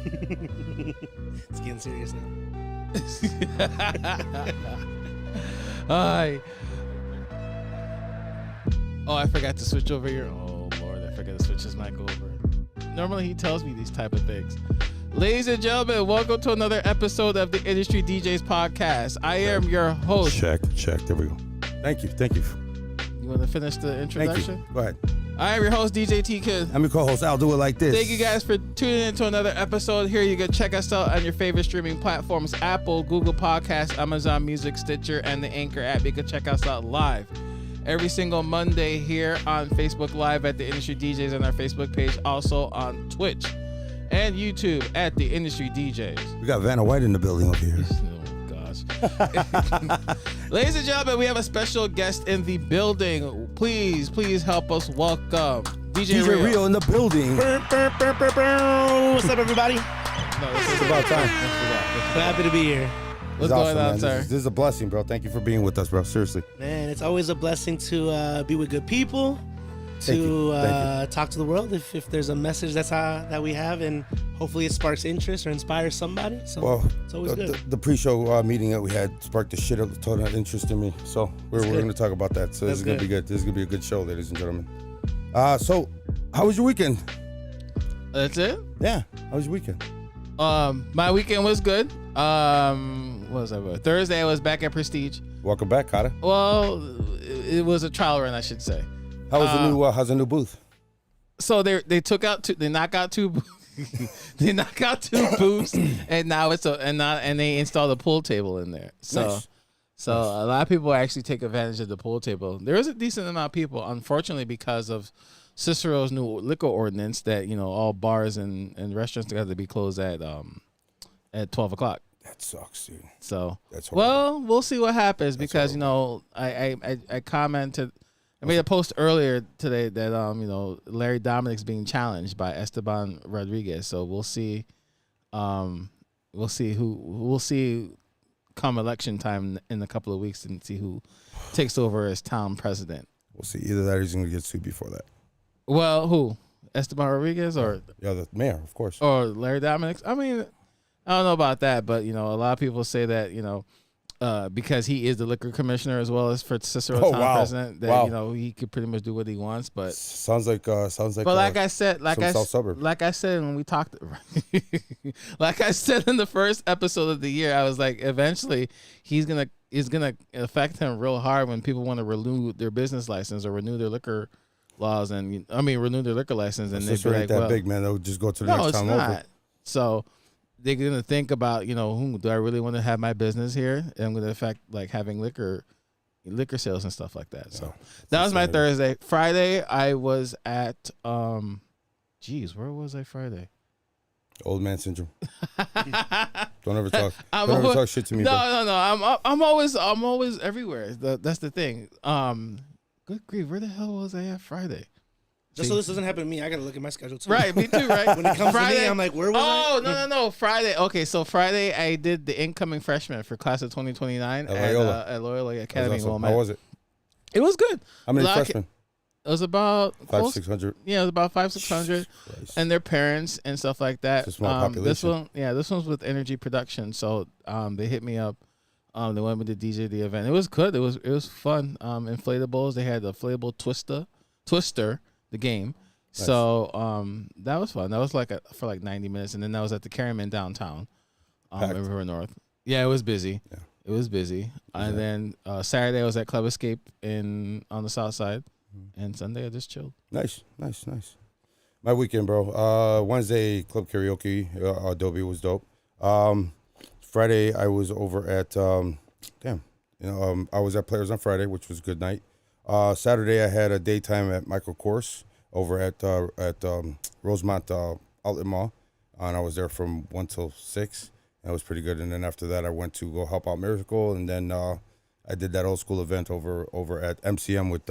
It's getting serious now. Hi. Oh, I forgot to switch over here. Oh, Lord, I forgot to switch his mic over. Normally, he tells me these type of things. Ladies and gentlemen, welcome to another episode of the Industry DJs podcast. I am your host. Check. There we go. Thank you. You want to finish the introduction? Thank you. Go ahead. I am your host, DJ T Kid. I'm your co-host. I'll do it like this. Thank you guys for tuning in to another episode. Here you can check us out on your favorite streaming platforms: Apple, Google Podcasts, Amazon Music, Stitcher, and the Anchor app. You can check us out live every single Monday here on Facebook Live at the Industry DJs on our Facebook page, also on Twitch and YouTube at the Industry DJs. We got Vanna White in the building over here. Oh gosh. Ladies and gentlemen, we have a special guest in the building. Please help us welcome DJ RIEL in the building. What's up, everybody? No, It's about time. Happy to be here. What's It's going awesome, on, man. sir? This is a blessing, bro. Thank you for being with us, bro. Seriously. Man, it's always a blessing to be with good people, Thank you. talk to the world if there's a message that we have, and hopefully it sparks interest or inspires somebody. So Well, it's always good. the pre-show meeting that we had sparked the shit of ton of interest in me. So we're going to talk about that. So this is going to be good. This is going to be a good show, ladies and gentlemen. So how was your weekend? That's it? Yeah. How was your weekend? My weekend was good. What was I? Thursday I was back at Prestige. Welcome back, Carter. Well, it was a trial run, I should say. How's the new booth? So they knock out two they knock out two booths, and now and they installed a pool table in there. So Nice. so a lot of people actually take advantage of the pool table. There is a decent amount of people, unfortunately, because of Cicero's new liquor ordinance that all bars and restaurants have to be closed at 12 o'clock. That sucks, dude. So That's horrible. well, we'll see what happens because I commented. I made a post earlier today that Larry Dominic's being challenged by Esteban Rodriguez. So we'll see. We'll see come election time in a couple of weeks and see who takes over as town president. We'll see. Either that or he's going to get sued before that. Well, who? Esteban Rodriguez or Yeah, the mayor, of course. or Larry Dominic? I mean, I don't know about that, but a lot of people say that because he is the liquor commissioner as well as for Cicero town president, that he could pretty much do what he wants. But sounds like. But like I said when we talked, like I said in the first episode of the year, I was like, eventually it's gonna affect him real hard when people want to renew their business license or renew their liquor laws and renew their liquor license, and they'd be like, that big, man. They'll just go to the next town over. So they're gonna think about, who do I really want to have my business here? And I'm gonna affect like having liquor sales and stuff like that. So that was my Thursday. Friday I was at where was I Friday? Old man syndrome. Don't ever talk. Don't ever talk shit to me. No. I'm always everywhere. That's the thing. Good grief, where the hell was I at Friday? Just so this doesn't happen to me, I got to look at my schedule too. Right, me too, right? When it comes Friday, to me, I'm like, where was I? Oh, no. Friday. Okay, so Friday I did the incoming freshman for class of 2029 at Loyola Academy. How was it? It was good. How many freshmen? It was about 500-600. Yeah, it was about 500-600, and their parents and stuff like that. It's a small population. This one's with Energy Production. So they hit me up. They wanted me to DJ the event. It was good. It was fun. Inflatables. They had the inflatable Twister, the game. Nice. So that was fun. That was for like 90 minutes, and then that was at the Carryman downtown, River North. Yeah, it was busy. Yeah. It was busy. And then Saturday I was at Club Escape on the south side. And Sunday I just chilled. Nice. My weekend, bro. Wednesday, club karaoke. Adobe was dope. Friday, I was over at, I was at Players on Friday, which was a good night. Saturday, I had a daytime at Michael Kors over at Rosemont Outlet Mall. And I was there from 1 till 6. That was pretty good. And then after that, I went to go help out Miracle. And then I did that old school event over at MCM with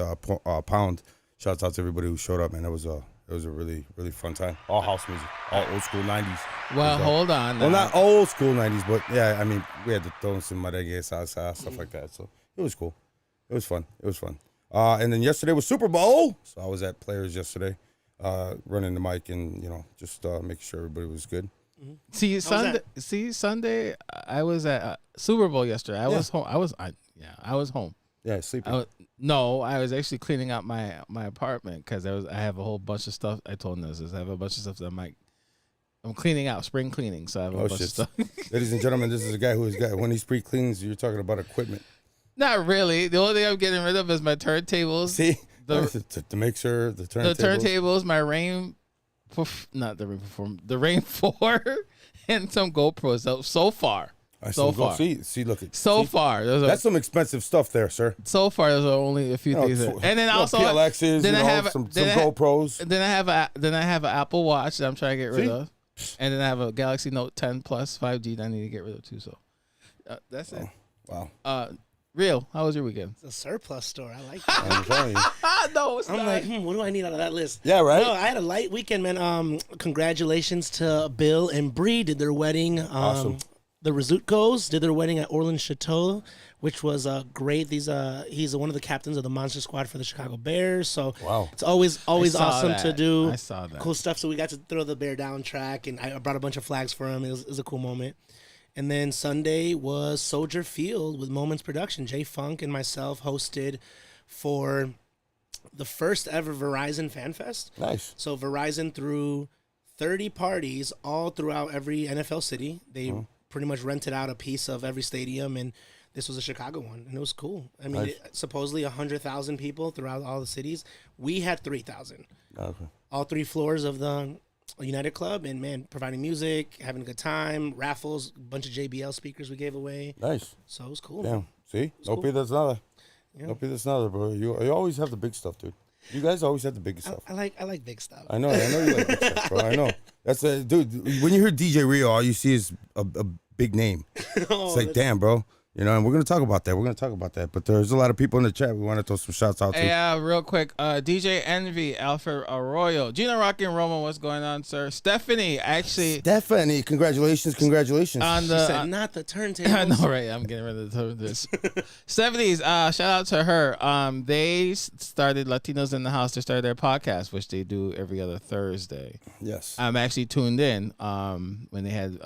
Pound. Shouts out to everybody who showed up, man. It was a really, really fun time. All house music, all old school 90s. Well, hold on. Well, not old school 90s, but yeah, I mean, we had to throw in some merengue, salsa, stuff like that. So it was cool. It was fun. And then yesterday was Super Bowl. So I was at Players yesterday, running the mic and, just making sure everybody was good. See was Sunday. that? See Sunday. I was at Super Bowl yesterday. I was home. I was home. Yeah, sleeping. No, I was actually cleaning out my apartment because I have a whole bunch of stuff. I told this. I have a bunch of stuff that I'm cleaning out, spring cleaning. So I have a bunch of stuff. Ladies and gentlemen, this is a guy who's got, when he spring cleans, you're talking about equipment. Not really. The only thing I'm getting rid of is my turntables. See, to make sure the turntables, my the Rain 4, and some GoPros. So far. Look. Far, that's some expensive stuff there, sir. So far, there's only a few things. And then also PLXs, then I have some GoPros. Then I have an Apple Watch that I'm trying to get rid of, and then I have a Galaxy Note 10 Plus 5G that I need to get rid of too. So that's it. Wow. Real. How was your weekend? It's a surplus store. I like that. I'm telling you. No, it's I'm not. like, what do I need out of that list? Yeah, right. No, I had a light weekend, man. Congratulations to Bill and Bree. Did their wedding. Awesome. The Rizutkos did their wedding at Orland Chateau, which was great. He's one of the captains of the Monster Squad for the Chicago Bears. So it's always awesome to do I saw that. cool stuff. So we got to throw the bear down track, and I brought a bunch of flags for him. It was a cool moment. And then Sunday was Soldier Field with Moments Production. Jay Funk and myself hosted for the first ever Verizon Fan Fest. Nice. So Verizon threw 30 parties all throughout every NFL city. They pretty much rented out a piece of every stadium, and this was a Chicago one, and it was cool. I mean, supposedly 100,000 people throughout all the cities. We had 3,000. Okay. All 3 floors of the United Club, and man, providing music, having a good time, raffles, a bunch of JBL speakers we gave away. Nice. So it was cool. Damn. See? Cool. That's another. Yeah. That's another, bro. You always have the big stuff, dude. You guys always have the biggest stuff. I like big stuff. I know you like big stuff, bro. I know. That's dude. When you hear DJ RIEL, all you see is a big name. It's like, damn, bro. You know, and we're gonna talk about that. But there's a lot of people in the chat we want to throw some shouts out to. Yeah, real quick. DJ Envy, Alfred Arroyo, Gino Rocky and Roma. What's going on, sir? Stephanie, congratulations. On the she said, not the turntables. I know, right? I'm getting rid of this. 70s. Shout out to her. They started Latinos in the House. They started their podcast, which they do every other Thursday. Yes. I'm actually tuned in when they had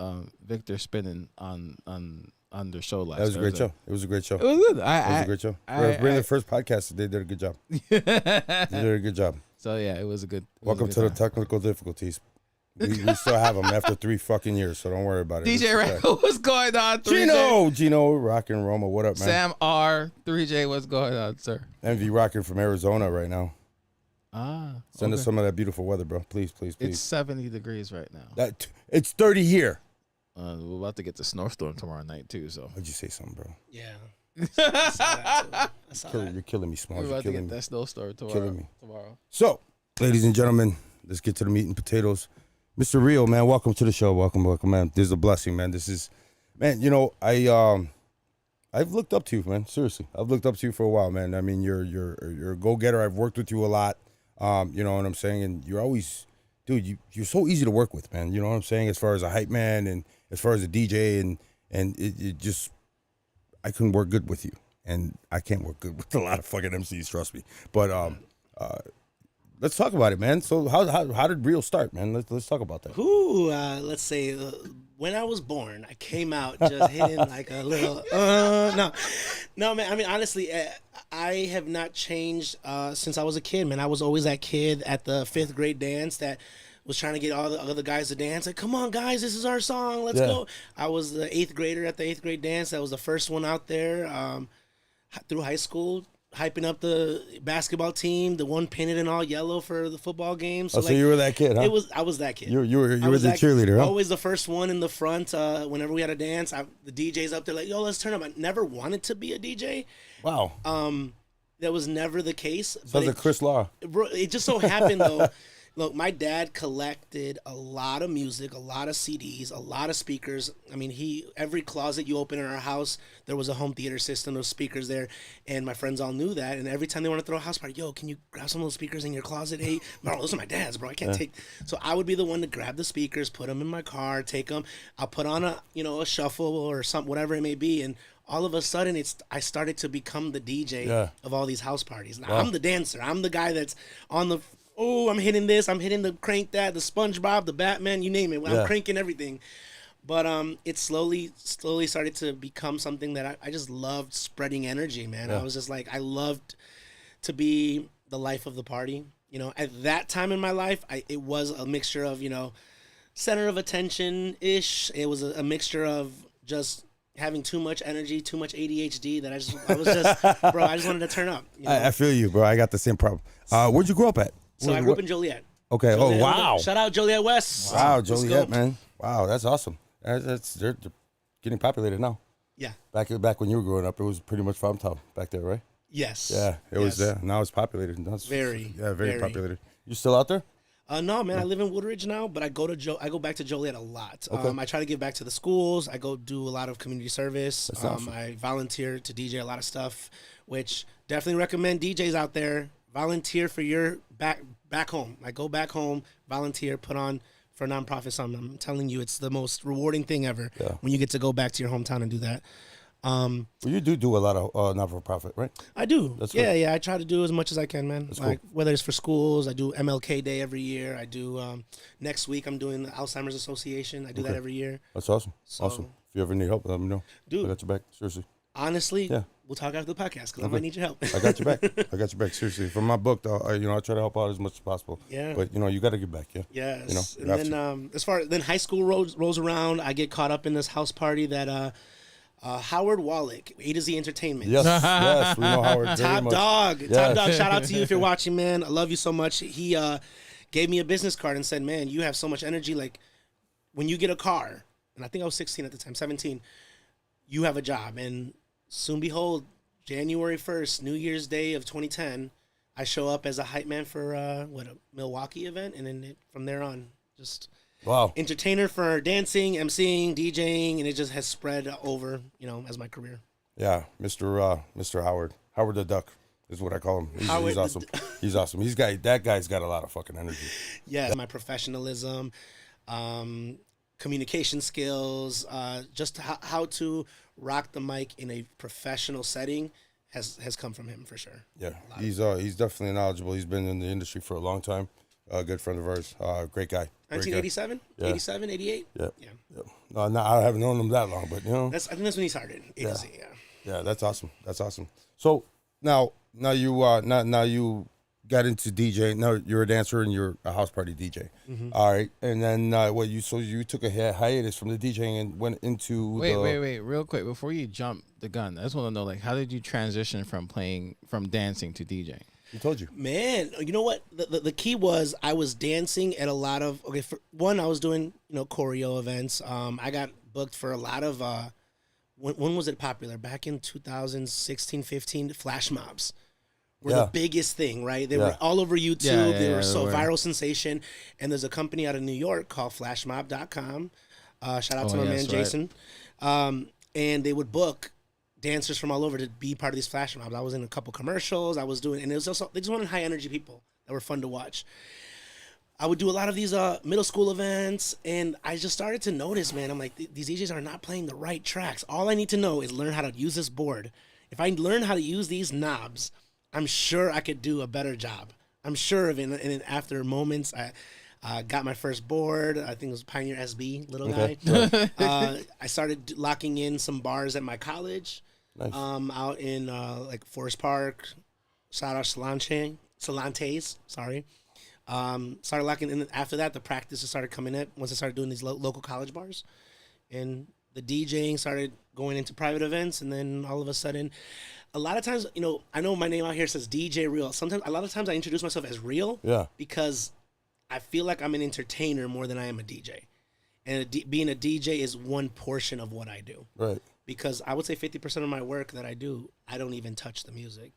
Victor spinning on their show last. That was a great show. It was a great show. It was good. It was a great show. We're in the first podcast. They did a good job. They did a good job. So yeah, it was a good. Welcome to the technical difficulties. We still have them after 3 fucking years, so don't worry about it. DJ Racco, what's going on? Gino, rockin' Roma, what up, man? Sam R, 3J, what's going on, sir? Envy rocking from Arizona right now. Send us okay. some of that beautiful weather, bro. Please. It's 70 degrees right now. It's 30 here. We're about to get the snowstorm tomorrow night too. So Why'd you say something, bro? Yeah. I saw that. You're killing me, Smalls. we're You're about to killing get me. that snowstorm Killing me. tomorrow. So, ladies and gentlemen, let's get to the meat and potatoes. Mr. RIEL, man, welcome to the show. Welcome, man. This is a blessing, man. This is, man. You know, I've looked up to you, man. Seriously, I've looked up to you for a while, man. I mean, you're a go-getter. I've worked with you a lot. You know what I'm saying? And you're always, dude. You're so easy to work with, man. You know what I'm saying? As far as a hype man and as far as a DJ, and it just, I couldn't work good with you, and I can't work good with a lot of fucking MCs. Trust me. But let's talk about it, man. So how did RIEL start, man? Let's talk about that. Let's say when I was born, I came out just hitting like a little. No, man. I mean, honestly, I have not changed since I was a kid, man. I was always that kid at the 5th grade dance that was trying to get all the other guys to dance. Like, come on, guys, this is our song. Let's go. I was the 8th grader at the 8th grade dance. That was the first one out there through high school, hyping up the basketball team, the one painted in all yellow for the football game. So you were that kid, huh? I was that kid. You were the cheerleader, huh? Always the first one in the front. Whenever we had a dance, the DJ's up there like, yo, let's turn up. I never wanted to be a DJ. Wow. That was never the case. Sounds like Chris Law. It just so happened though. Look, my dad collected a lot of music, a lot of CDs, a lot of speakers. I mean, every closet you open in our house, there was a home theater system of speakers there, and my friends all knew that. And every time they want to throw a house party, yo, can you grab some of those speakers in your closet? Hey, bro, those are my dad's, bro. I can't take. So I would be the one to grab the speakers, put them in my car, take them. I'll put on a shuffle or something, whatever it may be, and all of a sudden I started to become the DJ of all these house parties. Wow. I'm the dancer. I'm the guy that's on the oh, I'm hitting this, I'm hitting the crank that, the SpongeBob, the Batman, you name it. Yeah. I'm cranking everything. But it slowly started to become something that I just loved spreading energy, man. Yeah. I was just like, I loved to be the life of the party. You know, at that time in my life, it was a mixture of, you know, center of attention-ish. It was a mixture of just having too much energy, too much ADHD that I was just, bro, I just wanted to turn up. You know? I feel you, bro. I got the same problem. Where'd you grow up at? So I grew up in Joliet. Okay. Joliet, Oh, wow. Shout out Joliet West. Wow, Let's Joliet, go. man. Wow, that's awesome. They're getting populated now. Yeah. Back when you were growing up, it was pretty much farm town back there, right? Yes. Yeah, it was there. Now it's populated. Now it's, Very, very populated. You still out there? No, man, I live in Woodridge now, but I go back to Joliet a lot. Okay. I try to give back to the schools. I go do a lot of community service. That's awesome. I volunteer to DJ a lot of stuff, which definitely recommend DJs out there. Volunteer for your back home. Like, go back home, volunteer, put on for a nonprofit something. I'm telling you, it's the most rewarding thing ever when you get to go back to your hometown and do that. Well, you do a lot of not-for-profit, right? I do. That's yeah, good. yeah. I try to do as much as I can, man. That's like cool. whether it's for schools, I do MLK Day every year. I do next week I'm doing the Alzheimer's Association. I do that every year. That's awesome. So- Awesome. If you ever need help, let me know. Dude. I got your back. Seriously. Honestly, Yeah. we'll talk after the podcast because I might need your help. I got your back. I got your back. Seriously. From my book, though, I try to help out as much as possible. Yeah. But, you got to give back, yeah? Yes. You have And then as far then high school rolls around, I get caught up in this house party that Howard Wallach, A to Z Entertainment. Yes, yes. We know Howard very Top much. dog. Yes. Top dog. Shout out to you if you're watching, man. I love you so much. He gave me a business card and said, man, you have so much energy. Like, when you get a car, and I think I was 16 at the time, 17, you have a job. And soon behold, January 1st, New Year's Day of 2010, I show up as a hype man for, a Milwaukee event. And then from there on, just Wow. entertainer for dancing, emceeing, DJing, and it just has spread over, as my career. Yeah, Mr. Howard. Howard the Duck is what I call him. He's Howard the awesome. He's awesome. That guy's got a lot of fucking energy. Yeah, my professionalism, communication skills, just how to rock the mic in a professional setting has come from him for sure. Yeah, he's definitely knowledgeable. He's been in the industry for a long time. A good friend of ours. Great guy. Great guy. 1987, Yeah. 87, 88. Yeah. Yeah. No, I haven't known him that long, but I think that's when he started. A to Z, yeah. Yeah, that's awesome. That's awesome. So now you got into DJing. Now you're a dancer and you're a house party DJ. Mm-hmm. All right, and then you took a hiatus from the DJing and went into Wait, real quick before you jump the gun. I just want to know, like, how did you transition from dancing to DJing? He told you. Man, you know what? The key was I was dancing at a lot of for one, I was doing choreo events. I got booked for a lot of when was it popular? Back in 2016, 15, flash mobs were the biggest thing, right? They were all over YouTube. They were so viral sensation. And there's a company out of New York called flashmob.com. Shout out to my man Jason. And they would book dancers from all over to be part of these flash mobs. I was in a couple commercials. I was doing, and it was also, they just wanted high energy people that were fun to watch. I would do a lot of these middle school events, and I just started to notice, man, I'm like, these DJs are not playing the right tracks. All I need to know is learn how to use this board. If I learn how to use these knobs, I'm sure I could do a better job. I'm sure of it. And after moments, I got my first board. I think it was Pioneer SB, little guy. I started locking in some bars at my college. Nice. Out in like Forest Park, shout out Solantes, sorry. Started locking in. After that, the practices started coming in once I started doing these local college bars. And the DJing started going into private events. And then all of a sudden, a lot of times, I know my name out here says DJ Real. A lot of times I introduce myself as Real. Yeah. Because I feel like I'm an entertainer more than I am a DJ. And being a DJ is one portion of what I do. Right. Because I would say 50% of my work that I do, I don't even touch the music.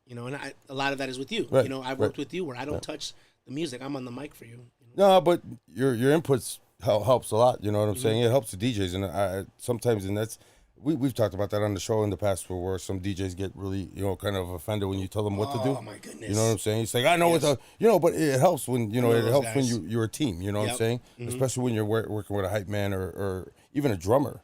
And a lot of that is with you. Right. I've worked with you where I don't touch the music. I'm on the mic for you. No, but your inputs helps a lot. You know what I'm saying? It helps the DJs, and I sometimes, and that's we've talked about that on the show in the past, where some DJs get really kind of offended when you tell them what to do. Oh my goodness! You know what I'm saying? It's like I know what the but it helps when it helps guys. when you're a team. You know what I'm saying? Especially when you're working with a hype man or even a drummer.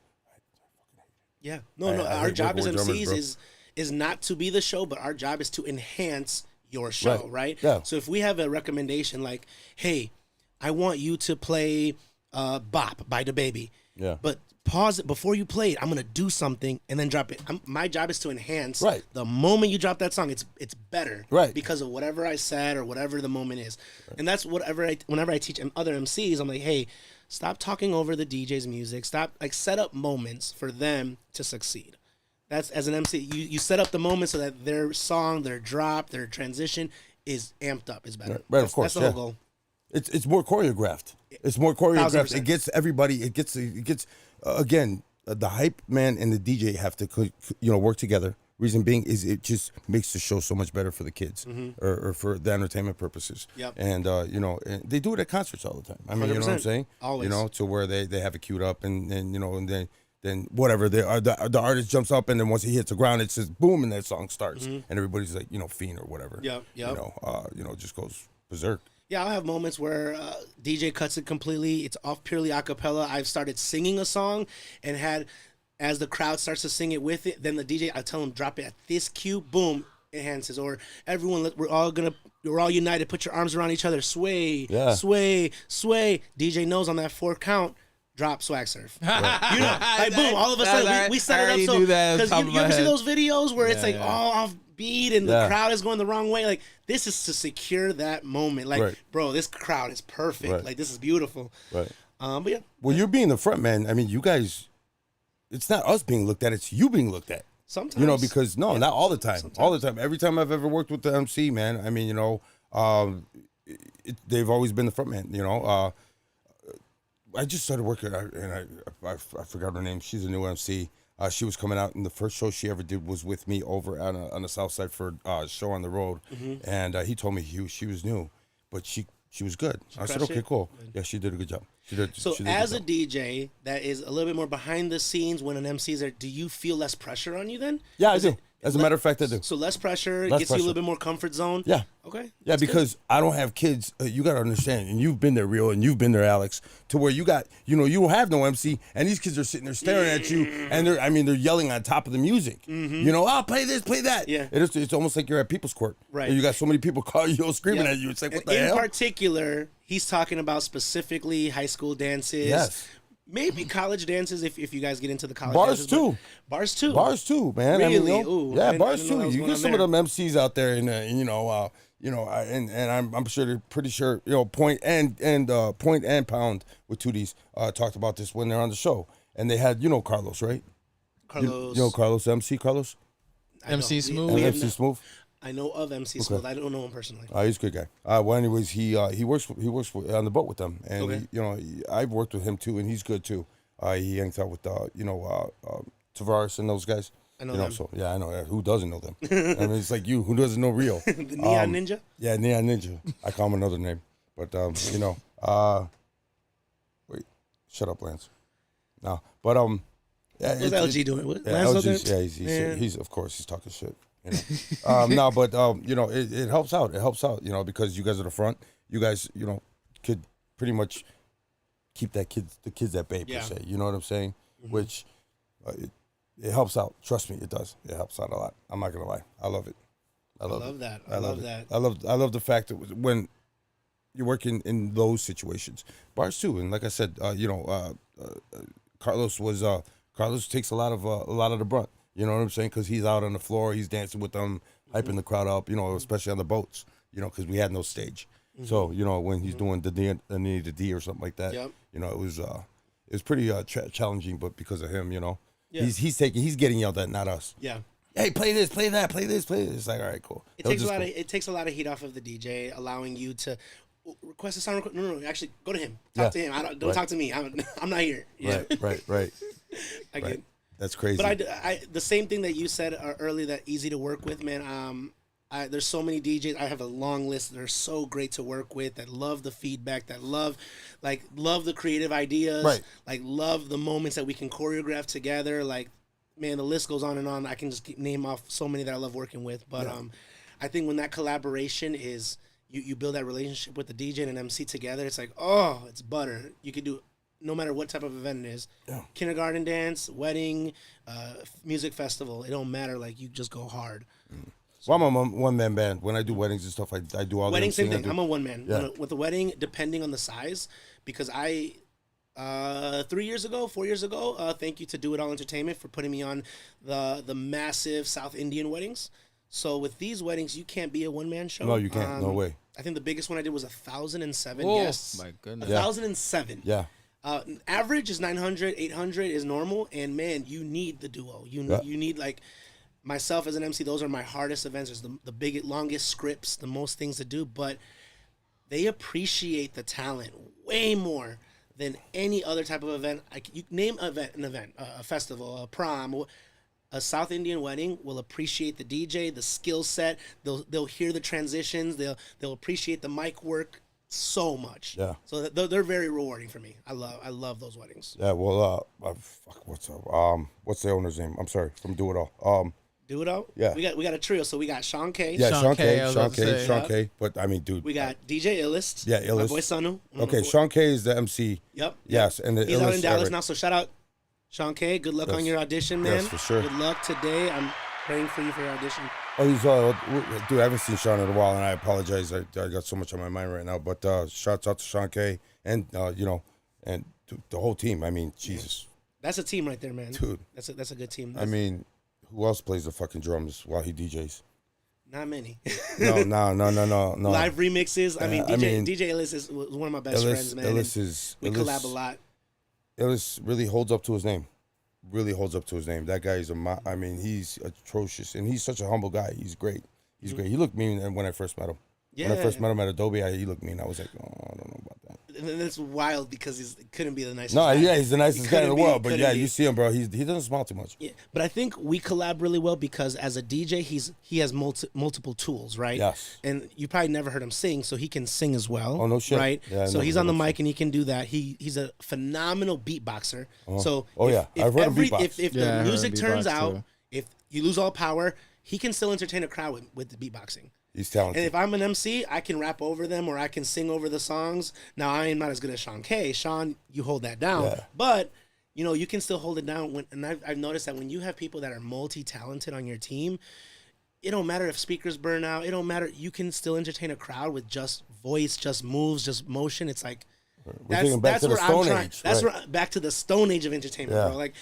Yeah, no. I Our hate job as working with MCs drummers, is not to be the show, but our job is to enhance your show, Right. right? Yeah. So if we have a recommendation like, hey, I want you to play Bop by DaBaby. Yeah. But pause it before you play it. I'm gonna do something and then drop it. My job is to enhance. Right. The moment you drop that song, it's better. Right. Because of whatever I said or whatever the moment is. Right. And that's whenever I teach other MCs, I'm like, hey, stop talking over the DJ's music. Stop set up moments for them to succeed. That's as an MC, you set up the moment so that their song, their drop, their transition is amped up, is better. Right, of course. That's the whole goal. It's more choreographed. It's more choreographed. 1000%. It gets everybody. It gets again. The hype man and the DJ have to work together. Reason being is it just makes the show so much better for the kids or for the entertainment purposes. Yep. And and they do it at concerts all the time. I mean, you know what I'm 100%. saying? Always. To where they have it queued up and then whatever the artist jumps up and then once he hits the ground it says boom and that song starts and everybody's like fiend or whatever. Yep. Just goes berserk. Yeah, I'll have moments where DJ cuts it completely. It's off purely a cappella. I've started singing a song and as the crowd starts to sing it with it, then the DJ, I tell him, drop it at this cue, boom, enhances. Or everyone, we're all united, put your arms around each other, sway, sway, sway. DJ knows on that 4 count, drop swag surf. Right. Boom, all of a sudden, we set it up so, because you ever see those videos where it's all off beat and the crowd is going the wrong way? Like, this is to secure that moment. Like, bro, this crowd is perfect. Right. Like, this is beautiful. Right. But yeah. Well, you're being the front man. I mean, you guys, it's not us being looked at, it's you being looked at. Sometimes. Because not all the time. Sometimes. All the time. Every time I've ever worked with the MC, man, I mean, they've always been the front man, I just started working, and I forgot her name. She's a new MC. She was coming out, and the first show she ever did was with me over on the South Side for a show on the road. And he told me she was new, but she was good. I said, okay, cool. Yeah, she did a good job. She did as a DJ that is a little bit more behind the scenes when an MC is there, do you feel less pressure on you then? Yeah, I do. As a matter of fact, I do. So less pressure, gets you a little bit more comfort zone? Yeah. Okay. Yeah, because I don't have kids. You got to understand, and you've been there, Real, and you've been there, Alex, to where you got, you don't have no MC, and these kids are sitting there staring at you, and they're yelling on top of the music. I'll play this, play that. Yeah. It's almost like you're at people's court. Right. And you got so many people screaming at you. It's like, what the hell? In particular, he's talking about specifically high school dances. Yes. Maybe college dances if you guys get into the college Bars dances. too. Bars too, man. Really? I mean, Ooh, yeah, bars too. You get some there. of them MCs out there, and I'm sure they're pretty sure. Point and Pound with Tooties talked about this when they're on the show, and they had Carlos, right? Carlos. Carlos, MC Carlos. MC Smooth. MC Smooth. I know of MC Smooth. I don't know him personally. He's a good guy. Well, anyways, he works on the boat with them, and I've worked with him too, and he's good too. He hangs out with Tavares and those guys. I know them. So yeah, I know. Who doesn't know them? I mean, it's like you. Who doesn't know Real? The Neon Ninja. Yeah, Neon Ninja. I call him another name, but wait, shut up, Lance. No, but yeah. What's LG doing? What? Yeah, LG's, he's of course he's talking shit. No, but it helps out. It helps out, because you guys are the front. You guys, could pretty much keep the kids at bay per se. You know what I'm saying? Which it helps out. Trust me, it does. It helps out a lot. I'm not gonna lie. I love it. I love that. I love the fact that when you're working in those situations, bars too. And like I said, Carlos takes a lot of the brunt. You know what I'm saying? Because he's out on the floor, he's dancing with them, hyping the crowd up. Especially on the boats. Because we had no stage. So when he's doing the D or something like that, it was pretty challenging. But because of him, he's getting yelled at, not us. Yeah. Hey, play this, play that, play this, play this. It's like, all right, cool. It takes a lot of heat off of the DJ, allowing you to request a sound. No, actually, go to him. Talk to him. Don't talk to me. I'm not here. Yeah. Right. I get. That's crazy. But I the same thing that you said earlier, that easy to work with, man. There's so many DJs. I have a long list. They're so great to work with. That love the feedback. That love the creative ideas. Right. Like love the moments that we can choreograph together. Like, man, the list goes on and on. I can just name off so many that I love working with. But I think when that collaboration is you build that relationship with the DJ and an MC together, it's like, oh, it's butter. You could do no matter what type of event it is. Yeah. Kindergarten dance, wedding, music festival. It don't matter. Like, you just go hard. Well, I'm a one man band. When I do weddings and stuff, I do all Wedding, the same emceeing. I thing. do- I'm a one man. Yeah. With a wedding, depending on the size, because I 3 years ago, 4 years ago, thank you to Do It All Entertainment for putting me on the massive South Indian weddings. So with these weddings, you can't be a one man show. No, you can't. No way. I think the biggest one I did was 1,007 Oh, guests. my goodness. 1,007. Yeah. Average is 900, 800 is normal, and man, you need the duo. You need like myself as an MC. Those are my hardest events. There's the biggest, longest scripts, the most things to do, but they appreciate the talent way more than any other type of event. You name an event, a festival, a prom. A South Indian wedding will appreciate the DJ, the skill set. They'll hear the transitions. They'll appreciate the mic work so much. Yeah. So they're very rewarding for me. I love those weddings. Yeah. Well, fuck. What's up? What's the owner's name? I'm sorry. From Do It All. Do it all. Yeah. We got a trio. So we got Sean K. Yeah, Sean K, I was Sean about to K, say, Sean yeah. K. But I mean, dude. We got DJ Illest. Yeah, My Illest. boy Sanu. Okay, Sean K is the MC. Yep. Yes, and the He's out in illest Dallas ever. now. So shout out, Sean K. Good luck on Yes. your audition, man. Yes, for sure. Good luck today. I'm praying for you for your audition. Oh, he's dude. I haven't seen Sean in a while, and I apologize. I got so much on my mind right now. But shouts out to Sean K. and and to the whole team. I mean, Jesus, That's a team right there, man. dude. That's a good team. I mean, who else plays the fucking drums while he DJs? Not many. No. Live remixes. I mean, I mean, DJ Ellis was one of my best friends, man. Ellis and is we collab a lot. Ellis really holds up to his name. Really holds up to his name. That guy is I mean, he's atrocious, and he's such a humble guy. He's great. He's great. He looked mean when I first met him. Yeah. When I first met him at Adobe, he looked mean. I was like, oh, I don't know about that. And then it's wild because he couldn't be the nicest. No, guy. yeah, he's the nicest guy in the couldn't be- world. But couldn't yeah, be. you see him, bro. He doesn't smile too much. Yeah, but I think we collab really well because as a DJ, he has multiple tools, right? Yes. And you probably never heard him sing, so he can sing as well. Oh, no shit. Right. Yeah, I so never he's heard on the him mic and he can do that. He's a phenomenal beatboxer. So Oh, yeah. I've heard him beatbox. If Yeah, I the heard music him turns beatbox, out, too. if you lose all power, he can still entertain a crowd with the beatboxing. He's talented. And if I'm an MC, I can rap over them or I can sing over the songs. Now, I am not as good as Sean K. Sean, you hold that down. Yeah. But, you can still hold it down. And I've noticed that when you have people that are multi-talented on your team, it don't matter if speakers burn out. It don't matter. You can still entertain a crowd with just voice, just moves, just motion. It's like, taking back to the Stone Age, That's right. where back to the Stone Age of entertainment, Yeah. bro. Like,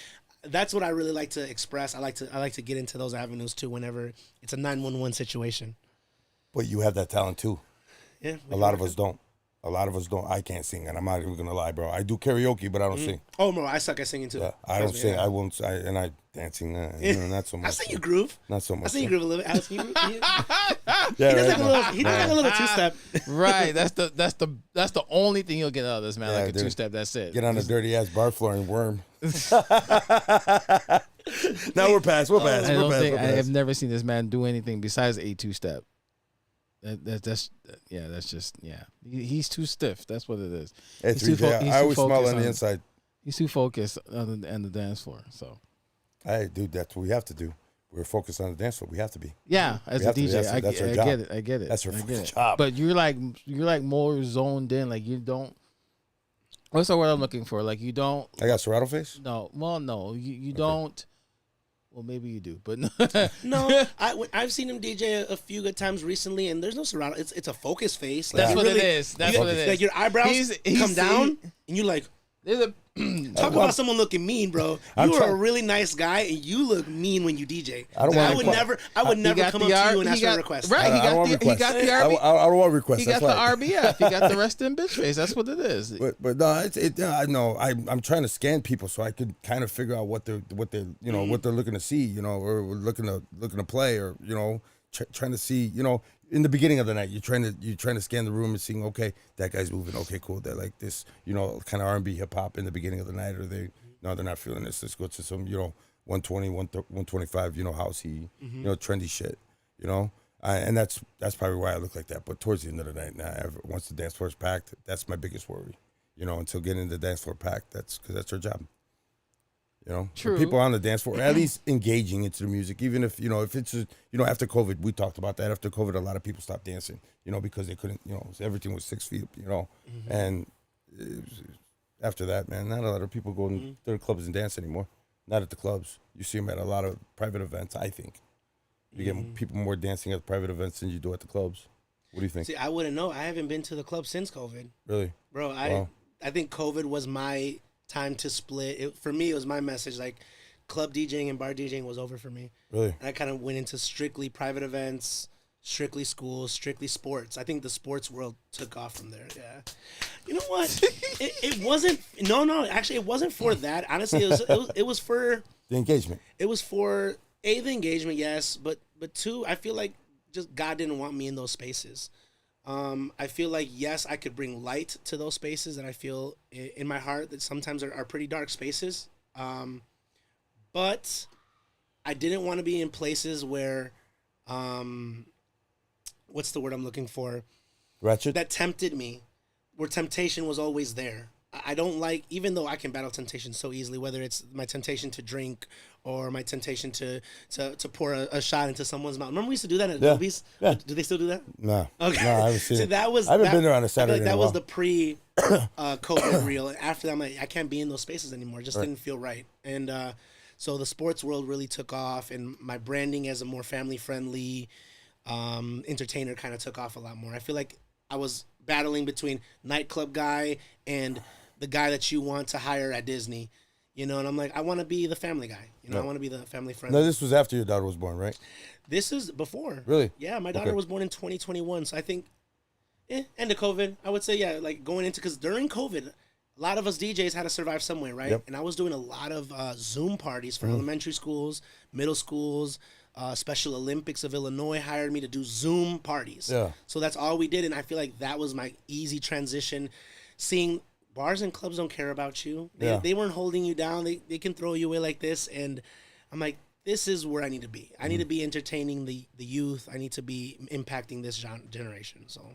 that's what I really like to express. I like to get into those avenues too whenever it's a 911 situation. But you have that talent too. Yeah. A lot of us don't. I can't sing, and I'm not even gonna lie, bro. I do karaoke, but I don't sing. Oh, bro, I suck at singing too. Yeah, I don't sing. I won't. And I dancing. Not so much. I see you groove. Not so much. I see you groove a little bit. I see you groove. He Yeah, does right. like a little two-step. Right. That's the only thing you'll get out of this man. Yeah, Like a dude. 2-step. That's it. Get on a dirty ass bar floor and worm. Now we're past. We're past. I We're don't past. think We're I have past. never seen this man do anything besides a 2-step. That's just He's too stiff. That's what it is. Hey, He's too 3J, he's I too always smile focused on the inside. He's too focused on the dance floor. So Hey, dude, that's what we have to do. We're focused on the dance floor. We have to be. yeah, as We a have to be. DJ, That's our job. get it. I get it. That's our I fucking get it. job. But you're like more zoned in. Like you don't. What's the word I'm looking for? Like you don't. I got Serato face. No. Well, no. You don't. Well, maybe you do, but no. No, I've seen him DJ a few good times recently, and there's no Serato. It's a focus face. Like, That's you what really, it is. That's you- what it is. Like your eyebrows come down, and you like There's a talk about someone looking mean, bro. I'm You are trying- a really nice guy, and you look mean when you DJ. I don't I want would request. never come up to you and ask for a request. Right, I he don't want got the requests. RB. I don't want requests. He got That's the why. RBF. He got the rest in bitch face. That's what it is. But no, I know. I'm trying to scan people so I could kind of figure out what they're what they're looking to see, or looking to play, or trying to see, in the beginning of the night, you're trying to scan the room and seeing, okay, that guy's moving, okay, cool, they're like this, kind of R&B hip hop in the beginning of the night, or they're not feeling this. Let's go to some 120, 125, housey, trendy shit, and that's probably why I look like that. But towards the end of the night, once the dance floor is packed, that's my biggest worry. Until getting the dance floor packed, that's because that's our job. True. People on the dance floor, at least engaging into the music, even if if it's after COVID, we talked about that. After COVID, a lot of people stopped dancing, because they couldn't, everything was 6 feet, and after that, man, not a lot of people go to the clubs and dance anymore. Not at the clubs. You see them at a lot of private events, I think. You get people more dancing at private events than you do at the clubs. What do you think? See, I wouldn't know. I haven't been to the club since COVID. Really? Bro, Wow. I think COVID was my time to split. For me, it was my message. Like, club DJing and bar DJing was over for me. Really? And I kind of went into strictly private events, strictly schools, strictly sports. I think the sports world took off from there. Yeah. You know what? it wasn't. No. Actually, it wasn't for that. Honestly, it was for The engagement. it was for the engagement, yes, but two, I feel like just God didn't want me in those spaces. I feel like, yes, I could bring light to those spaces that I feel in my heart that sometimes are pretty dark spaces. But I didn't want to be in places where, what's the word I'm looking for? Ratchet? That tempted me, where temptation was always there. I don't like, even though I can battle temptation so easily, whether it's my temptation to drink or my temptation to pour a shot into someone's mouth. Remember we used to do that at Yeah. Adobe's? Yeah. Do they still do that? Nah. Okay. No, I haven't seen See, it. that was I haven't that- been there on a I feel Saturday like in that a was while. the pre-COVID reel. And after that, I'm like, I can't be in those spaces anymore. It just didn't feel right. And so the sports world really took off, and my branding as a more family-friendly entertainer kind of took off a lot more. I feel like I was battling between nightclub guy and the guy that you want to hire at Disney, you know, and I'm like, I want to be the family guy, you know, I want to be the family friend. No, this was after your daughter was born, right? This is before. Really? Yeah, my daughter Okay. was born in 2021, so I think, end of COVID, I would say, yeah, like going into, because during COVID, a lot of us DJs had to survive somewhere, right? Yep. And I was doing a lot of Zoom parties for elementary schools, middle schools. Special Olympics of Illinois hired me to do Zoom parties. Yeah. So that's all we did, and I feel like that was my easy transition. Seeing bars and clubs don't care about you. They weren't holding you down. They can throw you away like this, and I'm like, this is where I need to be. I need to be entertaining the youth. I need to be impacting this generation. So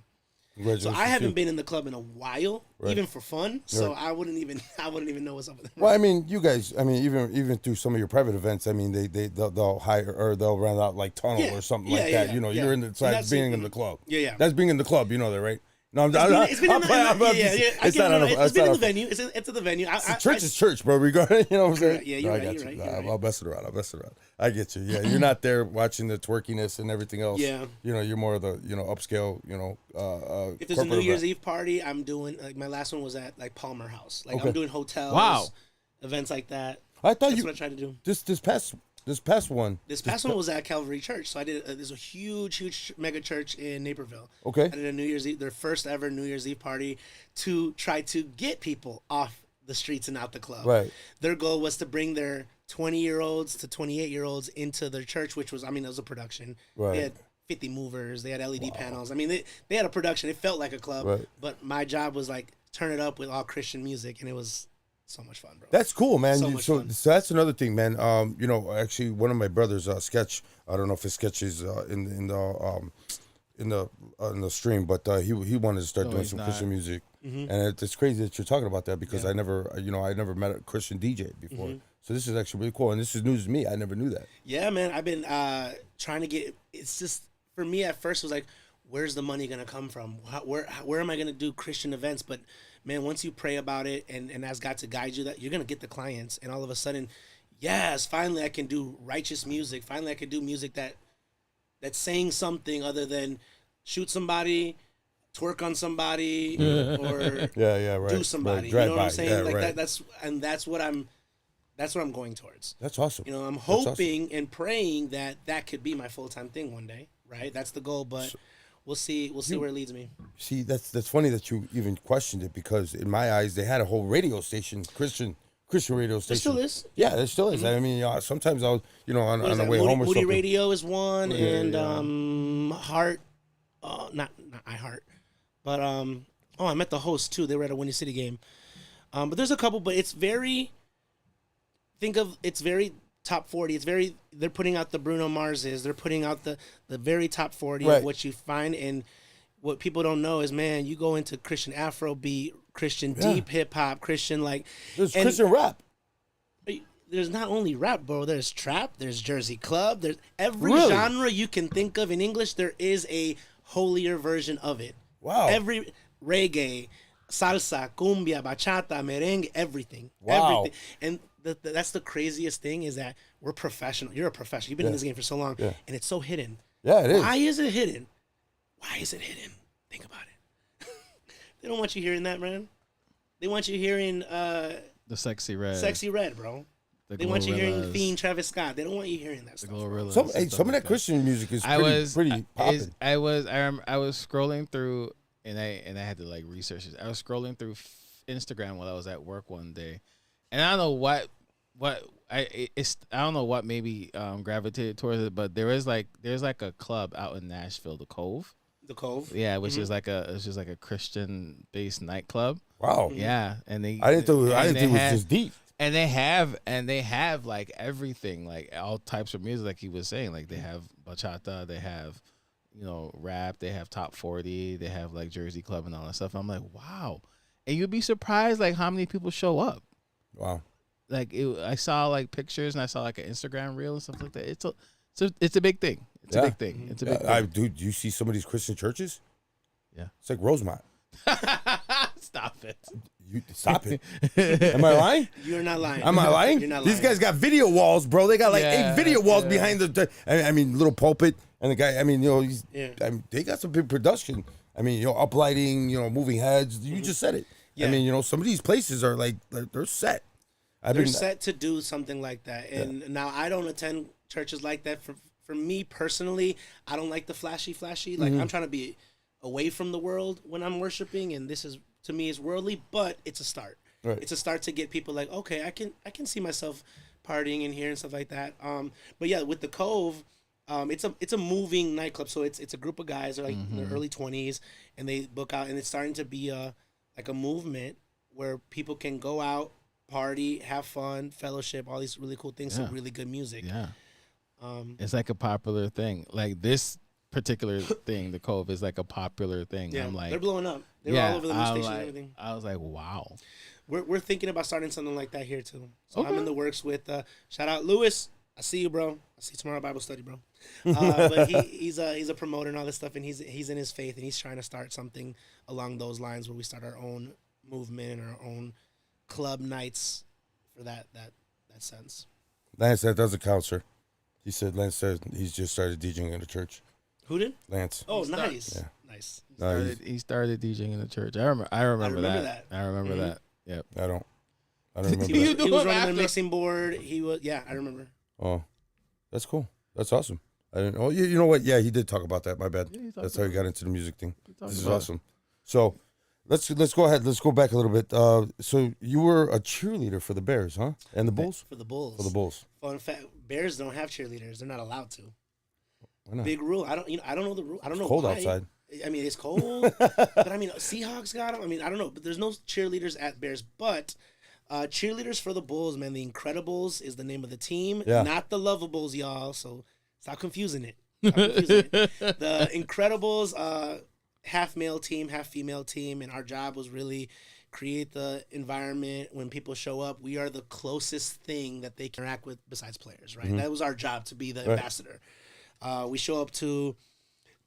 Congratulations I to haven't you. been in the club in a while, Right. even for fun. So Right. I wouldn't even know what's up with Well, I mean, you guys. I mean, even through some of your private events, I mean, they'll hire or they'll rent out like tunnel Yeah. or something Yeah, like yeah, that. You know, yeah. you're in the And side that's being it. in the club. Yeah, yeah. That's being in the club. You know that, right? No, I'm It's been in the venue. Church is church, bro. Regarding, you know what I'm saying? Yeah, No, you're I right, got you're you. right, Nah, you're right. I'll mess it around. I get you. Yeah, you're not there watching the twerkiness and everything else. Yeah. You know, you're more of the upscale. If there's a New Year's Eve party, I'm doing, like, my last one was at like Palmer House. Like Okay. I'm doing hotels, Wow. events like that. I thought That's you what I tried to do. this past one. This past one was at Calvary Church, so I did. There's a huge mega church in Naperville. Okay. I did a New Year's Eve, their first ever New Year's Eve party, to try to get people off the streets and out the club. Right. Their goal was to bring their 20-year-olds to 28-year-olds into their church, which was, I mean, it was a production. Right. They had 50 movers. They had LED panels. I mean, they had a production. It felt like a club. Right. But my job was like turn it up with all Christian music, and it was so much fun, bro. That's cool, man. So much fun. So that's another thing, man. Actually, one of my brothers, Sketch. I don't know if his sketch is in the stream, but he wanted to start No, doing he's some not. Christian music, Mm-hmm. and it's crazy that you're talking about that because I never met a Christian DJ before. Mm-hmm. So this is actually really cool, and this is news to me. I never knew that. Yeah, man. I've been trying to get. It's just for me at first it was like, where's the money gonna come from? Where am I gonna do Christian events? But man, once you pray about it and ask God to guide you, that you're gonna get the clients, and all of a sudden, yes, finally I can do righteous music. Finally I can do music that's saying something other than shoot somebody, twerk on somebody, or Yeah, right. do somebody. Right. You Drive know what I'm by. saying? Yeah, Like right. that's what I'm going towards. That's awesome. You know, I'm That's awesome. hoping and praying that could be my full-time thing one day, right? That's the goal, but we'll see where it leads me. See, that's funny that you even questioned it because in my eyes they had a whole radio station, Christian radio station. still is. Mm-hmm. Yeah, there still is. I mean, sometimes I'll on What is the that? way home or Moody something. Radio is one, Yeah, and Heart, not iHeart, but I met the host too. They were at a Windy City game, but there's a couple, but it's very top 40. It's very, they're putting out the Bruno Marses. They're putting out the very top 40 Right. of what you find. And what people don't know is, man, you go into Christian Afrobeat, Christian deep hip hop, Christian There's and Christian rap. there's not only rap, bro. There's trap. There's Jersey Club. There's every Really? genre you can think of in English. There is a holier version of it. Wow. Every reggae, salsa, cumbia, bachata, merengue, everything. Wow. Everything. And that's the craziest thing is that we're professional. You're a professional. You've been in this game for so long, and it's so hidden. Yeah, it is. Why is it hidden? Why is it hidden? Think about it. They don't want you hearing that, man. They want you hearing the Sexy Red. Sexy Red, bro. They want you hearing Fiend, Travis Scott. They don't want you hearing that stuff. Some of that Christian music is pretty popping. I was scrolling through, and I had to like research it. I was scrolling through Instagram while I was at work one day, and I don't know what I don't know what maybe gravitated towards it, but there's like a club out in Nashville, the Cove. The Cove. Yeah, which is like a Christian based nightclub. Wow. Yeah, and I didn't think it was this deep. And they have like everything, like all types of music, like he was saying. Like they have bachata, they have, rap, they have top 40, they have like Jersey Club and all that stuff. I'm like, wow. And you'd be surprised like how many people show up. Wow. Like I saw like pictures and I saw like an Instagram reel and stuff like that. It's a big thing. It's a big thing. It's a big thing. Dude, do you see some of these Christian churches? Yeah. It's like Rosemont. Stop it. Stop it. Am I lying? You're not lying. Am I lying? You're not lying. These guys got video walls, bro. They got like 8 video walls behind the I mean, little pulpit. And the guy, I mean, they got some big production. I mean, uplighting, moving heads. You just said it. Yeah. I mean, some of these places are like, they're set. They're set to do something like that. And now I don't attend churches like that. For me personally, I don't like the flashy. Like I'm trying to be away from the world when I'm worshiping, and this is, to me, is worldly, but it's a start. Right. It's a start to get people like, okay, I can see myself partying in here and stuff like that. But yeah, with the Cove, it's a moving nightclub, so it's a group of guys, they're like in their early 20s, and they book out, and it's starting to be a movement where people can go out, party, have fun, fellowship, all these really cool things, some really good music. Yeah. It's like a popular thing. Like this particular thing, the Cove, is like a popular thing. Yeah, I'm like, they're blowing up. They're all over the news station and everything. I was like, wow. We're thinking about starting something like that here too. So I'm in the works with shout out Lewis. I see you, bro. I see you tomorrow Bible study, bro. But he's a promoter and all this stuff, and he's in his faith, and he's trying to start something along those lines where we start our own movement, our own club nights for that sense. Lance, that doesn't count, sir. He said Lance said he's just started DJing in the church. Who did? Lance. Oh, nice. Yeah. Nice. He started DJing in the church. I remember that. I remember that. Yep. I don't remember that. He was running the mixing board. I remember. Oh, that's cool. That's awesome. I didn't. Oh, you know what? Yeah, he did talk about that. My bad. Yeah, that's how he got into the music thing. This is awesome. So, let's go ahead. Let's go back a little bit. So you were a cheerleader for the Bears, huh? And the Bulls? For the Bulls. For the Bulls. Fun fact: Bears don't have cheerleaders. They're not allowed to. Why not? Big rule. I don't know the rule. I don't know. It's cold why. outside. I mean, it's cold. But I mean, Seahawks got them. I mean, I don't know. But there's no cheerleaders at Bears. But cheerleaders for the Bulls, man. The Incredibles is the name of the team, not the Lovables, y'all. So stop confusing it. The Incredibles, half male team, half female team, and our job was really create the environment when people show up. We are the closest thing that they can interact with besides players, right? That was our job, to be the ambassador. We show up to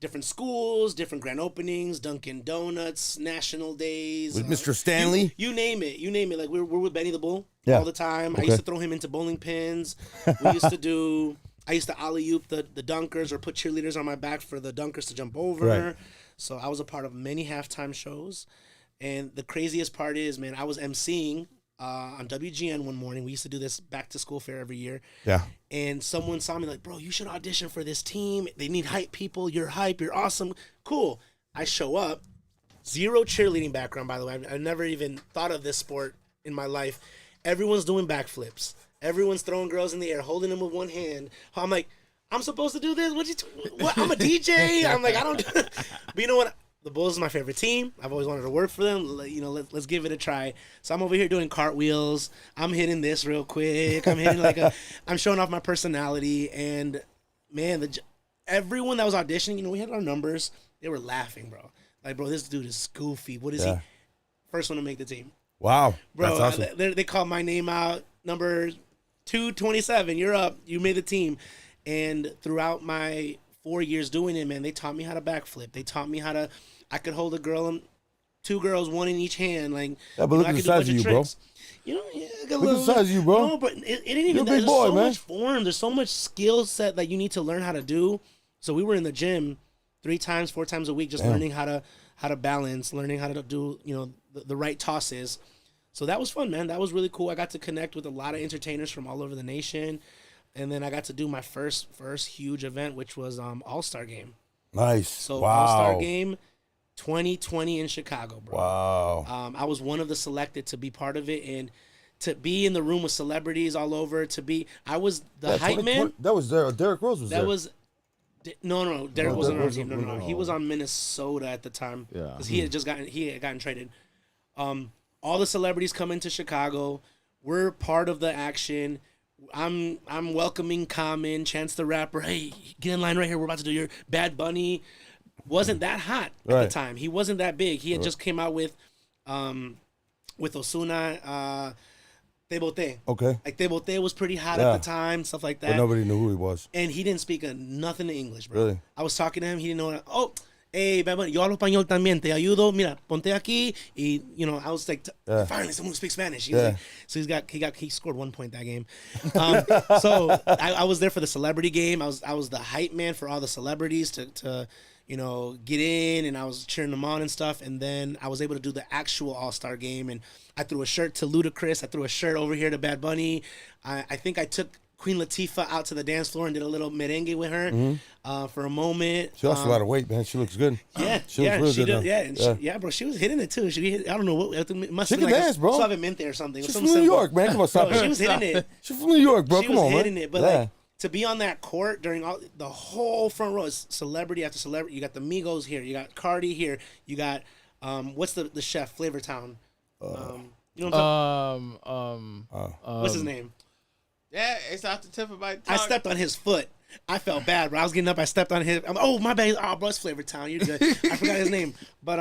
different schools, different grand openings, Dunkin' Donuts, National Days. With Mr. Stanley? You name it. Like, we're with Benny the Bull all the time. Okay. I used to throw him into bowling pins. I used to alley-oop the dunkers or put cheerleaders on my back for the dunkers to jump over. Right. So I was a part of many halftime shows. And the craziest part is, man, I was emceeing on WGN one morning. We used to do this back-to-school fair every year. Yeah. And someone saw me like, bro, you should audition for this team. They need hype people. You're hype. You're awesome. Cool. I show up. Zero cheerleading background, by the way. I've never even thought of this sport in my life. Everyone's doing backflips. Everyone's throwing girls in the air, holding them with one hand. I'm like, I'm supposed to do this? What? I'm a DJ? I'm like, I don't do it. But you know what? The Bulls is my favorite team. I've always wanted to work for them. Let's give it a try. So I'm over here doing cartwheels. I'm hitting this real quick. I'm hitting I'm showing off my personality. And man, everyone that was auditioning, we had our numbers. They were laughing, bro. Like, bro, this dude is goofy. What is he? First one to make the team. Wow, bro. That's awesome. They called my name out. Number 227. You're up. You made the team. And throughout my 4 years doing it, man, they taught me how to backflip. They taught me I could hold a girl 2 girls, one in each hand. Like, Yeah, but look I at the could do a size bunch of you, bro. tricks. You know, yeah, I got a Look at the little- size of you, bro. No, but it ain't even You're a that. big There's boy, so man. much form. There's so much skill set that you need to learn how to do. So we were in the gym 3 times, 4 times a week, just learning how to balance, learning how to do, you know, the right tosses. So that was fun, man. That was really cool. I got to connect with a lot of entertainers from all over the nation. And then I got to do my first huge event, which was All-Star Game. Nice. So wow. All-Star Game 2020 in Chicago, bro. Wow. I was one of the selected to be part of it, and to be in the room with celebrities all over. I was the hype man. That was there. Derrick Rose was there. That was no. Derrick wasn't on our team. No. No. He was on Minnesota at the time. Yeah. Because he had gotten traded. All the celebrities come into Chicago. We're part of the action. I'm welcoming Common, Chance the Rapper. Hey, get in line right here. We're about to do your Bad Bunny. Wasn't that hot at the time. He wasn't that big. He had just came out with Ozuna, Te Boté. Okay. Like Te Boté was pretty hot at the time, stuff like that. But nobody knew who he was. And he didn't speak nothing in English, bro. Really? I was talking to him. He didn't know. Oh, hey, Bad Bunny, yo hablo español también. Te ayudo. Mira, ponte aquí. Y, you know, I was like, finally, someone who speaks Spanish. He was like, so he scored 1 point that game. So I was there for the celebrity game. I was the hype man for all the celebrities to you know, get in, and I was cheering them on and stuff. And then I was able to do the actual All-Star game, and I threw a shirt to Ludacris. I threw a shirt over here to Bad Bunny. I think I took Queen Latifah out to the dance floor and did a little merengue with her for a moment. She lost a lot of weight, man. She looks good. Yeah, she looks real she good. did. Yeah, bro, she was hitting it too. I don't know what. It must She have been can like dance, bro. Suavemente or something. She's from New York, man. Come on, stop Bro, it. she was hitting it. She's from New York, bro. She Come was on, hitting man. it, but like to be on that court during the whole front row is celebrity after celebrity. You got the Migos here, you got Cardi here, you got what's the chef Flavortown? You know what I'm talking? What's his name? Yeah, it's off the tip of my tongue. I stepped on his foot. I felt bad, bro. I was getting up. I stepped on his. Oh, my bad. Oh, bro, it's Flavortown. You're good. I forgot his name, but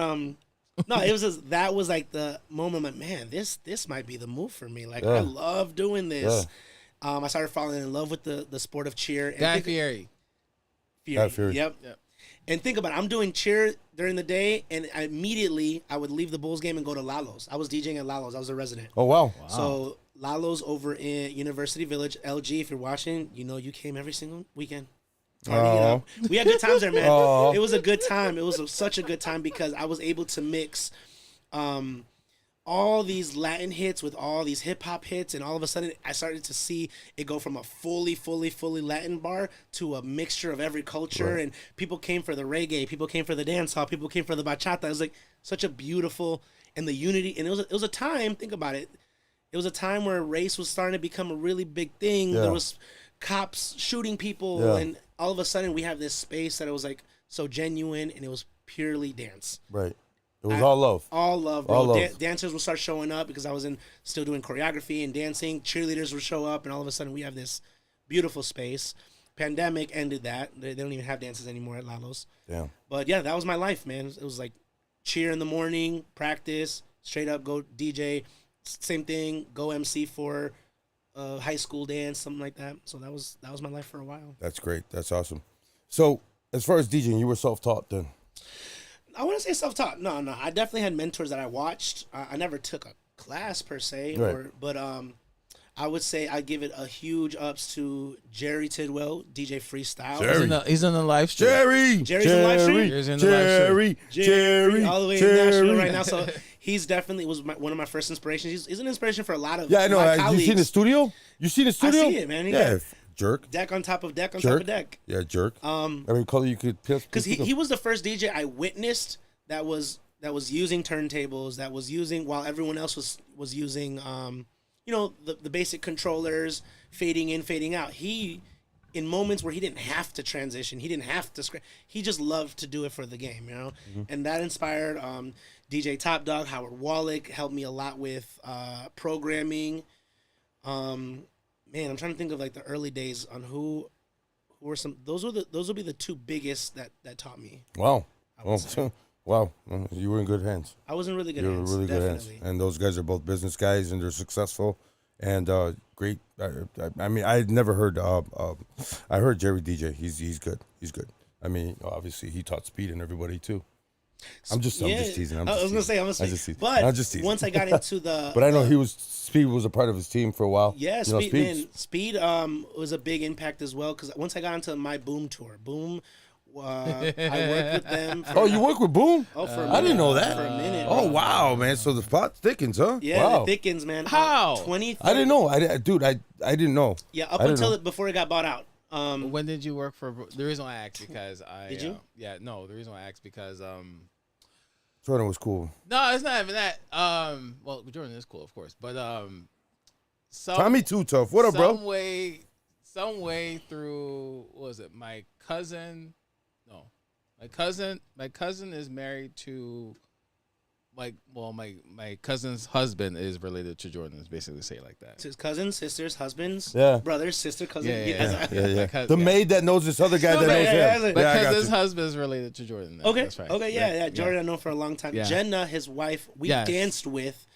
no, it was just, that was like the moment. I'm like, man, this might be the move for me. Like, I love doing this. I started falling in love with the sport of cheer. And Guy Fieri. Guy Fieri. Yep. And think about it. I'm doing cheer during the day, and I would leave the Bulls game and go to Lalo's. I was DJing at Lalo's. I was a resident. Oh, wow. So Lalo's over in University Village, LG. If you're watching, you know you came every single weekend. Partying it up. We had good times there, man. It was a good time. It was such a good time because I was able to mix all these Latin hits with all these hip hop hits, and all of a sudden I started to see it go from a fully Latin bar to a mixture of every culture. And people came for the reggae, people came for the dance hall, people came for the bachata. It was like such a beautiful, and the unity. And it was a time. Think about it. It was a time where race was starting to become a really big thing. There was cops shooting people, and all of a sudden we have this space that it was like so genuine, and it was purely dance. Right. It was all love. All love, bro. All love. Dancers will start showing up because I was still doing choreography and dancing. Cheerleaders would show up, and all of a sudden we have this beautiful space. Pandemic ended that. They don't even have dances anymore at Lalo's. Yeah. But yeah, that was my life, man. It was like cheer in the morning, practice, straight up go DJ. Same thing, go MC for high school dance, something like that. So that was my life for a while. That's great. That's awesome. So as far as DJing, you were self-taught then? I wouldn't say self-taught. No. I definitely had mentors that I watched. I never took a class per se, but I would say I give it a huge ups to Jerry Tidwell, DJ Freestyle. He's in the live stream. Jerry's in the live stream? He's in the live stream. Jerry, all the way in Nashville right now. So he's definitely one of my first inspirations. He's an inspiration for a lot of I know. my You colleagues. seen the studio? You seen the studio? I see it, man. Yeah. Jerk. Deck on top of deck on Jerk. top of deck. Yeah, jerk. Every color you could pick. Because he was the first DJ I witnessed that was using turntables, that was using while everyone else was using you know, the basic controllers, fading in, fading out. He, in moments where he didn't have to transition, he didn't have to script, he just loved to do it for the game, you know? And that inspired DJ Top Dog, Howard Wallach, helped me a lot with programming. Man, I'm trying to think of like the early days on who were some. Those will be the two biggest that taught me. Wow. Wow. You were in good hands. I was in really good You hands. were really good Definitely. hands. And those guys are both business guys, and they're successful and great. I mean, I had never heard. I heard Jerry DJ. He's good. He's good. I mean, obviously he taught Speed and everybody too. I'm just teasing. I was gonna say I'm just teasing. teasing. But I'm just teasing. once I got into the, But I know Speed was a part of his team for a while. yeah, You know, Speed was a big impact as well because once I got into my Boom tour, Boom, I worked with them. Oh, you work with Boom? Oh, for a minute. I didn't know that. For a minute. Oh, bro. wow, man. So the plot thickens, huh? Yeah, wow. it thickens, man. How? 20. I didn't know. I didn't know. Yeah, up I didn't until know. it before it got bought out. When did you work for? The reason why I asked because I Did you? Yeah, no. The reason why I asked because Jordan was cool. no, it's not even that. Well, Jordan is cool, of course, but Tommy Too Tough. What up, bro? Some way through what was it? My cousin is married to my cousin's husband is related to Jordan. Let's basically say it like that. His cousins, sisters, husbands, Yeah. brothers, sister, cousin. Yeah. The maid that knows this other guy that knows him. My Yeah, I got cousin's you. husband is related to Jordan. Okay. That's right. Okay. Yeah. Jordan, I know for a long time. Yeah. Jenna, his wife, we Yes. danced with.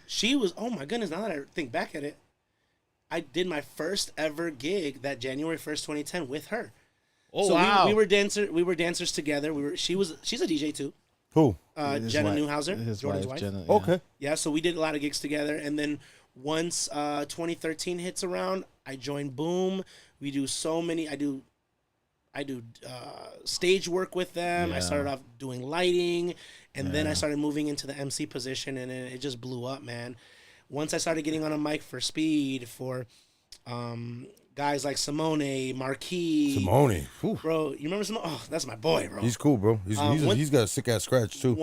She was. Oh my goodness! Now that I think back at it, I did my first ever gig that January 1st, 2010, with her. Oh So wow. we were dancers together. She's a DJ too. Who? His Jenna wife- Newhouser, his Jordan's wife. Jenna, yeah. Okay. Yeah, so we did a lot of gigs together, and then once 2013 hits around, I joined Boom. We do so many. I do stage work with them. I Yeah. started off doing lighting, and then I started moving into the MC position, and then it just blew up, man. Once I started getting on a mic for Speed, for guys like Simone, Marquis. Simone. Whew. Bro, you remember Simone? Oh, that's my boy, bro. He's cool, bro. He's got a sick ass scratch too.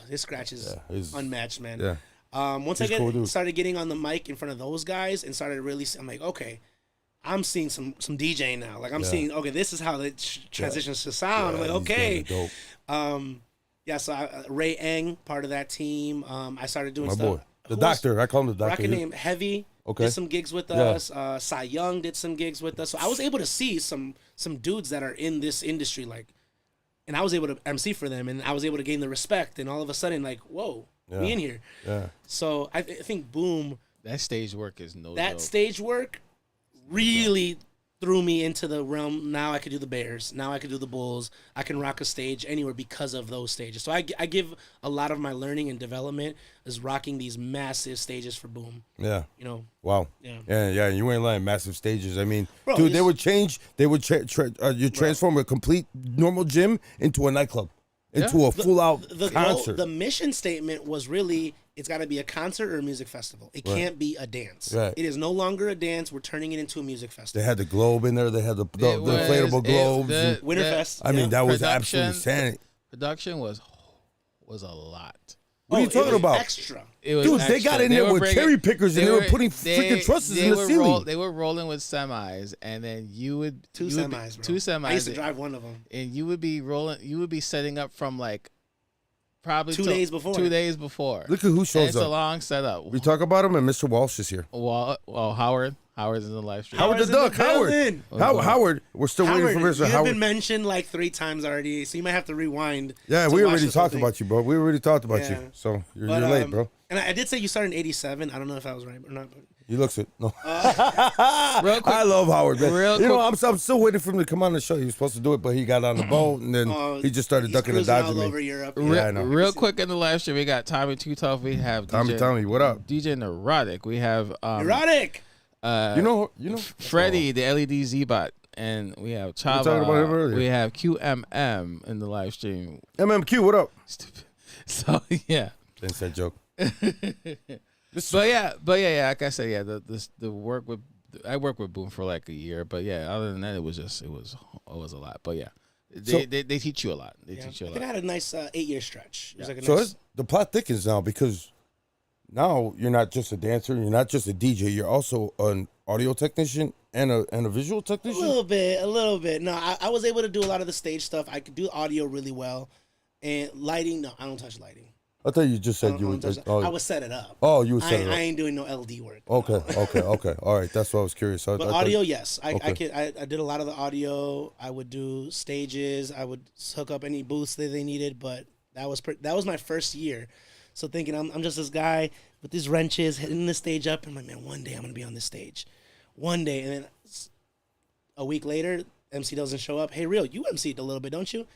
This scratch is he's- unmatched, man. Yeah. Once He's I cool, dude. started getting on the mic in front of those guys and started really, I'm like, okay, I'm seeing some DJing now. Like I'm seeing, okay, this is how it transitions to sound. I'm like, okay. Dope. So Ray Eng, part of that team. I started doing My stuff. boy. The Who else? doctor. I call him the doctor. Rockin' name Heavy. Okay. Did some gigs with us. Cy Young did some gigs with us. So I was able to see some dudes that are in this industry, like, and I was able to MC for them, and I was able to gain the respect. And all of a sudden, like, whoa, we in here. Yeah. So I think Boom, That stage work is no that joke. stage work really threw me into the realm. Now I could do the Bears. Now I could do the Bulls. I can rock a stage anywhere because of those stages. So I give a lot of my learning and development is rocking these massive stages for Boom. Yeah. You know, Wow. Yeah. Yeah. You ain't lying. Massive stages. I mean, Bro, dude, it's- they would change. They would you transform a complete normal gym into a nightclub, into a full out concert. The mission statement was really, it's got to be a concert or a music festival. It can't be a dance. Right. It is no longer a dance. We're turning it into a music They festival. had the globe in there. They had the inflatable globes. Winterfest. I mean, that was production- absolute insanity. Production was a lot. What are you talking about? Extra. It was Dude, they extra. got in there were with bringing- cherry pickers and they were putting freaking trusses in the ceiling. They were rolling with semis, and then you would Two you would be- semis, bro. two semis. I used to drive one of them. and you would be rolling. You would be setting up from like probably 2 days before. 2 days before. Look at who And shows it's a up. long setup. We talk about him, and Mr. Walsh is here. Well, Howard's in the live stream. Howard the Howard's in the Duck. Howard. building. Howard. We're still Howard, waiting for Mr. you've Howard. been mentioned like 3 times already, so you might have to rewind. Yeah, to we watch already this whole talked thing. about you, bro. We already talked about Yeah. you. So you're But, late, bro. And I did say you started in '87. I don't know if I was right or not. But He looks it. No. Real quick, I love Howard, man. Real You know, quick- I'm still waiting for him to come on the show. He was supposed to do it, but he got on the boat and then he just started he's ducking and cruising dodging all over me. Europe. Yeah, I know. real quick in the live stream, we got Tommy Too Tough. We have Tommy, what up? DJ Neurotic. We have Erotic. You know. Freddie, the LED Z-Bot, and we have Chava. talking about him earlier. We have QMM in the live stream. MMQ, what up? Stupid. So yeah, Inside joke. but yeah. Like I said, yeah, the work with I worked with Boom for like a year, but yeah, other than that, it was a lot. But yeah, they teach you a lot. They teach you a I think I lot. had a nice 8-year stretch. It was like a So nice, the plot thickens now because now you're not just a dancer, you're not just a DJ, you're also an audio technician and a visual a technician. little bit. No, I was able to do a lot of the stage stuff. I could do audio really well, and lighting. No, I don't touch lighting. I thought you just I said don't- you I would. don't touch- I would set it up. Oh, you would set it I up. ain't doing no LD work. Okay. All right. That's what I was curious. But audio, yes, I Okay. did a lot of the audio. I would do stages. I would hook up any booths that they needed. But that was my first year. So thinking I'm just this guy with these wrenches hitting the stage up. And I'm like, man, one day I'm gonna be on this stage, one day. And then a week later, MC doesn't show up. Hey, Real, you MC'd a little bit, don't you?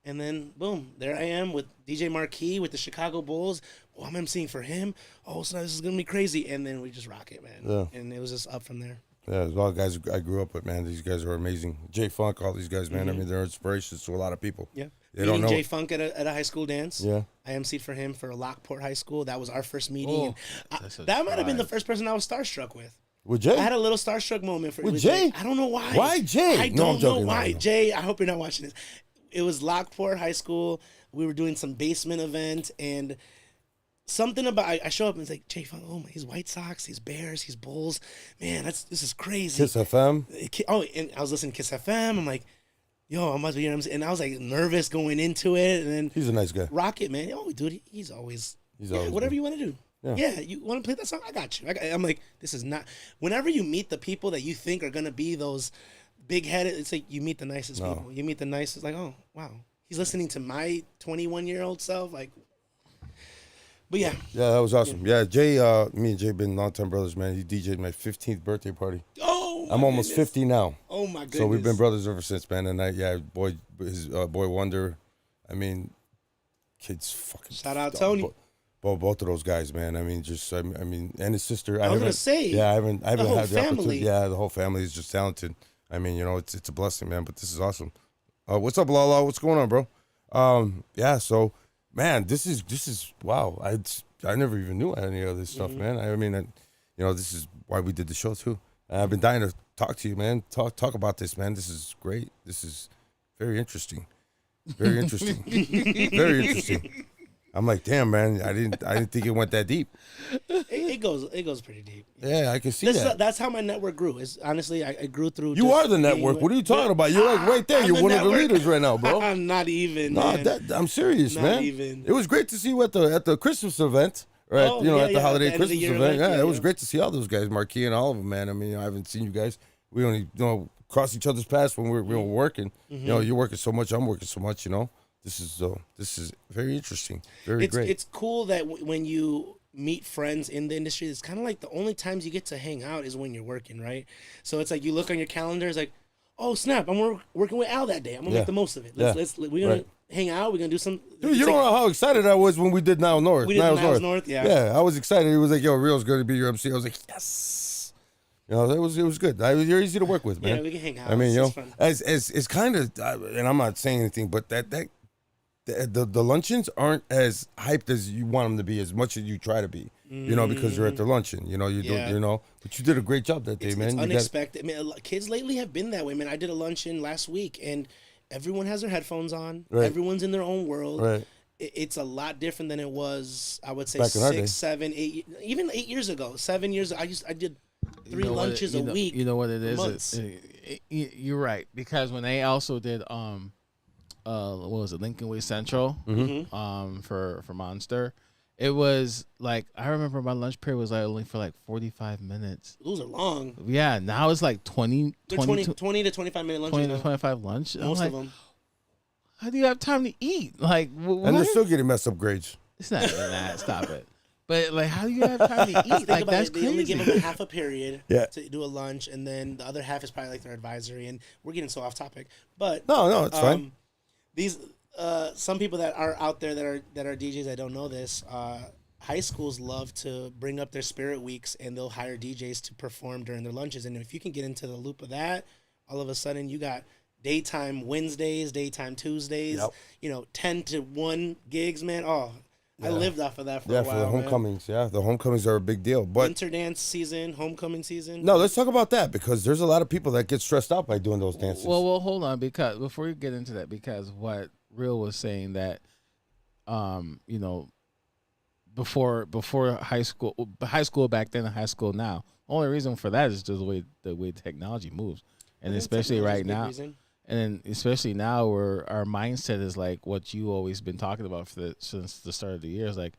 And then, boom, there I am with DJ Marquis with the Chicago Bulls. Oh, I'm emceeing for him. Oh, so this is going to be crazy. And then we just rock it, man. Yeah. And it was just up from there. Yeah, there's a lot of guys I grew up with, man. These guys are amazing. Jay Funk, all these guys, man. I mean, they're inspirations to a lot of people. Yeah. They don't Meeting know. Jay Funk at a high school dance. Yeah. I emceed for him for Lockport High School. That was our first meeting. Oh, and that might have been the first person I was starstruck with. With Jay? I had a little starstruck moment with Jay. I don't know why. Why Jay? I No, don't I'm know joking. why. No. Jay, I hope you're not watching this. It was Lockport High School. We were doing some basement event, and something about I show up and it's like, Jay Funk, oh my, he's White Sox, he's Bears, he's Bulls. Man, this is crazy. Kiss FM. Oh, and I was listening to Kiss FM. I'm like, yo, I must be hearing him. And I was like nervous going into it, and then He's a nice guy. Rocket, man. Oh, dude, he's always always whatever good. you want to do. Yeah, you want to play that song? I got you. I'm like, this is not. Whenever you meet the people that you think are gonna be those big headed, it's like you meet the nicest people. You meet the nicest. Like, oh wow, he's listening to my 21-year-old self. Like, but yeah. Yeah, that was awesome. Yeah, Jay, me and Jay been longtime brothers, man. He DJ'd my 15th birthday party. Oh, I'm almost 50 now. Oh my goodness. So we've been brothers ever since, man. And his boy Wonder. I mean, kids fucking. Shout out Tony. Both of those guys, man. I mean, and his sister. I was gonna say. Yeah, I haven't whole had the family. opportunity. Yeah, the whole family is just talented. I mean, it's a blessing, man. But this is awesome. What's up, Lala? What's going on, bro? Yeah. So, man, this is wow. I never even knew any of this stuff, man. I mean, this is why we did the show too. And I've been dying to talk to you, man. Talk about this, man. This is great. This is very interesting. Very interesting. Very interesting. I'm like, damn, man. I didn't think it went that deep. It goes pretty deep. Yeah, I can see that. That's how my network grew. Is honestly, I grew through. You are the network. What are you talking about? You're like right there. I'm You're the one of the network. leaders right now, bro. I'm not even. No, man. I'm serious, Not man. even. It was great to see you at the Christmas event, or at, Oh, at the holiday at the end of the Christmas year event. event. Yeah, Yeah, it was yeah. great to see all those guys, Marquis and all of them, man. I mean, I haven't seen you guys. We only cross each other's paths when we were working. Mm-hmm. You're working so much, I'm working so much. This is very interesting, very great. It's cool that when you meet friends in the industry, it's kind of like the only times you get to hang out is when you're working, right? So it's like you look on your calendar, it's like, oh snap, I'm working with Al that day. I'm gonna make the most of it. We're gonna hang out. We're gonna do some. Dude, you don't know how excited I was when we did Now North. We did Niles North, yeah. Yeah, I was excited. He was like, "Yo, Real's going to be your MC." I was like, "Yes." It was good. You're easy to work with, man. Yeah, we can hang out. I mean, It's fun. as it's kind of, and I'm not saying anything, but the luncheons aren't as hyped as you want them to be, as much as you try to be. Because you're at the luncheon. You do. But you did a great job that day, man. It's unexpected. I mean, kids lately have been that way, man. I did a luncheon last week, and everyone has their headphones on. Right. Everyone's in their own world. Right. It's a lot different than it was, I would say, Back in our day. 6, 7, 8, even 8 years ago, 7 years. I did 3 lunches a week. You know what it for is? months. You're right, because when they also did what was it, Lincoln Way Central, for Monster, it was like, I remember my lunch period was like only for like 45 minutes. Those are long. Yeah, now it's like 20 They're 20 to 25 minute lunches. 20 to now. 25 lunch. Most I'm of like, them. how do you have time to eat? Like, what? And they're still getting messed up grades. It's not even that. Stop it. But like, how do you have time to eat? Think Like, about that's it. They only give crazy. them a half a period Yeah. to do a lunch, and then the other half is probably like their advisory. And we're getting so off topic, but No, it's fine. These some people that are out there that are DJs that don't know this. High schools love to bring up their spirit weeks, and they'll hire DJs to perform during their lunches. And if you can get into the loop of that, all of a sudden you got daytime Wednesdays, daytime Tuesdays. Yep. 10 to 1 gigs, man. Oh, I lived off of that for a while. For the homecomings. Man. Yeah, the homecomings are a big deal. But Winter dance season, homecoming season. no, let's talk about that, because there's a lot of people that get stressed out by doing those dances. Well, hold on, because before you get into that, because what Real was saying that, before high school back then and high school now, only reason for that is just the way technology moves, and especially right now, Reason. and then especially now where our mindset is like what you always been talking about since the start of the year is like,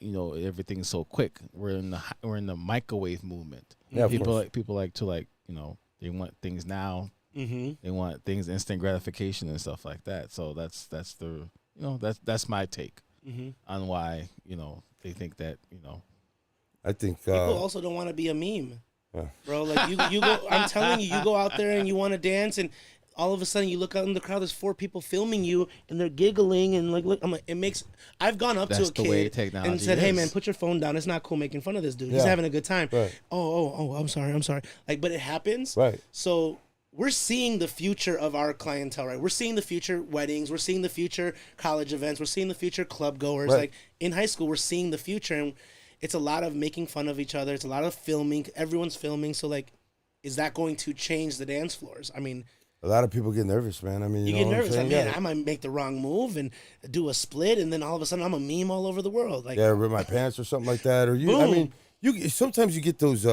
everything's so quick. We're in the microwave movement. Yeah, of people course. like to they want things now. Mm-hmm. They want things instant gratification and stuff like that. So that's that's my take on why they think that I think People also don't want to be a meme, Yeah. bro. Like you go. I'm telling you, you go out there and you want to dance, and all of a sudden you look out in the crowd, there's 4 people filming you and they're giggling and like, look, I'm like, it makes, I've gone up That's to a the way kid technology and said, hey is. man, put your phone down. It's not cool making fun of this dude. He's Yeah. having a good time. Right. Oh, I'm sorry. Like, but it happens. Right. So we're seeing the future of our clientele, right? We're seeing the future weddings. We're seeing the future college events. We're seeing the future club goers. Right. Like in high school, we're seeing the future, and it's a lot of making fun of each other. It's a lot of filming. Everyone's filming. So like, is that going to change the dance floors? I mean, A lot of people get nervous, man. I mean, you know get what I'm nervous. Like, saying? man, I might make the wrong move and do a split, and then all of a sudden I'm a meme all over the world. Like, Yeah, rip my pants or something like that. Or you, I Boom. mean, you sometimes you get those.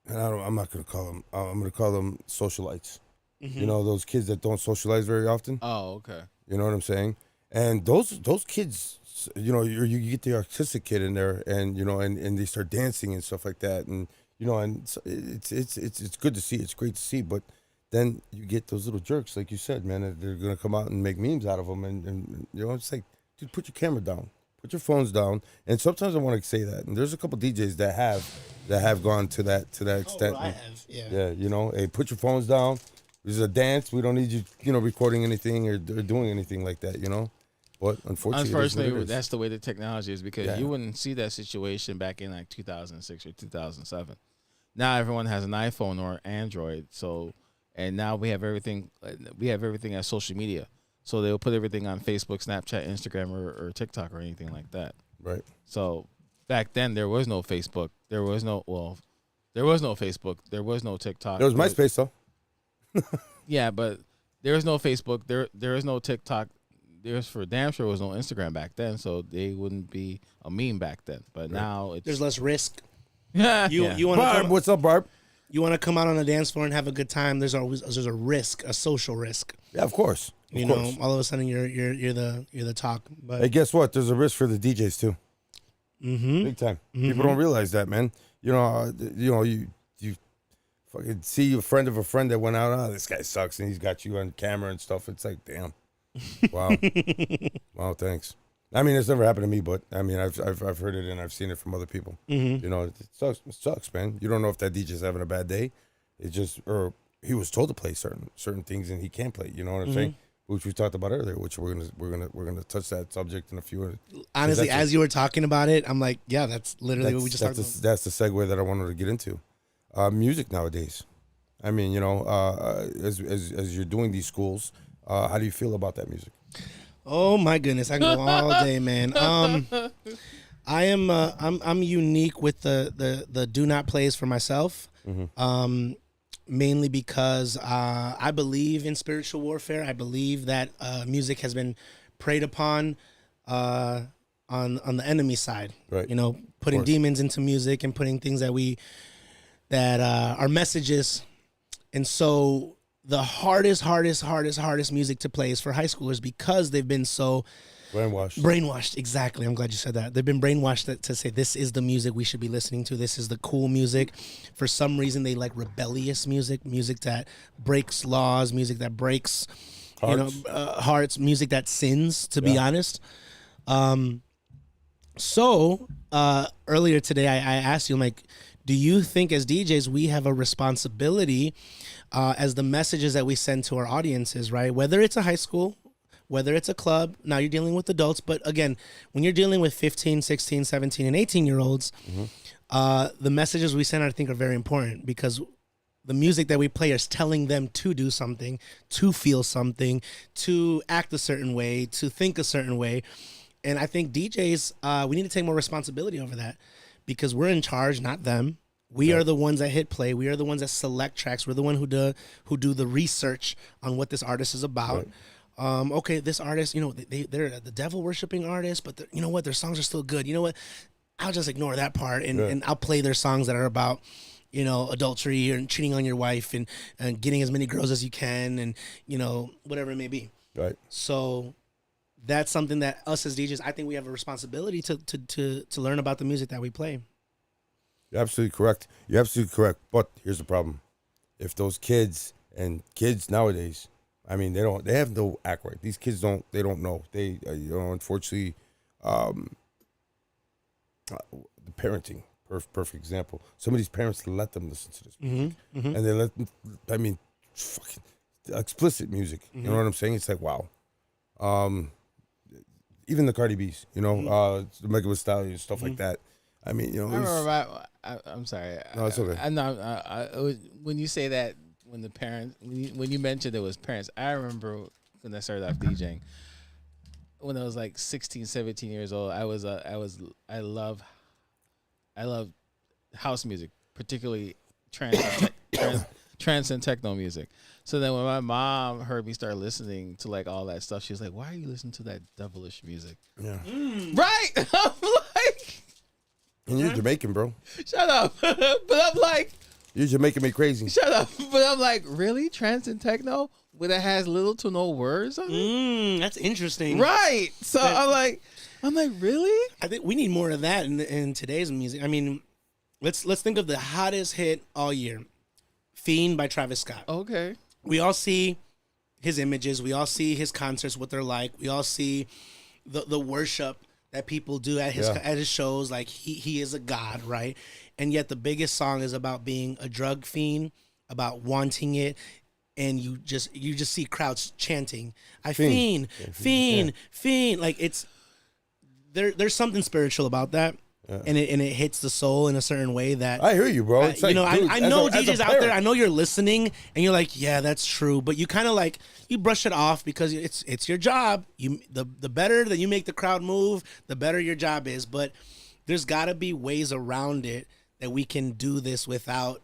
And I'm not gonna call them. I'm gonna call them socialites. Mm-hmm. You know, those kids that don't socialize very often. Oh, okay. You know what I'm saying? And those kids, you know, you get the artistic kid in there, and you know, and they start dancing and stuff like that, and you know, and it's good to see. It's great to see, but then you get those little jerks, like you said, man. That they're gonna come out and make memes out of them, and you know, it's like, dude, put your camera down, put your phones down. And sometimes I want to say that, and there's a couple DJs that have gone to that extent. I have, yeah. Yeah, you know, hey, put your phones down. This is a dance. We don't need you, you know, recording anything or doing anything like that, you know. But unfortunately, that's the way the technology is, because Yeah. you wouldn't see that situation back in like 2006 or 2007. Now everyone has an iPhone or Android, and now we have everything. We have everything as social media, so they'll put everything on Facebook, Snapchat, Instagram, or TikTok or anything like that. Right. So back then there was no Facebook. There was no Facebook. There was no TikTok. There was MySpace though. Yeah, but there was no Facebook. There is no TikTok. There's for damn sure was no Instagram back then, so they wouldn't be a meme back then. But now it's There's less risk. yeah. You want to Barb, what's up, Barb? you want to come out on a dance floor and have a good time. There's a risk, a social risk. Yeah, of course. Of You course. know, all of a sudden you're the talk. But Hey, guess what? There's a risk for the DJs too. mm-hmm. Big time. People don't realize that, man. You know, you fucking see a friend of a friend that went out. Oh, this guy sucks, and he's got you on camera and stuff. It's like, damn. Wow. Wow. Thanks. I mean, it's never happened to me, but I mean, I've heard it and I've seen it from other people. Mm-hmm. You know, it sucks. It sucks, man. You don't know if that DJ's having a bad day. It just, or he was told to play certain things and he can't play. You know what I'm saying? Which we talked about earlier. Which we're gonna touch that subject in a few. Honestly, that's as you were talking about it, I'm like, yeah, that's literally what we just talked about. That's the segue that I wanted to get into. Music nowadays. I mean, you know, as you're doing these schools, how do you feel about that music? Oh my goodness, I can go all day, man. I am I'm unique with the do not plays for myself. Mainly because I believe in spiritual warfare. I believe that music has been preyed upon on the enemy side. Right. You know, putting course. demons into music and putting things that are messages. And so the hardest music to play is for high schoolers because they've been so brainwashed. Exactly. I'm glad you said that. They've been brainwashed to say this is the music we should be listening to. This is the cool music. For some reason, they like rebellious music that breaks laws, music that breaks, hearts, music that sins. To be honest. So earlier today, I asked you, I'm like, do you think as DJs we have a responsibility as the messages that we send to our audiences, right? Whether it's a high school, whether it's a club, now you're dealing with adults. But again, when you're dealing with 15, 16, 17, and 18-year-olds, the messages we send, I think, are very important because the music that we play is telling them to do something, to feel something, to act a certain way, to think a certain way. And I think DJs, we need to take more responsibility over that because we're in charge, not them. We are the ones that hit play. We are the ones that select tracks. We're the one who do the research on what this artist is about. Right. Okay, this artist, you know, they're the devil worshiping artist, but you know what? Their songs are still good. You know what? I'll just ignore that part and I'll play their songs that are about, you know, adultery and cheating on your wife and getting as many girls as you can and, you know, whatever it may be. Right. So that's something that us as DJs, I think we have a responsibility to learn about the music that we play. You're absolutely correct. You're absolutely correct. But here's the problem. If those kids nowadays, I mean, they have no act right. These kids don't know. They, unfortunately, the parenting, perfect example. Some of these parents let them listen to this music. And they let them, I mean, fucking explicit music. You know what I'm saying? It's like wow. Even the Cardi B's, you know, the Megan Thee Stallion stuff like that. I mean, you know, I remember. I'm sorry. No, it's okay. I know. When you say that, when the parents, when you mentioned it was parents, I remember when I started off DJing. When I was like 16, 17 years old, I love house music, particularly trance and techno music. So then when my mom heard me start listening to like all that stuff, she was like, "Why are you listening to that devilish music?" yeah. Right? I'm like, And you're Jamaican, bro. shut up. But I'm like, You're Jamaican me crazy. shut up. But I'm like, really? Trance and techno? Where that has little to no words on it? That's interesting. Right. So I'm like, really? I think we need more of that in today's music. I mean, let's think of the hottest hit all year, "Fiend" by Travis Scott. Okay. We all see his images. We all see his concerts, what they're like. We all see the worship that people do at his shows. Like he is a god, right? And yet the biggest song is about being a drug fiend, about wanting it, and you just see crowds chanting, "I fiend, fiend, fiend." Like it's there's something spiritual about that. Yeah. And it hits the soul in a certain way that I hear you, bro. It's like, dude, I know DJs out there. I know you're listening, and you're like, yeah, that's true. But you kind of like you brush it off because it's your job. The better that you make the crowd move, the better your job is. But there's got to be ways around it that we can do this without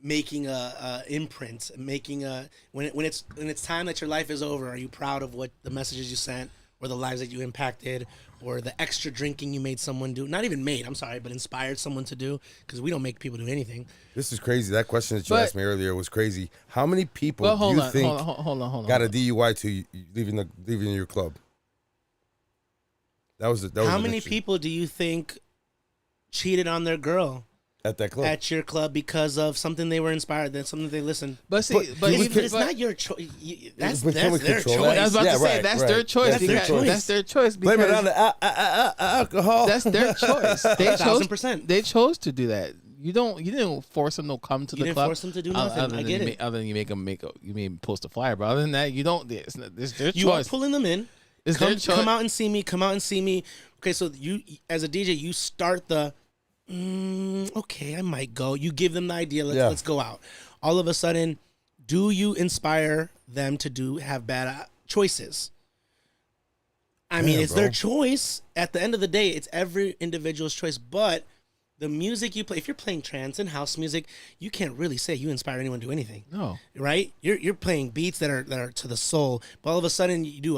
making a imprint, making a when it's time that your life is over. Are you proud of what the messages you sent, or the lives that you impacted, or the extra drinking you made someone do? Not even made, I'm sorry, but inspired someone to do, because we don't make people do anything. This is crazy. That question that you asked me earlier was crazy. How many people do you think hold on, got a DUI to leaving your club? That was How many people do you think cheated on their girl at that club, at your club, because of something they were inspired, that's something they listened? But see, but it's not your choice. That's their choice. I was about to say that's their choice. That's their choice. Blame it on the alcohol. That's their choice. They chose. 1,000%. They chose to do that. You didn't force them to come to the club. You didn't force them to do nothing. I get it. Other than you make them you may post a flyer, but other than that, you don't. It's their choice. You are pulling them in. It's their choice. Come out and see me. Come out and see me. Okay, so you as a DJ, you start the. Okay, I might go. You give them the idea. Let's go out. All of a sudden, do you inspire them to have bad choices? I mean, it's their choice. At the end of the day, it's every individual's choice. But the music you play, if you're playing trance and house music, you can't really say you inspire anyone to do anything. No, right? You're playing beats that are to the soul. But all of a sudden, you do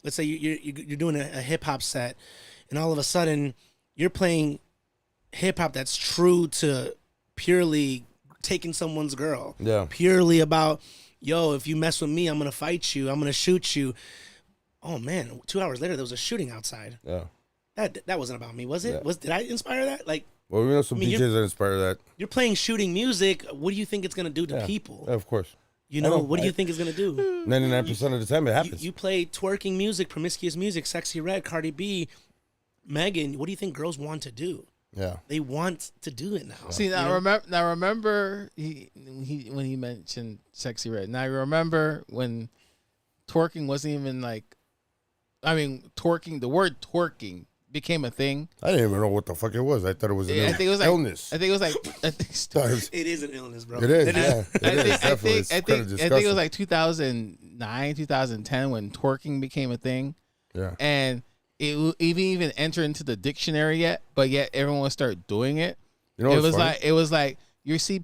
let's say you're doing a hip hop set, and all of a sudden you're playing hip hop that's true to purely taking someone's girl. Yeah. Purely about, yo, if you mess with me, I'm gonna fight you. I'm gonna shoot you. Oh man, 2 hours later there was a shooting outside. Yeah. That wasn't about me, was it? Yeah. Did I inspire that? Like, well, we know some DJs that inspire that. You're playing shooting music. What do you think it's gonna do to people? Yeah, of course. You know, what do you think it's gonna do? 99% of the time it happens. You play twerking music, promiscuous music, Sexy Red, Cardi B, Megan. What do you think girls want to do? Yeah, they want to do it now. See, remember when he mentioned Sexy Red. Now I remember when twerking wasn't even like, I mean, twerking. The word twerking became a thing. I didn't even know what the fuck it was. I thought it was an illness. I think it was like it is an illness, bro. It is. I think it was like 2009, 2010 when twerking became a thing. Yeah, and it even enter into the dictionary yet, but yet everyone would start doing it. You know, it was like you see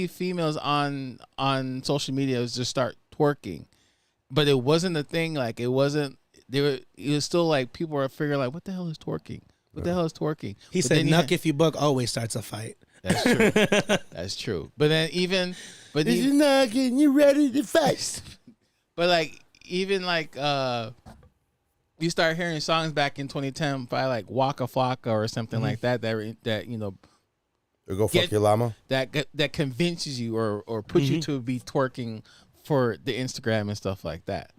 females on social media just start twerking, but it wasn't a thing. Like it wasn't. It was still like people were figuring like, what the hell is twerking? What the hell is twerking? He said, "Nuck if you buck always starts a fight." That's true. That's true. But then you're knocking, you ready to fight. But like even like you start hearing songs back in 2010 by like Waka Flocka or something like that you know, go fuck your llama, that convinces you or puts you to be twerking for the Instagram and stuff like that.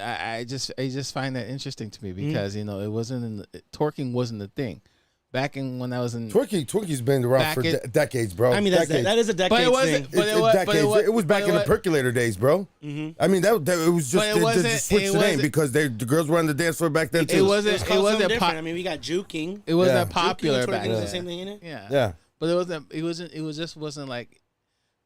I just find that interesting to me because you know twerking wasn't the thing, back in when I was in. Twinkies been around Back for in- decades, bro. I mean, that is a decade But it thing. wasn't. But It was back in the percolator days, bro. I mean, that it was just But it they wasn't- just switched it the name wasn't- because the girls were on the dance floor back then too. It wasn't. It It was wasn't. different. I mean, we got juking. It wasn't Yeah. popular Juking and back twerking was then. the same thing in it. Yeah. Yeah. But it wasn't. It wasn't. It was just wasn't like.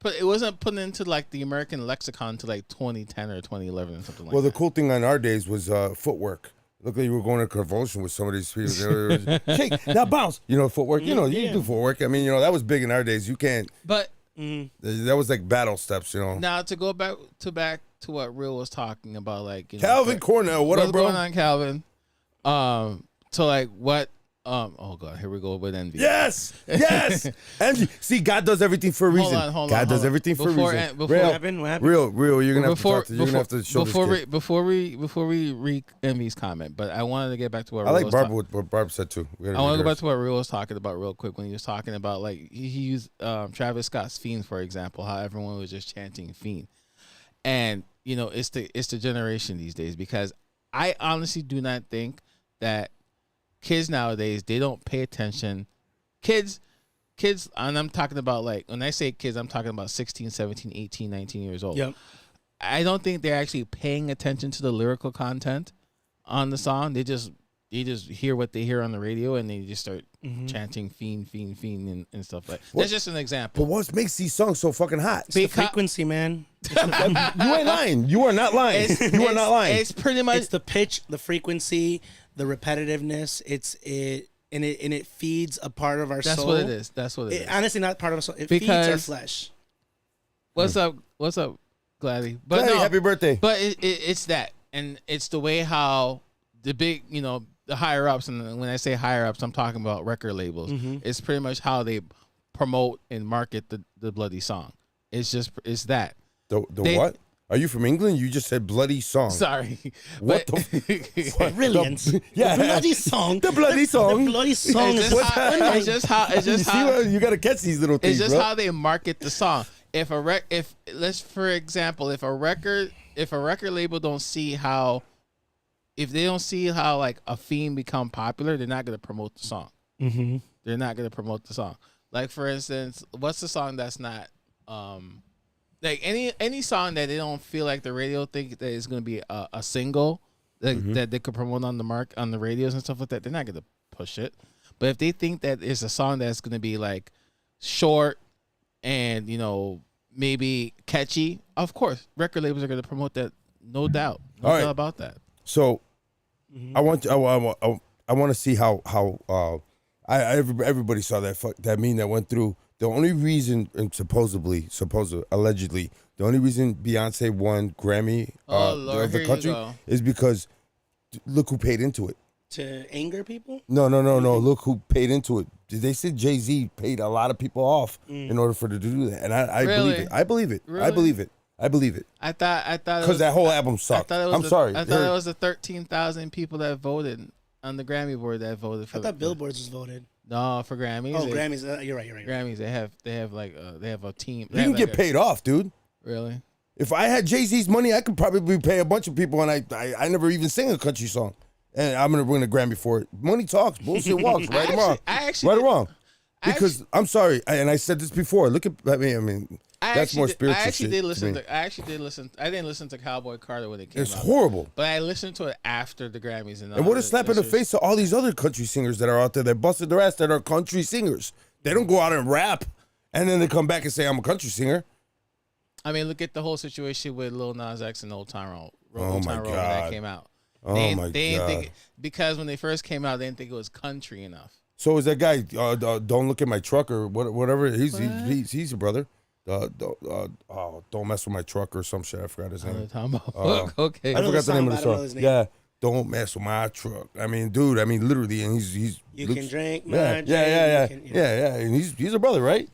But it wasn't put into like the American lexicon to like 2010 or 2011 or something like Well, that. the cool thing on our days was footwork. Look like you were going to convulsion with some of these people. Shake, now bounce. You know, footwork. You know, you do footwork. I mean, you know, that was big in our days. You can't. But That was like battle steps. You know. now to go back to what Real was talking about, like Calvin Cornell, what up, what's bro? going on, Calvin? To like what? Oh god, here we go with envy. Yes, yes. And see, God does everything for a reason. Hold God on, does hold on. everything for a Before reason. en- before- Real, What happened? real. You're gonna have to show before this kid. before we read Envy's comment, but I wanted to get back to what I Real like was Barb. What Barb said too. I want to go back to what Real was talking about real quick when he was talking about like he used Travis Scott's "Fiend" for example, how everyone was just chanting "Fiend," and you know it's the generation these days because I honestly do not think that kids nowadays they don't pay attention. Kids, and I'm talking about like when I say kids, I'm talking about 16, 17, 18, 19 years old. Yep. I don't think they're actually paying attention to the lyrical content on the song. They just hear what they hear on the radio and they just start chanting fiend, fiend, fiend and stuff like that. That's just an example. But what makes these songs so fucking hot? It's the frequency, man. You ain't lying. You are not lying. You are not lying. It's pretty much It's the pitch, the frequency, the repetitiveness. It feeds a part of our that's soul. what it is. That's what it is. Honestly, not part of our soul. It feeds our flesh. What's up, Gladdy? But Gladdy, no, happy birthday. But it's that, and it's the way how the big, the higher ups, and when I say higher ups, I'm talking about record labels. It's pretty much how they promote and market the bloody song. It's that. The what? Are you from England? You just said bloody song. Sorry, What but, the Brilliant. Yeah. The bloody song. The bloody song. The bloody song It's is just how You see what? You gotta catch these little things, it's just bro. how they market the song. If for example, if a record label don't see how, if they don't see how like a theme become popular, they're not gonna promote the song. They're not gonna promote the song. Like for instance, what's the song that's not like any song that they don't feel like the radio think that is gonna be a single that they could promote on the radios and stuff like that, they're not gonna push it. But if they think that it's a song that's gonna be like short and maybe catchy, of course record labels are gonna promote that, no doubt, All right. doubt about that. So, I want to see how everybody saw that meme that went through. The only reason, and allegedly, the only reason Beyonce won Grammy Lord, of the here country you go. is because look who paid into it. to anger people. No. Look who paid into it. They said Jay-Z paid a lot of people off in order for them to do that, and I believe it. I believe it. Really? I believe it. I believe it. I thought Because that whole album sucked. I'm sorry. I thought it was the 13,000 people that voted on the Grammy board that voted for. I thought Billboards was voted. No, for Grammys. Oh, Grammys. You're right. Grammys. They have like they have a team. You can get paid off, dude. Really? If I had Jay-Z's money, I could probably pay a bunch of people, and I never even sing a country song, and I'm gonna win a Grammy for it. Money talks, bullshit walks, right or wrong, right or wrong. Because I'm sorry, and I said this before. Look at I mean, that's more spiritual I actually shit did to listen. me. I actually did listen. I didn't listen to Cowboy Carter when it came It's out. horrible. But I listened to it after the Grammys and. And what a slap in the face to all these other country singers that are out there that busted their ass that are country singers. They don't go out and rap, and then they come back and say I'm a country singer. I mean, look at the whole situation with Lil Nas X and Old Town Road. Oh my Road when God. that came out. Oh my They God. didn't think because when they first came out, they didn't think it was country enough. So is that guy? Don't look at my truck or whatever. He's a brother. Don't mess with my truck or some shit. I forgot his name. Okay. I know forgot the the name of song, the but I don't know song. his name. Yeah, don't mess with my truck. I mean, dude. I mean, literally, and he's. You looks- can drink my Yeah, drink. yeah. You can, Yeah. And he's a brother, right?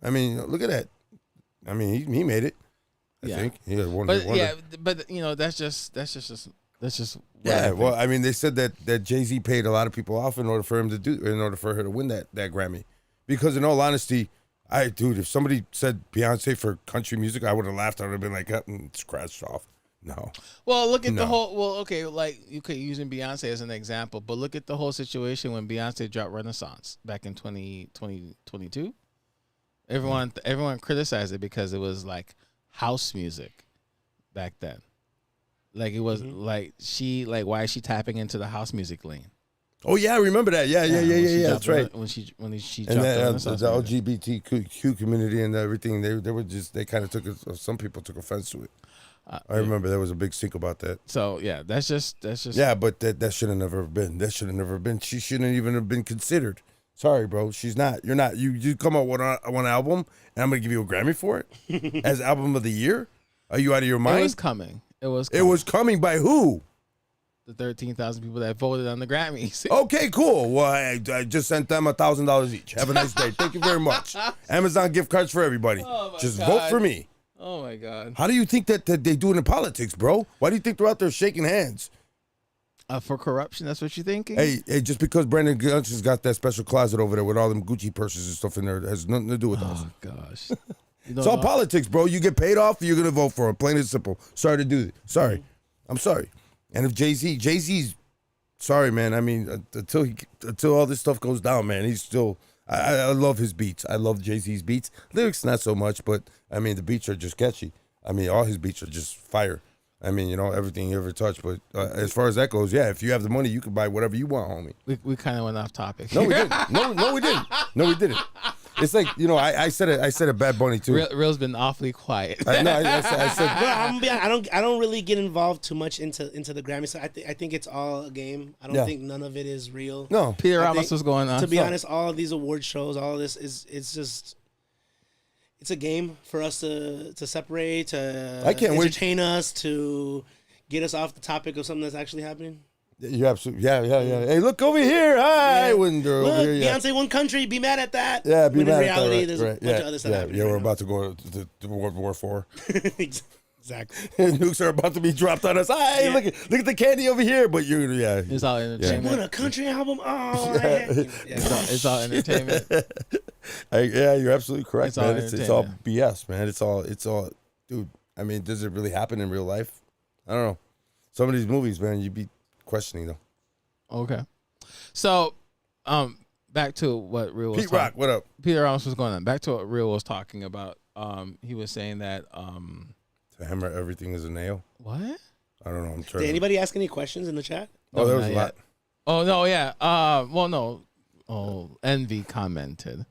I mean, look at that. I mean, he made it. I think he had one. But yeah, but that's just. Yeah, well, I mean, they said that Jay-Z paid a lot of people off in order for her to win that Grammy. Because in all honesty, if somebody said Beyonce for country music, I would have laughed. I would have been like, scratched off. No. Well, look at the No. whole. Well, okay, like you could using Beyonce as an example, but look at the whole situation when Beyonce dropped Renaissance back in 2022. Everyone criticized it because it was like house music back then. Like it was like why is she tapping into the house music lane? Oh yeah, I remember that. Yeah. That's right. When she And dropped then, the the Renaissance music. LGBTQ community and everything, they kind of took it. Some people took offense to it. I remember there was a big stink about that. So yeah, that's just Yeah, but that should have never been. That should have never been. She shouldn't even have been considered. Sorry, bro. She's not. You're not. You come out with one album, and I'm gonna give you a Grammy for it as album of the year. Are you out of your mind? It was coming. It was coming by who? The 13,000 people that voted on the Grammys. Okay, cool. Well, I just sent them $1,000 each. Have a nice day. Thank you very much. Amazon gift cards for everybody. Oh, my Just God. vote for me. Oh my God. How do you think that they do it in politics, bro? Why do you think they're out there shaking hands? For corruption, that's what you're thinking? Hey, just because Brandon Gunson's got that special closet over there with all them Gucci purses and stuff in there, it has nothing to do with us. Oh gosh. It's all politics, bro. You get paid off, you're gonna vote for him. Plain and simple. Sorry to do it. Sorry, I'm sorry. And if Jay-Z's, sorry, man. I mean, until all this stuff goes down, man, he's still. I love his beats. I love Jay-Z's beats. Lyrics not so much, but I mean the beats are just catchy. I mean all his beats are just fire. I mean, everything you ever touch. But as far as that goes, yeah, if you have the money, you can buy whatever you want, homie. We kind of went off topic. No, we didn't. No, we didn't. No, we didn't. It's like I said it. I said it. Bad Bunny too. Real's been awfully quiet. I said. But I'm gonna be honest, I don't really get involved too much into the Grammys. So I think it's all a game. I don't think none of it is real. No. Peter I Ramos think, was going on. To be honest, all of these award shows, all of this it's just it's a game for us to separate, to I can't wait. entertain us, to get us off the topic of something that's actually happening. You absolutely, yeah. Hey, look over here. Hi, Yeah. when they're Look, over here. Yeah. Beyonce won country. Be mad at that. Yeah, be when mad in at that, reality, right, there's right. a bunch of other stuff happening. Yeah, we're right about to go to World War IV. Exactly. Nukes are about to be dropped on us. Hey, Yeah. look at the candy over here. But It's all entertainment. Won a country album. Oh, It's all entertainment. Yeah, you're absolutely correct, It's all man. It's all entertainment. BS, man. It's all, dude. I mean, does it really happen in real life? I don't know. Some of these movies, man, you'd be questioning them. Okay. So, back to what Real was Pete Rock, what up? Peter Ramos was going on. Back to what Real was talking about. He was saying that To hammer everything is a nail. what? I don't know. I'm trying. Did anybody ask any questions in the chat? Oh, there was not a yet. lot. Oh no, yeah. Well, no. Oh, Envy commented.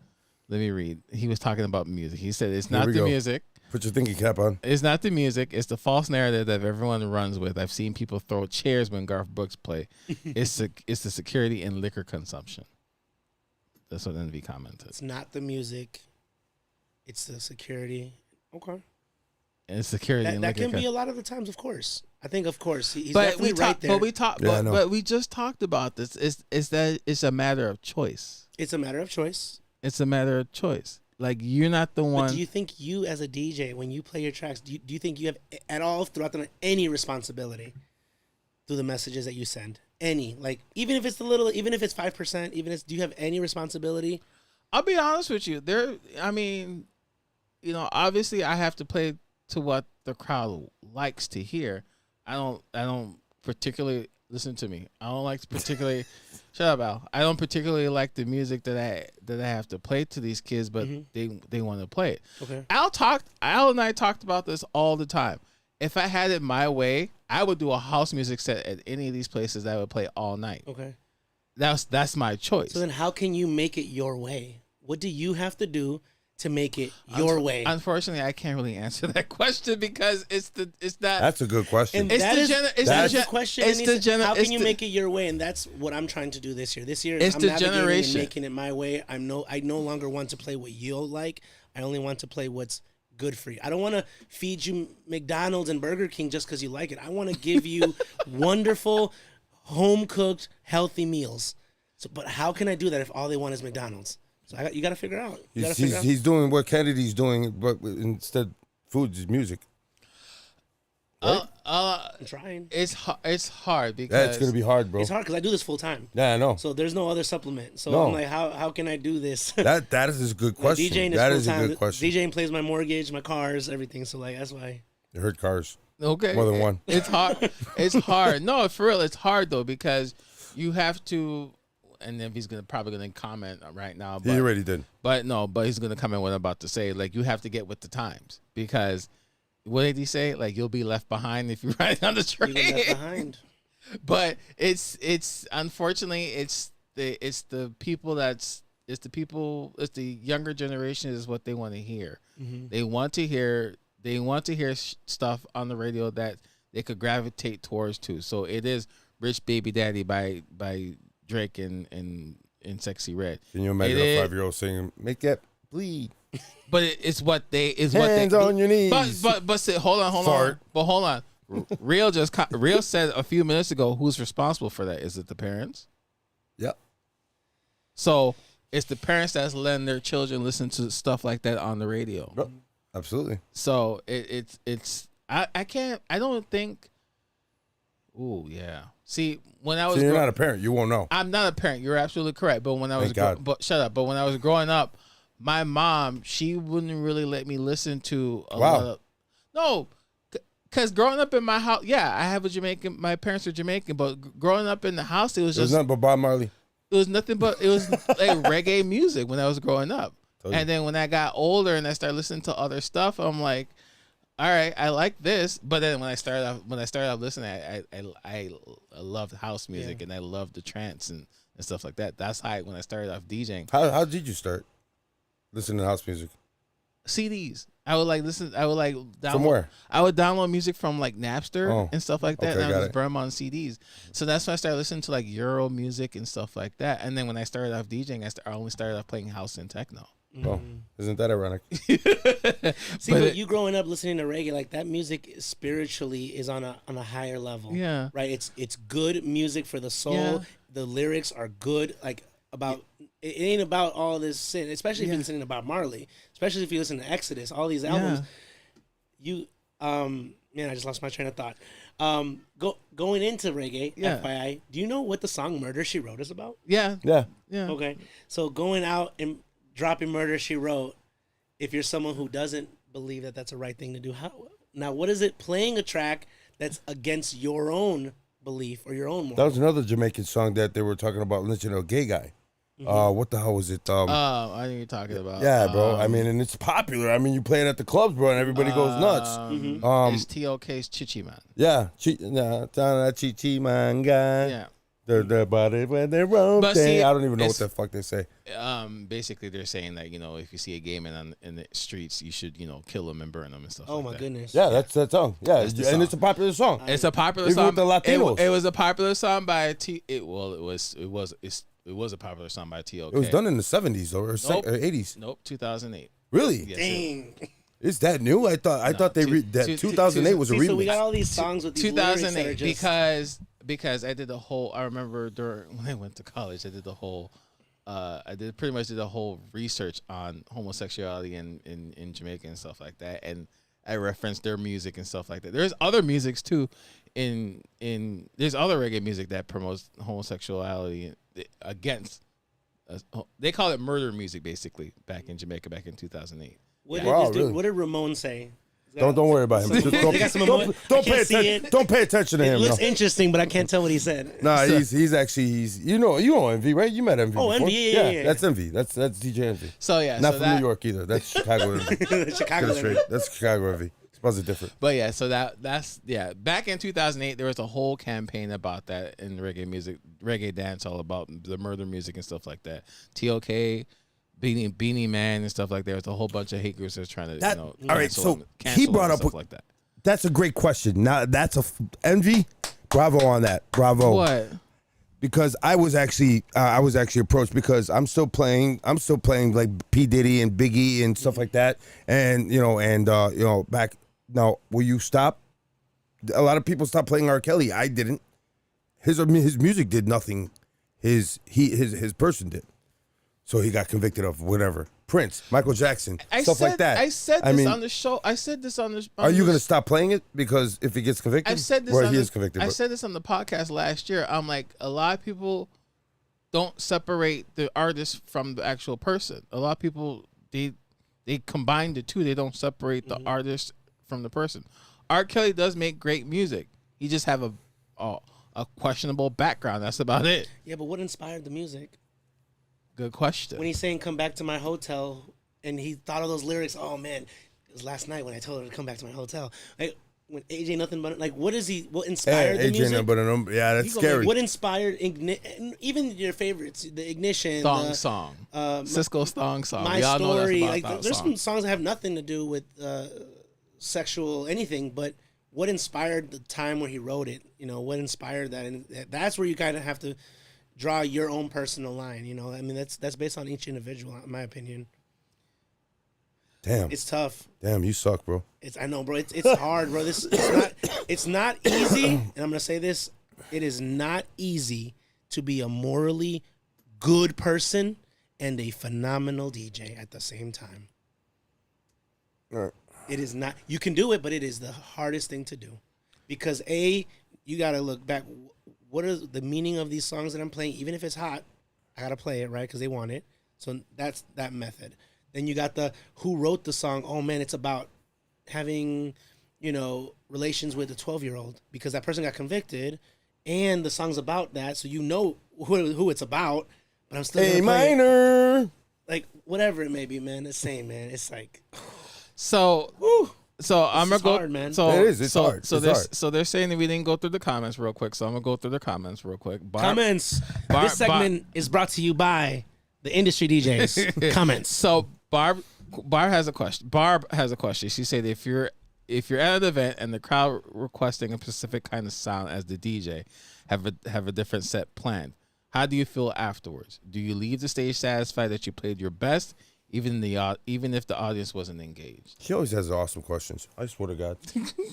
Let me read. He was talking about music. He said it's not we the go. music. Put your thinking cap on. It's not the music. It's the false narrative that everyone runs with. I've seen people throw chairs when Garth Brooks play. It's the security and liquor consumption. That's what Envy commented. It's not the music. It's the security. Okay. And it's security and That liquor. can be a lot of the times, of course. I think, of course, he's but definitely right there. But we talked. Yeah, I know. But we just talked about this. Is that it's a matter of choice. It's a matter of choice. It's a matter of choice. Like you're not the one. But do you think you, as a DJ, when you play your tracks, do you think you have at all throughout the night any responsibility through the messages that you send? Any, like even if it's even if it's 5%, do you have any responsibility? I'll be honest with you. I mean, obviously I have to play to what the crowd likes to hear. I don't particularly listen to me. I don't like to particularly shut up, Al. I don't particularly like the music that I have to play to these kids, but they want to play it. Okay. Al and I talked about this all the time. If I had it my way, I would do a house music set at any of these places that I would play all night. Okay. That's my choice. So then how can you make it your way? What do you have to do to make it your way? Unfortunately, I can't really answer that question because it's that. That's a good question. And It's that the is gen- the question. it's the gen- How it's can you the- make it your way? And that's what I'm trying to do this year. This year, It's I'm the navigating generation. and making it my way. I no longer want to play what you like. I only want to play what's good for you. I don't want to feed you McDonald's and Burger King just because you like it. I want to give you wonderful, home cooked, healthy meals. So, but how can I do that if all they want is McDonald's? So you got to figure out. He's doing what Kennedy's doing, but instead, food is music. Right? I'm trying. It's hard because That's gonna be hard, bro. It's hard because I do this full time. Yeah, I know. So there's no other supplement. So No. I'm like, how can I do this? That is a good question. DJing is That full is a time. good question. DJing plays my mortgage, my cars, everything. So like that's why. You heard cars. Okay. More than one. It's hard. It's hard. No, for real, it's hard though because you have to. And then he's probably gonna comment right now. But, He already did. But he's gonna comment what I'm about to say. Like you have to get with the times because what did he say? Like you'll be left behind if you ride on the train. You'll be left behind. But it's unfortunately it's the people it's the younger generation is what they want to hear. Mm-hmm. They want to hear stuff on the radio that they could gravitate towards too. So it is Rich Baby Daddy by Drake and Sexy Red. Can you imagine a 5-year-old singing "Make That Bleed"? But it's what they Hands on your knees. But hold on. But hold on. Real said a few minutes ago, who's responsible for that? Is it the parents? Yep. So it's the parents that's letting their children listen to stuff like that on the radio. Yep. Absolutely. So I don't think. Ooh, yeah. See, when I was you're not a parent, you won't know. I'm not a parent. You're absolutely correct. But when I was shut up. But when I was growing up, my mom, she wouldn't really let me listen to a lot of because growing up in my house, I have a Jamaican. My parents are Jamaican, but growing up in the house, it was nothing but Bob Marley. It was nothing but it was like reggae music when I was growing up. And then when I got older and I started listening to other stuff, I'm like, all right, I like this. But then when I started off listening, I loved house music and I loved the trance and stuff like that. That's how when I started off DJing. How did you start listening to house music? CDs. I would download. From where? I would download music from like Napster and stuff like that, and I would just burn them on CDs. So that's when I started listening to like Euro music and stuff like that. And then when I started off DJing, I only started off playing house and techno. Oh, isn't that ironic? See, but you growing up listening to reggae, like that music spiritually is on a higher level. Yeah. Right. It's good music for the soul. Yeah. The lyrics are good. Like it ain't about all this sin, especially if you're listening to Bob Marley, especially if you listen to Exodus, all these albums. You man, I just lost my train of thought. Going into reggae, FYI, do you know what the song "Murder She Wrote" is about? Yeah. Okay, so going out and dropping "Murder She Wrote," if you're someone who doesn't believe that that's a right thing to do, what is it playing a track that's against your own belief or your own moral? That was another Jamaican song that they were talking about lynching a gay guy. What the hell was it? I know you're talking about. Yeah, bro. I mean, and it's popular. I mean, you play it at the clubs, bro, and everybody goes nuts. It's TLK's Chichi Man. Yeah, Chichi Man guy. Yeah. The body when they rope. I don't even know what the fuck they say. Basically, they're saying that if you see a gay man in the streets, you should kill him and burn him and stuff. Oh my goodness. Yeah, that's that song. Yeah, and song. It's a popular song. It's a popular Even song with the Latinos. It was a popular song by it was a popular song by TLK. It was done in the 70s or 80s. Nope, 2008. Really? Yes, Dang. Is that new? I thought they that 2008 was a remix. So we got all these songs with these 2008 lyrics that are just... because I did the whole. I remember when I went to college, I did the whole. Pretty much did the whole research on homosexuality in Jamaica and stuff like that, and I referenced their music and stuff like that. There's other musics too, there's other reggae music that promotes homosexuality against. They call it murder music, basically, back in Jamaica back in 2008. What did Ramon say? Don't worry about him. Just don't pay attention. Don't pay attention to him. It looks interesting, but I can't tell what he said. Nah, he's actually you know Envy, right? You met Envy. Oh, before. Envy, yeah. That's Envy. That's DJ Envy. So yeah, not from New York either. That's Chicago Envy. Chicago Envy. That's Chicago Envy. It's different. But yeah, so that's back in 2008, there was a whole campaign about that in reggae music, reggae dance, all about the murder music and stuff like that. TLK. Beanie Man and stuff like that. There's a whole bunch of hate groups that's trying to, all right, so he brought up stuff like that. That's a great question. Now that's Envy. Bravo on that. Bravo. What? Because I was actually approached because I'm still playing like P Diddy and Biggie and stuff like that, and back now. Will you stop? A lot of people stopped playing R. Kelly. I didn't. His music did nothing. His person did. So he got convicted of whatever. Prince, Michael Jackson, like that. I said this on the show. Are you going to stop playing it because if he gets convicted? I said this. He is convicted. I said this on the podcast last year. I'm like, a lot of people don't separate the artist from the actual person. A lot of people they combine the two. They don't separate the artist from the person. R. Kelly does make great music. He just have a questionable background. That's about it. Yeah, but what inspired the music? Good question. When he's saying "Come back to my hotel," and he thought of those lyrics. Oh man, it was last night when I told her to come back to my hotel. Like when AJ nothing but like, what is he? What inspired the AJ music? nothing but a number. Yeah, that's scary. What inspired even your favorites? The Ignition, song. Cisco song. My Y'all know that's Story. about Like, that there's song. some songs that have nothing to do with sexual anything, but what inspired the time where he wrote it? You know, what inspired that? And that's where you kind of have to draw your own personal line. You know, I mean, that's based on each individual, in my opinion. Damn, It's tough. damn, you suck, bro. I know, bro. It's hard, bro. It's not easy. And I'm gonna say this: it is not easy to be a morally good person and a phenomenal DJ at the same time. All right. It is not. You can do it, but it is the hardest thing to do, because you gotta look back. What are the meaning of these songs that I'm playing? Even if it's hot, I gotta play it, right? Because they want it. So that's that method. Then you got the who wrote the song. Oh man, it's about having, relations with a 12-year-old because that person got convicted, and the song's about that. So you know who it's about. But I'm still A gonna play it. minor. Like whatever it may be, man. The same, man. It's like So I'm gonna go. hard, man. So It is. It's hard. So It's they're hard. so they're saying that we didn't go through the comments real quick. So I'm gonna go through the comments real quick. comments. This segment is brought to you by the industry DJs. Comments. So Barb has a question. She said if you're at an event and the crowd requesting a specific kind of sound as the DJ, have a different set planned, how do you feel afterwards? Do you leave the stage satisfied that you played your best, even if the audience wasn't engaged? She always has awesome questions. I swear to God.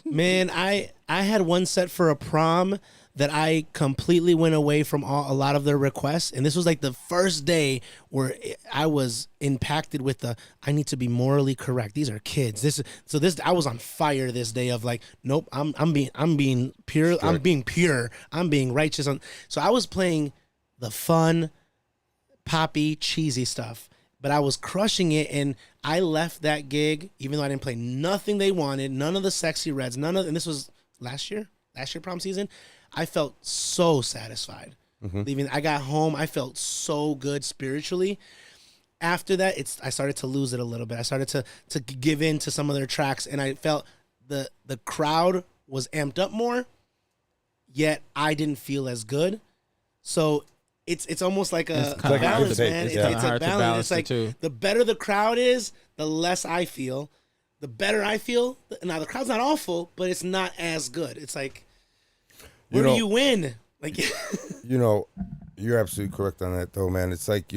Man, I had one set for a prom that I completely went away from a lot of their requests, and this was like the first day where I was impacted with I need to be morally correct. These are kids. I was on fire this day of like, nope, I'm being pure. Strict. I'm being pure. I'm being righteous. So I was playing the fun, poppy, cheesy stuff, but I was crushing it, and I left that gig even though I didn't play nothing they wanted, none of the sexy reds, and this was last year prom season. I felt so satisfied leaving. I got home. I felt so good spiritually. After that, I started to lose it a little bit. I started to give in to some of their tracks, and I felt the crowd was amped up more, yet I didn't feel as good. So it's almost like a kinda balance, hard to man. take. It's a hard to balance. balance It's like the two. the better the crowd is, the less I feel. The better I feel. Now the crowd's not awful, but it's not as good. It's like, where do you win? Like, You're absolutely correct on that, though, man. It's like,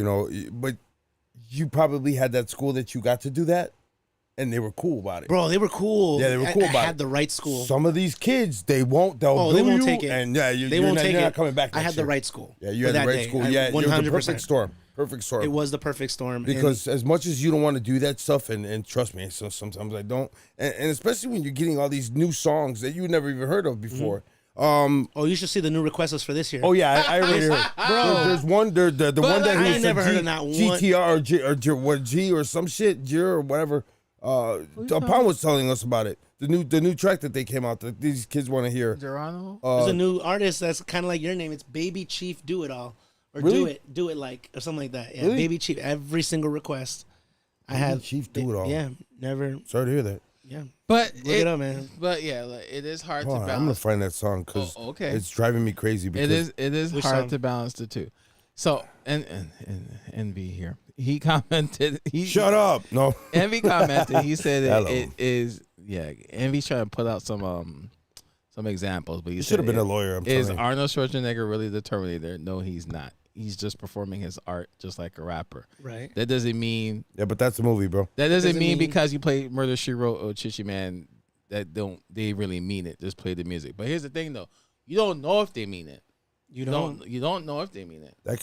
but you probably had that school that you got to do that, and they were cool about it. bro, they were cool. Yeah, they were cool I about had it. the right school. Some of these kids, they won't. They'll They do won't you, take it. and They you're won't not, take you're it. not coming back. I had next the year. right school. Yeah, you for had the that right day. school. I- Yeah, it was the 100%. perfect storm. Perfect storm. It was the perfect storm. Because as much as you don't want to do that stuff, and trust me, so sometimes I don't, and especially when you're getting all these new songs that you never even heard of before. you should see the new requests for this year. Oh yeah, I already heard. Bro. There's one. The one that I he said never heard of that one. GTR or what G or some shit G or whatever. Upon was telling us about it. The new track that they came out that these kids want to hear. Geronimo? There's a new artist that's kind of like your name. It's Baby Chief Do It All. Or Really? do it like, or something like that. Yeah, Really? Baby Chief. Every single request I had. Chief Do It All. Yeah, never. Sorry to hear that. Yeah. But Look it up, man. But yeah, like, it is hard Hold to on, I'm gonna balance. find that song because okay. it's driving me crazy. Because It is Which hard song? to balance the two. So and Envy here. He commented. shut up. No. Envy commented. He said Hello. it is. Yeah, Envy's trying to put out some examples, but he You said should have been a lawyer. I'm Is telling you. Arnold Schwarzenegger really the Terminator? No, he's not. He's just performing his art just like a rapper. Right. That doesn't mean Yeah, but that's a movie, bro. that doesn't Doesn't mean mean- because you play Murder She Wrote or Chichi Man that they really mean it. Just play the music. But here's the thing though, you don't know if they mean it. You don't. You don't know if they mean it. That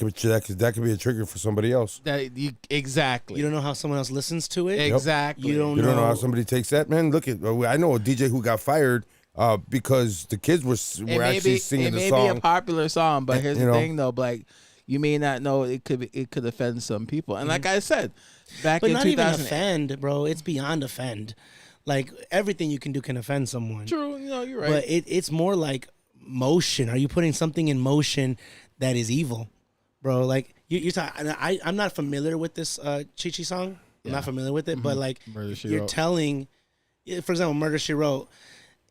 could be a trigger for somebody else. Exactly. You don't know how someone else listens to it. Exactly. You don't You don't know how know. somebody takes that, man. Look at I know a DJ who got fired because the kids were actually singing it the may song. be a popular song, but here's You the know. thing though, like you may not know it could offend some people. And like I said, back But in not even 2008, offend, bro. It's beyond offend. Like everything you can do can offend someone. True, you're right. But it's more like motion. Are you putting something in motion that is evil, bro? Like you're talking. I'm not familiar with this Chi Chi song. I'm not familiar with it, but like Murder, She you're Wrote. telling, for example, Murder She Wrote.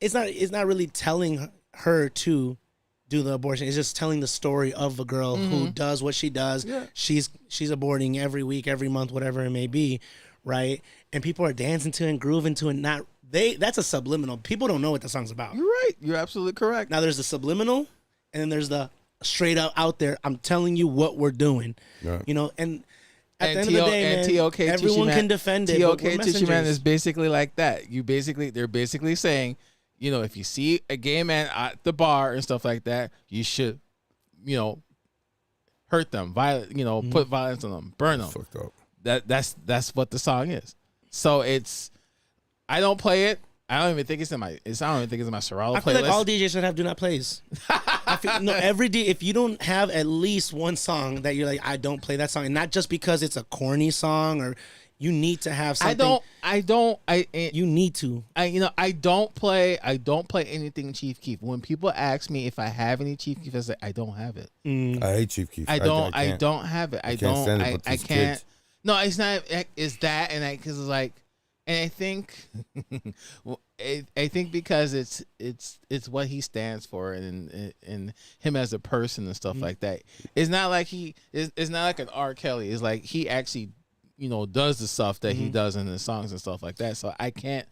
It's not really telling her to do the abortion. It's just telling the story of a girl who does what she does. Yeah. She's aborting every week, every month, whatever it may be, right? And people are dancing to it and grooving to it. That's a subliminal. People don't know what the song's about. You're right. You're absolutely correct. Now there's the subliminal, and then there's the straight up out there. I'm telling you what we're doing. Yeah. And at the end of the day, man, TOK everyone can defend it. TOK but we're Teacher Man messengers. is basically like that. They're basically saying, if you see a gay man at the bar and stuff like that, you should, hurt them, put violence on them, burn them. Fucked up. That's what the song is. So I don't play it. I don't even think it's in my. I don't even think it's in my Serato I feel playlist. like all DJs should have do not plays. If you don't have at least one song that you're like, I don't play that song, and not just because it's a corny song, or you need to have something. You need to. I don't play anything Chief Keef. When people ask me if I have any Chief Keef, I say I don't have it. I hate Chief Keef. I don't have it. I can't don't. stand it with I these can't. kids. No, it's not. It's that, and because it's like, and I think, I think because it's what he stands for, and him as a person and stuff like that. It's not like it's not like an R. Kelly. It's like he actually, does the stuff that he does in the songs and stuff like that. So I can't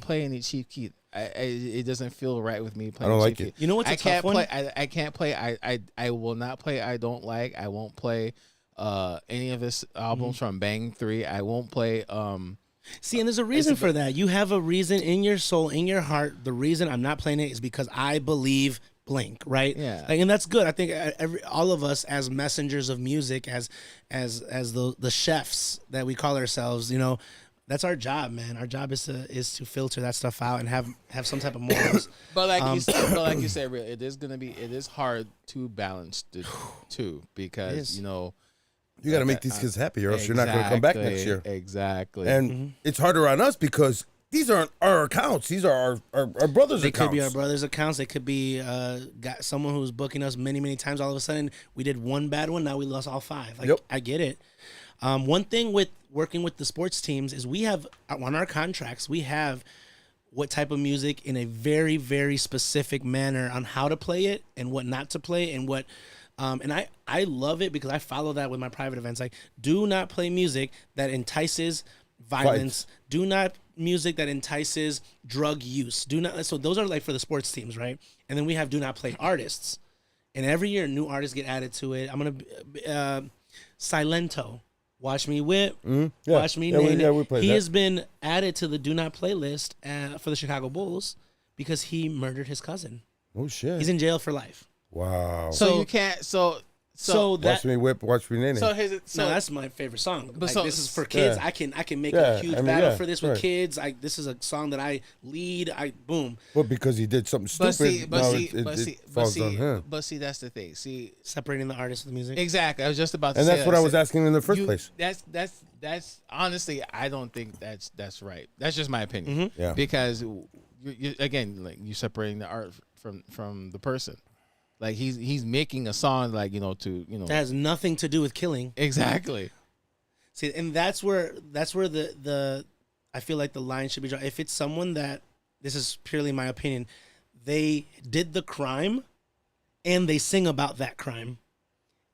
play any Chief Keef. It doesn't feel right with me playing. I don't like Chief it. Keef. You know what's a tough one? I can't play. I will not play. I don't like. I won't play any of his albums from Bang 3. I won't play. See, and there's a reason for that. You have a reason in your soul, in your heart. The reason I'm not playing it is because I believe blank, right? Yeah. And that's good. I think all of us as messengers of music, as the chefs that we call ourselves, that's our job, man. Our job is to filter that stuff out and have some type of morals. But like you said, real, it is hard to balance the two because You got to make these kids happy, or else you're not going to come back next year. Exactly. And it's harder on us because these aren't our accounts. These are our brothers' They accounts. could be our brothers' accounts. They could be got someone who's booking us many, many times. All of a sudden, we did one bad one. Now we lost all 5. Like, Yep. I get it. One thing with working with the sports teams is we have on our contracts, we have what type of music in a very, very specific manner on how to play it and what not to play and what. And I love it because I follow that with my private events. Like, do not play music that entices violence. Do not music that entices drug use. Do not. So those are like for the sports teams, right? And then we have do not play artists. And every year new artists get added to it. I'm gonna Silento. Watch Me Whip. Yeah. Watch Me Yeah, Name. we played He that. has been added to the do not play list for the Chicago Bulls because he murdered his cousin. Oh shit! He's in jail for life. Wow. so so- you can't. So that Watch me whip. Watch me nene. So his no, that's my favorite song. But Like, so- this is for kids. yeah. I can make Yeah, a huge I mean, battle yeah, for this with right. kids. This is a song that I lead. Boom. Well, because he did something stupid. Falls on him. but see, that's the thing. See, Separating the artist with the music. exactly. I was just about to And say that's what that. I was asking in the first You- place. That's honestly, I don't think that's right. That's just my opinion. Yeah. Because you again, like you're separating the art from the person. Like he's making a song like That has nothing to do with killing. exactly. See, and that's where the I feel like the line should be drawn. If it's someone that, this is purely my opinion, they did the crime and they sing about that crime,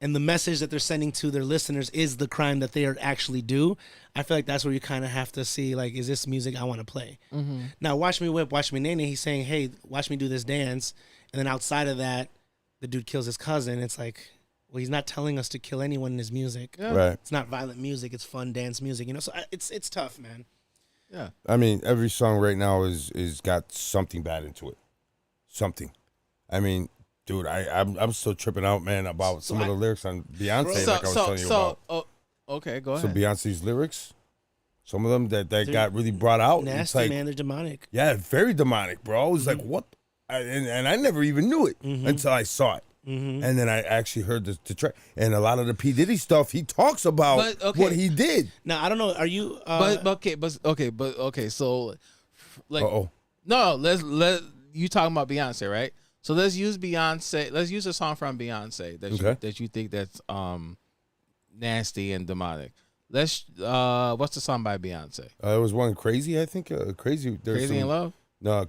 and the message that they're sending to their listeners is the crime that they are actually do, I feel like that's where you kind of have to see, like, is this music I want to play? Now, Watch Me Whip, Watch Me Nene, he's saying, hey, watch me do this dance, and then outside of that, the dude kills his cousin. It's like, well, he's not telling us to kill anyone in his music. Yeah. Right. It's not violent music. It's fun dance music. So it's tough, man. Yeah. I mean, every song right now is got something bad into it. Something. I mean, dude, I'm still tripping out, man, about some of the lyrics on Beyonce, like I was telling you about. Okay, go So ahead. Beyonce's lyrics, some of them that got really brought out. It's Nasty, like, man. They're demonic. yeah, very demonic, bro. It's like, what? And I never even knew it until I saw it. And then I actually heard the track. And a lot of the P. Diddy stuff, he talks about But, okay. what he did. Now, I don't know. Are you... but okay. So like Uh-oh. no, let you talking about Beyonce, right? So let's use Beyonce. Let's use a song from Beyonce that you think that's nasty and demonic. Let's what's the song by Beyonce? It was one Crazy, I think. Crazy. Crazy in Love? No,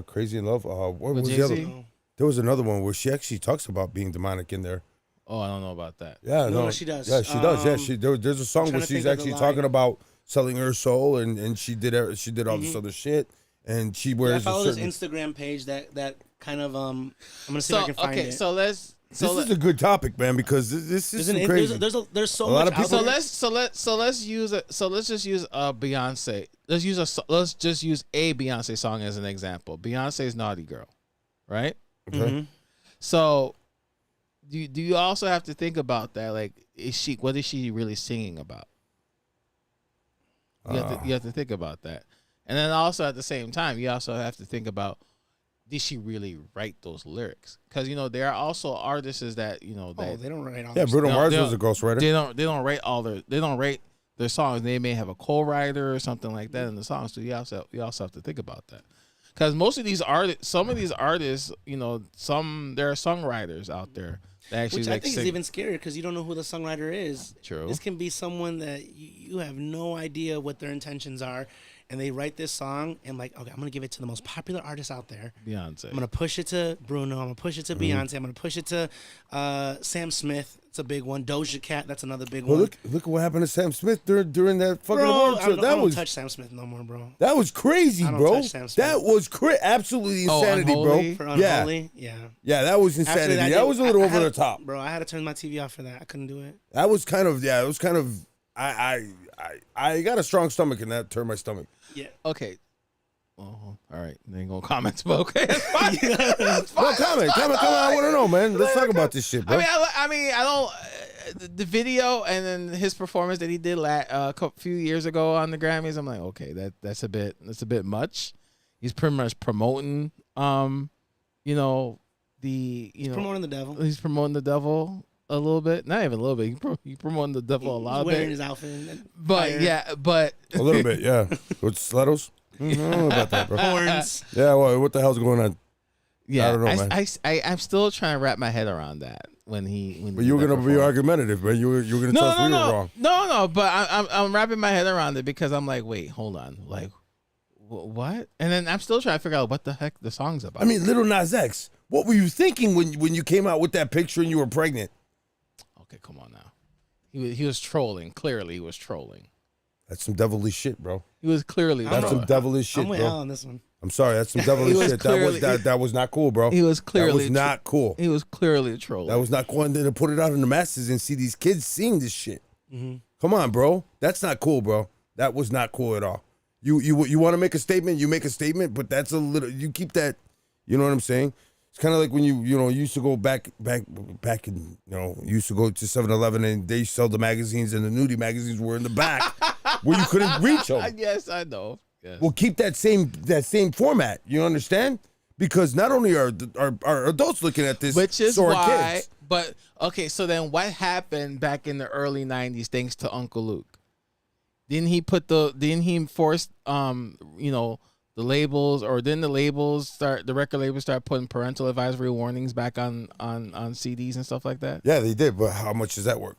Crazy in Love. What was the Jay-Z? other? There was another one where she actually talks about being demonic in there. Oh, I don't know about that. Yeah, No, she does. Yeah, she does. Yeah, there's a song trying where to she's think of the actually line. talking about selling her soul, and she did all this other shit, and she I wears a follow this certain. Instagram page that kind of I'm gonna see if I can find it. So let's This is a good topic, man, because this is some crazy. There's so A lot much of people- out there. let's use it. So let's just use Beyonce. Let's just use a Beyonce song as an example. Beyonce's "Naughty Girl," right? Okay. So do you also have to think about that? Like, what is she really singing about? You have to think about that, and then also at the same time, you also have to think about, did she really write those lyrics? Because there are also artists that that They don't write all Yeah, this Bruno stuff. Mars they was a ghostwriter. they don't write their songs. They may have a co-writer or something like that in the songs. So you also have to think about that. Because most of these artists, some of these artists, there are songwriters out there that actually Which I think sing. is even scarier because you don't know who the songwriter is. True. This can be someone that you have no idea what their intentions are, and they write this song and like, okay, I'm gonna give it to the most popular artist out there. Beyonce. I'm gonna push it to Bruno. I'm gonna push it to Beyonce. I'm gonna push it to Sam Smith. It's a big one. Doja Cat. That's another big Well, one. look at what happened to Sam Smith during that fucking Bro, award I show. don't, That I don't was touch Sam Smith no more, bro. that was crazy, I don't bro. touch Sam Smith. That was absolutely insanity, Unholy? For bro. Unholy, yeah. Yeah, that was After insanity. That was a little I over had the top. bro. I had to turn my TV off for that. I couldn't do it. That was kind of It was kind of. I got a strong stomach, and that turned my stomach. Yeah. Okay. Oh, all right. They ain't gonna comment, but okay, it's fine. It's fine. Well, comment. I want to know, man. Let's talk about this shit, bro. I mean, I don't. The video and then his performance that he did a few years ago on the Grammys, I'm like, okay, that's a bit much. He's pretty much promoting, He's promoting the devil. he's promoting the devil a little bit, not even a little bit. He's promoting the devil a lot He's of wearing it. his outfit. And But fire, yeah, but A little bit, yeah. With stilettos. I don't know about that, bro. horns. Yeah, well, what the hell's going on? yeah, I don't know, man. I'm still trying to wrap my head around that when But he you were did that gonna be performance. argumentative, man. You were gonna tell us we were wrong. No, but I'm wrapping my head around it because I'm like, wait, hold on, like, what? And then I'm still trying to figure out what the heck the song's about. I mean, Little Nas X. What were you thinking when you came out with that picture and you were pregnant? okay, come on now. He was trolling. Clearly, he was trolling. That's some devilish shit, bro. He was clearly. That's some devilish shit, I'm with Al bro. on this one. I'm sorry, that's some devilish was shit. clearly- That was not cool, bro. He was That clearly. was not cool. He was clearly trolling. That was not cool. And then to put it out in the masses and see these kids seeing this shit. Mm-hmm. Come on, bro. That's not cool, bro. That was not cool at all. You want to make a statement, you make a statement, but that's a little. You keep that. You know what I'm saying? It's kind of like when you used to go back in, used to go to 7-Eleven and they sell the magazines and the nudie magazines were in the back where you couldn't reach them. Yes, I know. Yes. Well, keep that same format. You understand? Because not only are adults looking at this, Which is so are why. kids. But okay, so then what happened back in the early '90s? Thanks to Uncle Luke, didn't he force the labels, or didn't the record labels start putting parental advisory warnings back on CDs and stuff like that? Yeah, they did. But how much does that work?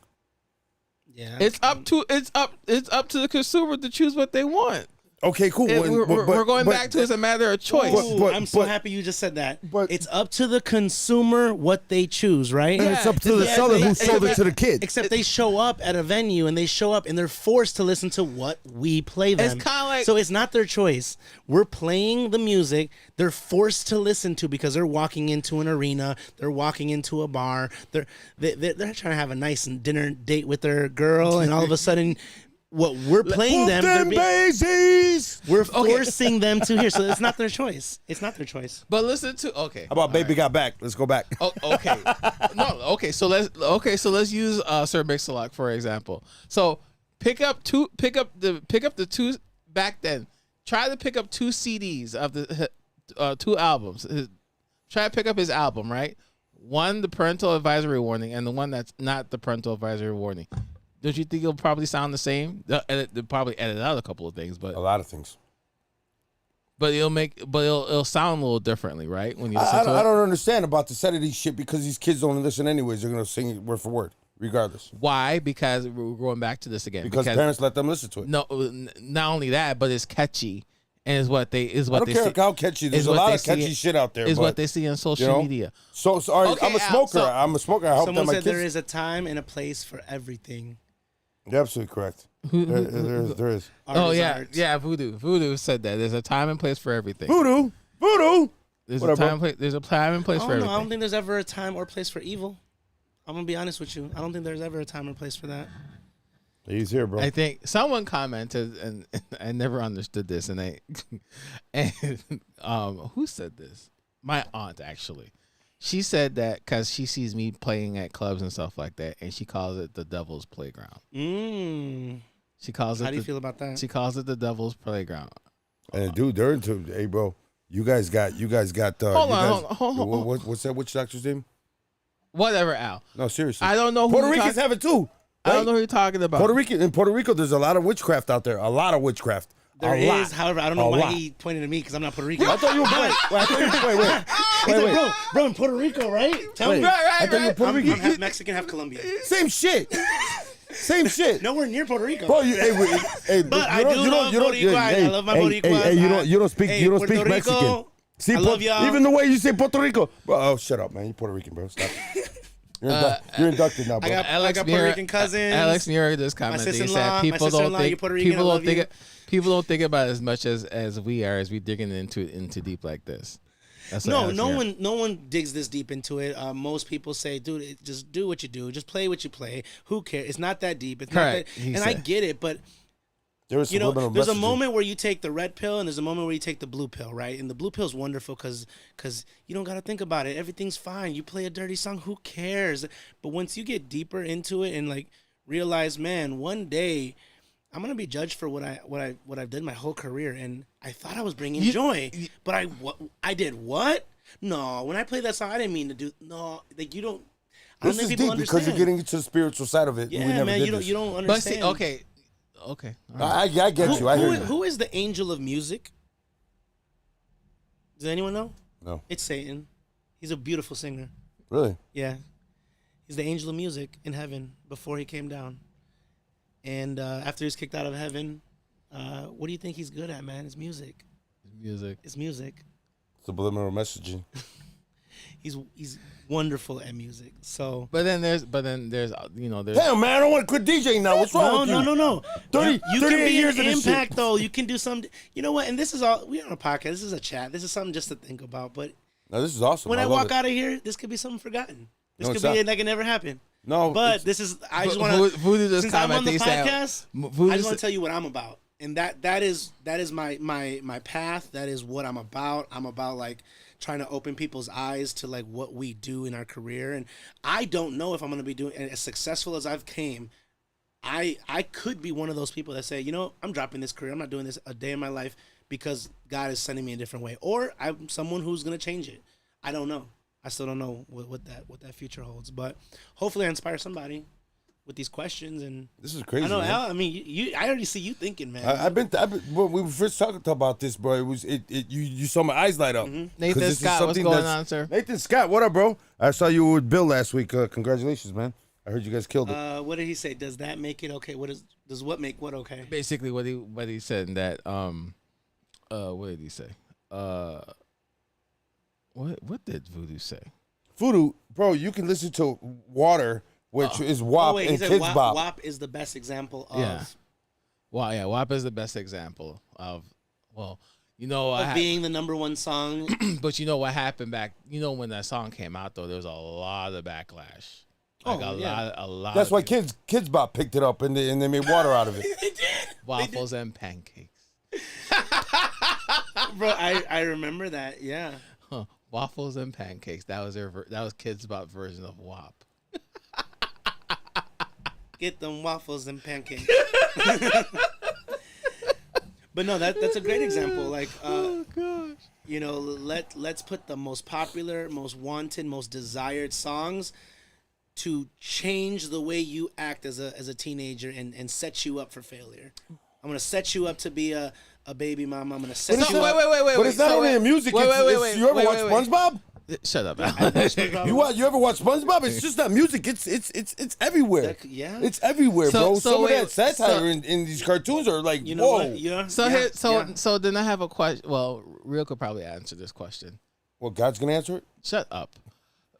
Yeah. It's up to the consumer to choose what they want. Okay, cool. We're going back to it's a matter of choice. Ooh, I'm so happy you just said that. but- It's up to the consumer what they choose, right? And it's up to the seller who sold it to the kid. Except they show up at a venue and they show up and they're forced to listen to what we play them. It's kinda like- so it's not their choice. We're playing the music they're forced to listen to because they're walking into an arena, they're walking into a bar, they're trying to have a nice dinner date with their girl, and all of a sudden, what we're playing them, we're forcing them to hear. So it's not their choice. It's not their choice. But listen to How about Baby Got Back? Let's go back. Oh, okay. So let's use Sir Mix-a-Lot for example. So pick up the two back then. Try to pick up two CDs of the two albums. Try to pick up his album, right? One, the parental advisory warning, and the one that's not the parental advisory warning. Don't you think it'll probably sound the same? They'll probably edit out a couple of things, but A lot of things. But it'll sound a little differently, right? When you listen to it. I don't understand about the set of these shit because these kids don't listen anyways. They're gonna sing it word for word, regardless. Why? Because we're going back to this again. Because parents let them listen to it. No, not only that, but it's catchy, and is what they I don't care how catchy. There's a lot of catchy shit out there. Is what they see on social media. So sorry, Okay, I'm a smoker. I'm a smoker. I hope that Someone my said kids. there is a time and a place for everything. You're absolutely correct. There is. Art Oh is yeah, art. yeah. Voodoo said that. There's a time and place for everything. Voodoo. There's What a up, time. bro? There's a time and place for I everything. don't think there's ever a time or place for evil. I'm gonna be honest with you. I don't think there's ever a time or place for that. He's here, bro. I think someone commented, and I never understood this, and who said this? My aunt actually. She said that because she sees me playing at clubs and stuff like that, and she calls it the devil's playground. She calls it. How do you feel about that? She calls it the devil's playground. And dude, they're into. Hey, bro, you guys got. Hold on. What's that witch doctor's name? Whatever, Al. No, seriously. I don't know who Puerto you're Ricans have it too. I don't know who you're talking about. In Puerto Rico, there's a lot of witchcraft out there. A lot of witchcraft. There a is, lot. however, I don't know A why lot. he pointed at me because I'm not Puerto Rican. I thought you were wait. Bro, in Puerto Rico, right? Tell me. I thought you were Puerto I'm Rican. half Mexican, half Colombian. Same shit. Same shit. Nowhere near Puerto Rico. Bro, But I do love Boricua. I love my Boricuas. Hey, you don't speak Puerto Rico, Mexican. See, I love y'all. Even the way you say Puerto Rico. Bro, oh, shut up, man. You Puerto Rican, bro. Stop. You're inducted now, bro. I got Puerto Rican cousins. Alex Muir just commented. He sister-in-law, said my sister-in-law, you're Puerto Rican, I love you. People don't think about it as much as we are as we digging into deep like this. That's what Alex Muir. No one digs this deep into it. Most people say, dude, just do what you do. Just play what you play. Who cares? It's not that deep. It's Correct, not that, and I get it, but there's a moment where you take the red pill and there's a moment where you take the blue pill, right? And the blue pill is wonderful because you don't got to think about it. Everything's fine. You play a dirty song, who cares? But once you get deeper into it and like realize, man, one day I'm gonna be judged for what I've done my whole career, and I thought I was bringing joy, but I did what? No, when I played that song, I didn't mean to do. No, like you don't. I don't This think is people deep understand. because you're getting into the spiritual side of it. Yeah, and we never man, did you this. don't But understand. see, okay. All right. I get you. I hear you. Who is the angel of music? Does anyone know? No. It's Satan. He's a beautiful singer. Really? Yeah. He's the angel of music in heaven before he came down. And after he's kicked out of heaven, what do you think he's good at, man? It's music. Music. It's music. Subliminal messaging. He's wonderful at music. So But then there's there's Damn, man, I don't want to quit DJing now. What's wrong with you? No. 30, You can 38 be years an of this impact shit. though. You can do some. You know what? And this is all. We're on a podcast. This is a chat. This is something just to think about. But No, this is awesome. when I love walk it. out of here, this could be something forgotten. This No, could it's be not. like it never happened. No, But it's- this is. I just want to. Voodoo just Since I'm on the commented, he said- podcast, Voodoo I just said- want to tell you what I'm about, and that is my path. That is what I'm about. I'm about like trying to open people's eyes to like what we do in our career, and I don't know if I'm gonna be doing as successful as I've came. I could be one of those people that say, you know, I'm dropping this career. I'm not doing this a day in my life because God is sending me a different way, or I'm someone who's gonna change it. I don't know. I still don't know what that future holds, but hopefully I inspire somebody with these questions. And This is crazy. I know, man. Al. I mean, I already see you thinking, man. I've been when we were first talking about this, bro. It was you saw my eyes light up. 'Cause Nathan this is Scott, what's something going that's- on, sir? Nathan Scott, what up, bro? I saw you with Bill last week. Congratulations, man. I heard you guys killed it. What did he say? Does that make it okay? Does what make what okay? Basically, what he said in that what did he say? What did Voodoo say? Voodoo, bro, you can listen to Water, which is WAP he and said Kids WAP, Bop. WAP is the best example of, Yeah. Well, yeah, WAP is the best example of of being the number one song. but you know what happened back? You know when that song came out though, there was a lot of backlash. Like a lot. That's of why people- Kids Bop picked it up and they made water out of it. They did. waffles and pancakes. Bro, I remember that. Yeah. Huh. Waffles and pancakes. That was that was Kids Bop version of WAP. Get them waffles and pancakes. But no, that's a great example. Like, Oh gosh. you know, let's put the most popular, most wanted, most desired songs to change the way you act as a teenager and set you up for failure. I'm gonna set you up to be a a baby mama. I'm gonna set So, you up. wait. But it's not only in music. It's, you ever watch SpongeBob? Shut up. You ever watch SpongeBob? It's just not music. It's everywhere. Yeah. It's everywhere, So- bro. so Some wait, of that satire in these cartoons are like, You know whoa. what? Yeah. So then I have a question. Well, Real could probably answer this question. Well, God's gonna answer it. Shut up.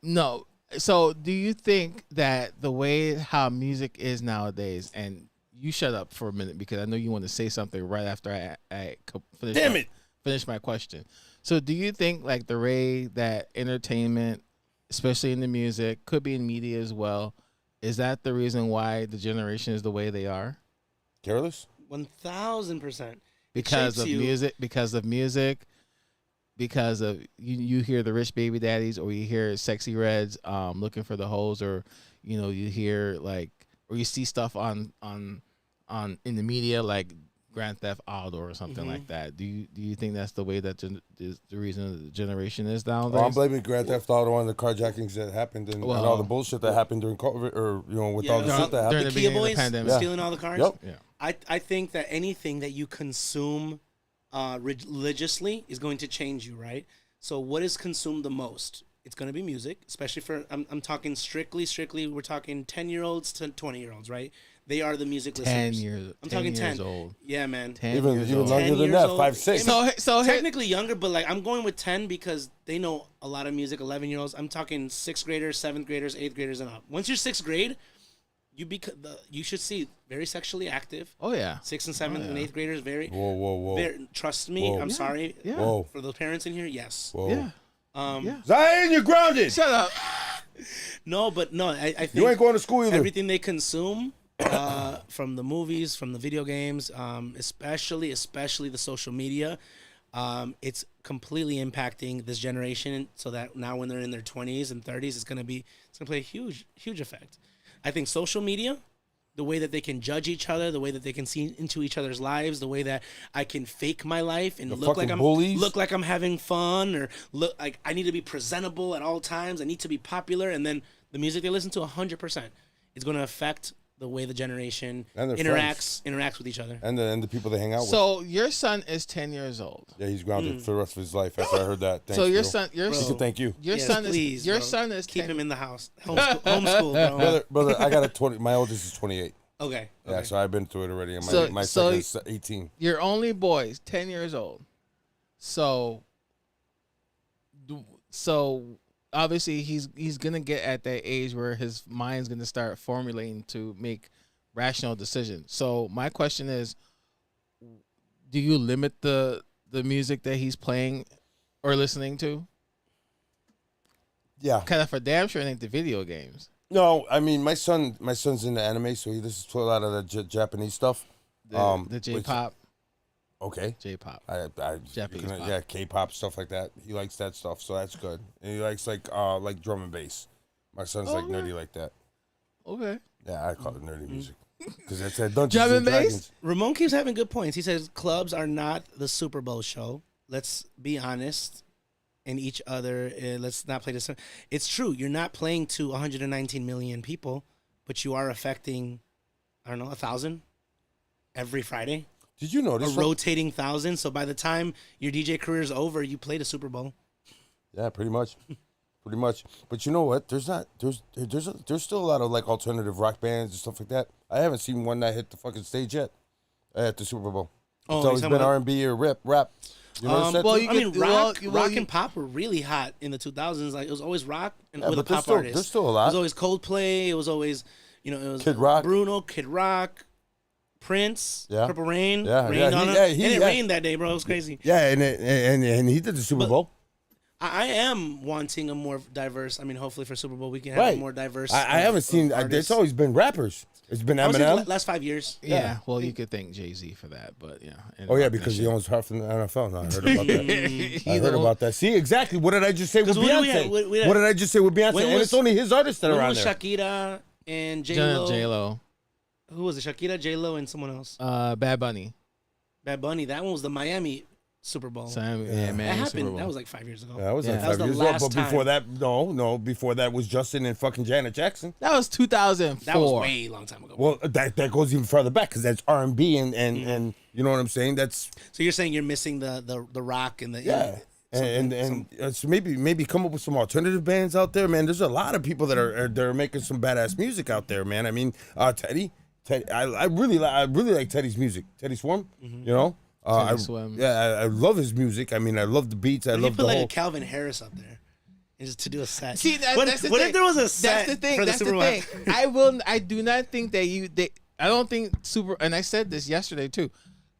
No. So do you think that the way how music is nowadays, and you shut up for a minute because I know you want to say something right after I finish. Damn it. Finish my question. So do you think like the way that entertainment, especially in the music, could be in media as well, is that the reason why the generation is the way they are? Careless. 1000%. Because of music, because of you hear the rich baby daddies, or you hear sexy reds looking for the hoes, or you hear like, or you see stuff on in the media like Grand Theft Auto or something like that. Do you think that's the way that is the reason the generation is nowadays? I'm blaming Grand Theft Auto on the carjackings that happened and all the bullshit that happened during COVID, or with all the shit that happened. During The Kia beginning of the Boys pandemic. stealing all the cars. Yep. Yeah. I think that anything that you consume religiously is going to change you, right? So what is consumed the most? It's going to be music, especially for, I'm talking strictly, we're talking 10-year-olds to 20-year-olds, right? They are the music 10 listeners. years. I'm talking 10 years old. Yeah, man. 10 Even years old. younger 10 than years that, old. 5, 6. So Technically younger, but like I'm going with 10 because they know a lot of music. 11-year-olds. I'm talking 6th graders, 7th graders, 8th graders, and up. Once you're 6th grade, you should see very sexually active. Oh yeah. 6th and 7th and 8th graders very. Whoa. Very, trust me. Whoa. I'm sorry. Yeah. Whoa. For the parents in here, yes. Whoa. Yeah. Yeah. Zion, you're grounded. Shut up. No, but no, I think You ain't going to school either. everything they consume, from the movies, from the video games, especially the social media, it's completely impacting this generation. So that now when they're in their 20s and 30s, it's gonna play a huge effect. I think social media, the way that they can judge each other, the way that they can see into each other's lives, the way that I can fake my life and look like I'm having fun, or look like I need to be presentable at all times. I need to be popular, and then the music they listen to 100% is going to affect the way the generation And their interacts with each other. and the people they hang out with. So your son is 10 years old. Yeah, he's grounded for the rest of his life after I heard that. Thanks, So your bro. son, He said thank you. your Yes, son please, is your bro. son is Keep 10 him in the house. Homeschool, bro. Brother, I got my oldest is 28. Okay. Yeah, so I've been through it already. And my So- second is 18. Your only boy's 10 years old. So obviously he's gonna get at that age where his mind's gonna start formulating to make rational decisions. So my question is, do you limit the music that he's playing or listening to? Yeah. Kind of for damn sure, I think the video games. No, I mean my son's into anime, so he listens to a lot of the Japanese stuff. The J-pop. Okay. J-pop. I Japanese pop. yeah, K-pop stuff like that. He likes that stuff, so that's good. And he likes like drum and bass. My son's like nerdy like that. Okay. Yeah, I call it nerdy music because that's that Dungeons Drum and and bass? Dragons. Ramon keeps having good points. He says clubs are not the Super Bowl show. Let's be honest. And each other, let's not play this. It's true. You're not playing to 119 million people, but you are affecting, I don't know, 1,000 every Friday. Did you notice? A rotating 1,000. So by the time your DJ career is over, you played a Super Bowl. Yeah, pretty much. Pretty much. But you know what? There's still a lot of like alternative rock bands and stuff like that. I haven't seen one that hit the fucking stage yet at the Super Bowl. Oh, It's always been R&B or rap. You notice that well, too? you I mean, could- rock well, and pop were really hot in the 2000s. Like it was always rock and Yeah, with a but there's pop still- artist. there's still a lot. It was always Coldplay. It was always, it was Kid Rock. Bruno, Kid Rock, Prince, Yeah. Purple Rain. Yeah, rained yeah, on he- him. yeah, And he- it yeah. rained that day, bro. It was crazy. Yeah, and he did the Super Bowl. I am wanting a more diverse. I mean, hopefully for Super Bowl we can have Right. a more diverse. I haven't seen. artists. It's always been rappers. It's been I was saying Eminem. last 5 years. Yeah, well, you could thank Jay-Z for that, but yeah. Oh yeah, because he owns half in the NFL. No, I heard about that. I heard about that. See, exactly. What did I just say with 'Cause what do we Beyonce? have- what What did I just say with Beyonce? When And was- it's only his artists that are When on was there. Shakira and J-Lo? J-Lo. Who was it? Shakira, J-Lo, and someone else. Bad Bunny. Bad Bunny. That one was the Miami Super Bowl. Man, That Super happened. Bowl. That was like 5 years ago. Yeah, that was like Yeah. 5 That was the years ago. last But before time. that, before that was Justin and fucking Janet Jackson. That was 2004. That was way long time ago. Well, that goes even further back because that's R&B and you know what I'm saying. That's So you're saying you're missing the rock and the yeah. And so maybe come up with some alternative bands out there, man. There's a lot of people that are making some badass music out there, man. I mean, Teddy, I really like Teddy's music. Teddy Swarm, you know. Teddy Swarm. Yeah, I love his music. I mean, I love the beats. I you love put the like whole. a Calvin Harris up there, and just to do a set. See, what that's the what thing. if there was a set That's the thing. for the That's Super the Bowl? thing. I do not think that I don't think and I said this yesterday too,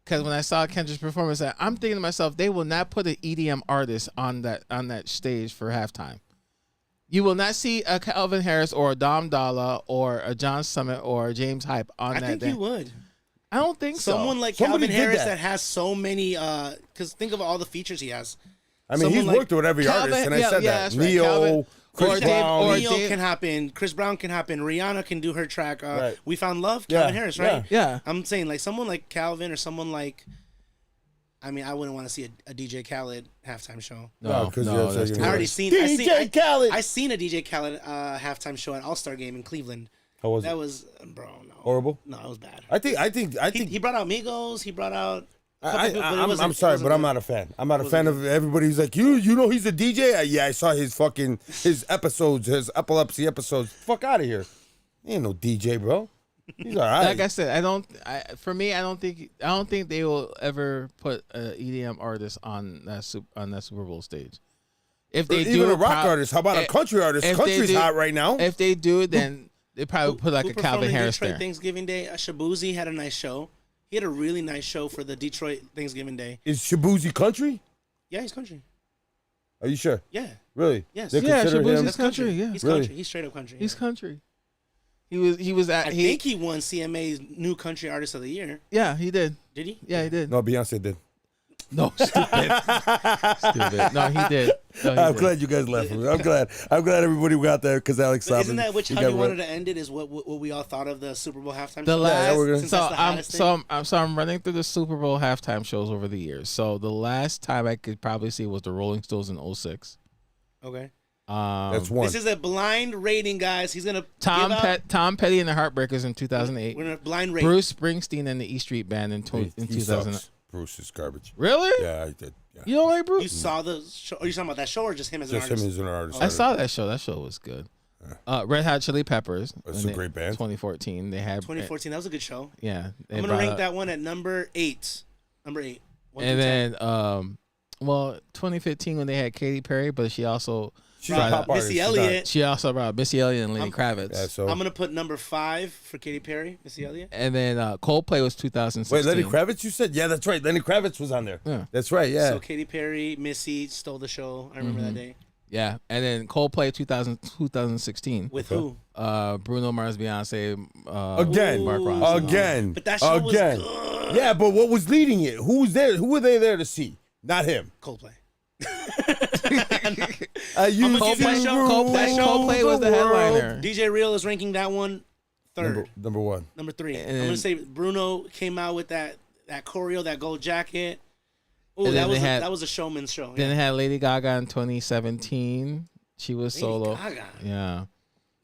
because when I saw Kendrick's performance, I'm thinking to myself, they will not put an EDM artist on that stage for halftime. You will not see a Calvin Harris or a Dom Dalla or a John Summit or a James Hype on I that think day. you would. I don't think so. Someone like Somebody Calvin did Harris that. that has so many. Because think of all the features he has. I mean, he's someone like worked with every Calvin- artist, and I yeah, said yeah, that. that's right. Neo, Calvin- Chris or Dave- Brown. or Neo Dave- can happen. Chris Brown can happen. Rihanna can do her track. Right. We Found Love. Yeah, Calvin Harris, right? Yeah. I'm saying like someone like Calvin or someone like. I mean, I wouldn't want to see a DJ Khaled halftime show. No, 'cause no, you're- that's you're too I already much. seen DJ Khaled. I seen a DJ Khaled halftime show at All Star Game in Cleveland. How was That it? was no Horrible? No, it was bad. I think. He brought out Migos. He brought out. a couple people, but it I'm wasn't- sorry, it wasn't but I'm good. not a fan. I'm not a Wasn't fan good. of everybody who's like, you know he's a DJ? Yeah, I saw his episodes, his epilepsy episodes. Fuck out of here. He ain't no DJ, bro. He's all right. Like I said, I don't think they will ever put an EDM artist on that Super Bowl stage. If they Even do, a rock artist. How about a country artist? if they Country's do- hot right now. If they do, then they probably put like Who a Calvin performed in Harris Detroit there. Thanksgiving Day. Shabuzi had a nice show. He had a really nice show for the Detroit Thanksgiving Day. Is Shabuzi country? Yeah, he's country. Are you sure? Yeah, Really? Yes. They Yeah, consider Shabuzi's him. that's country, country. yeah. He's Really? country. He's straight up country. He's yeah. country. He was at. I think he won CMA's New Country Artist of the Year. Yeah, he did. Did he? Yeah, he did. No, Beyonce did. No, stupid. Stupid. No, he did. No, he I'm did. glad you guys laughed at me. I'm glad everybody got there because Alex. But isn't Sabin, that he how got you wanted right. to end it? Is what we all thought of the Super Bowl halftime The show? last, we're gonna- Since so that's the I'm hottest thing? I'm running through the Super Bowl halftime shows over the years. So the last time I could probably see was the Rolling Stones in 06. Okay. That's one. This is a blind rating, guys. He's gonna Tom give out, Tom Petty and the Heartbreakers in 2008. We're gonna blind rate. Bruce Springsteen and the E Street Band in He 2000. sucks. Bruce is garbage. Really? Yeah, I did. Yeah. You don't like Bruce? You saw the show? Are you talking about that show or just him as an Just him artist? as an artist. I saw that show. That show was good. Red Hot Chili Peppers. That's in a great band. 2014. They had 2014. That was a good show. Yeah. they I'm gonna brought rank out- that one at number 8. Number 8. One And through 10. then, well, 2015 when they had Katy Perry, but she also She's brought a pop out- artist. Missy She's not- Elliott. she also brought Missy Elliott and Lenny Kravitz. Yeah, so I'm gonna put number 5 for Katy Perry, Missy Elliott. And then Coldplay was 2016. wait, Lenny Kravitz? You said? Yeah, that's right. Lenny Kravitz was on there. Yeah. That's right. Yeah. So Katy Perry, Missy stole the show. I remember that day. Yeah, and then Coldplay 2016 With who? Bruno Mars, Beyonce, Again. Mark Ronson. Again. But that show was Again. good. Yeah, but what was leading it? Who was there? Who were they there to see? Not him. Coldplay. You gonna give you that show. Coldplay was the headliner. DJ Real is ranking that one third. Number one. Number 3. And I'm gonna then- say Bruno came out with that choreo, that gold jacket. Ooh, And then they had- that was a showman's show. Then Yeah. it had Lady Gaga in 2017. She was Lady solo. Gaga. Yeah,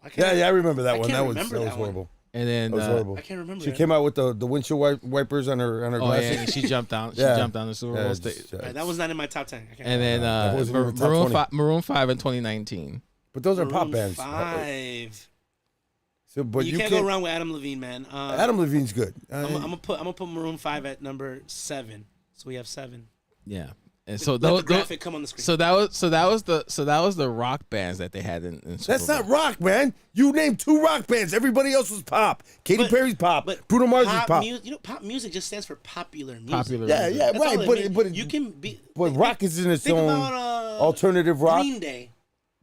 I can't- Yeah, I remember that I one. can't That was remember that one. horrible. and then That was horrible. I can't remember. She that. came out with the windshield wipers on her oh yeah, glasses. and she jumped down. She Yeah. jumped down the Super Bowl Yeah, stage. just- All right, that was not in my top 10. I can't And then That wasn't even top 20. Maroon 5 in 2019. But those are Maroon pop bands. 5. So, but you can't go wrong with Adam Levine, man. Adam Levine's good. I'm gonna put Maroon 5 at number 7. So we have 7. Yeah, and so Let those, the graphic come on the screen. so that was the rock bands that they had in Super That's Bowl. not rock, man. You named 2 rock bands. Everybody else was pop. Katy But- Perry's pop. but Bruno Mars is pop. Pop music just stands for popular music. Popular. Yeah, music. yeah, That's all right. it But means. but you can be. but rock is in its Think own about alternative rock. Green Day.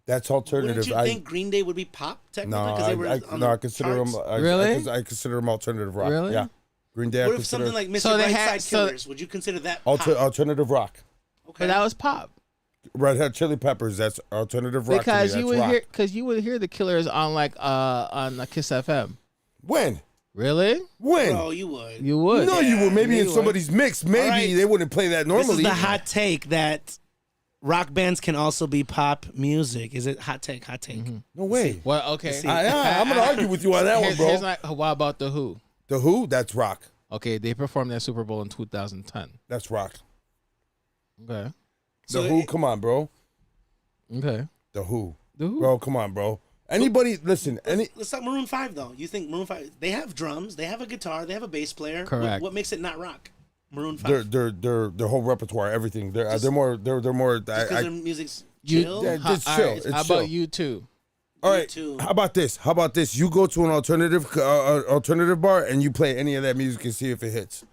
That's Wouldn't alternative. you think Green Day would be pop technically? No, 'Cause they were on the I consider charts? them. Really? I consider them alternative rock. Really? Yeah. Green Day. I What if consider something like Mr. So they Brightside had- so- Killers? Would you consider that pop? alternative rock. Okay. But that was pop Red Hot Chili Peppers. That's alternative rock. because to me. you That's would rock. hear the Killers on on Kiss FM. When? Really? When? Bro, you would. You would. No, you would. Maybe in you somebody's mix. Maybe right. they wouldn't play that This normally. is the hot take that rock bands can also be pop music. Is it hot take? Hot take. No way. Well, okay. See. I'm gonna argue with you on that one, bro. Here's what about the Who? The Who? That's rock. Okay, they performed that Super Bowl in 2010. That's rock. Okay. The Who? Come on, bro. Okay. The Who? The Who? Bro, come on, bro. Anybody? Listen. Let's talk Maroon 5 though. You think Maroon 5? They have drums. They have a guitar. They have a bass player. Correct. What makes it not rock? Maroon 5. Their whole repertoire, everything. They're more. Because their music's chill. Yeah, just chill. It's How chill. about you two? All right. too. How about this? You go to an alternative bar and you play any of that music and see if it hits.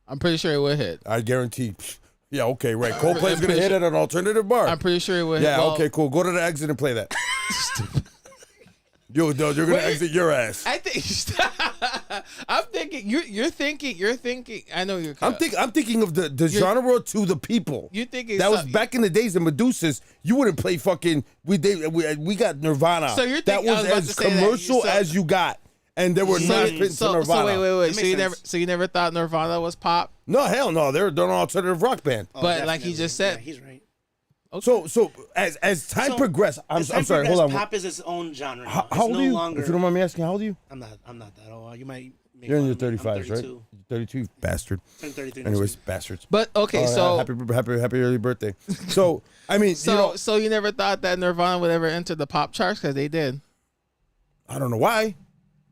I'm pretty sure it would hit. I guarantee. Yeah. Okay. Right. Coldplay's gonna hit at an alternative bar. I'm pretty sure it would hit. Yeah. Well, Okay. Cool. Go to the exit and play that. Yo, you're gonna exit your ass. I think. I'm thinking. You're thinking. I know you're. I'm thinking of the genre to the people. You think that was back in the days of Medusas. You wouldn't play fucking. We got Nirvana. So you're that thinking, was as commercial as you got, and there were not fitting to Nirvana. So wait. That So you never thought Nirvana was pop? No, hell no. They're an alternative rock band. Oh, But like he definitely. just said, Yeah, he's right. So as time progressed, I'm As time sorry. progressed, Hold on. Pop is its own genre. Now. How It's old no are you? Longer, If you don't mind me asking, how old are you? I'm not that old. You might. Make You're in your fun of me. 35s, I'm right? 32. 32, bastard. Turn 33 next Anyways, week. bastards. but okay. Oh, So happy early birthday. So I mean, so you never thought that Nirvana would ever enter the pop charts because they did, I don't know why.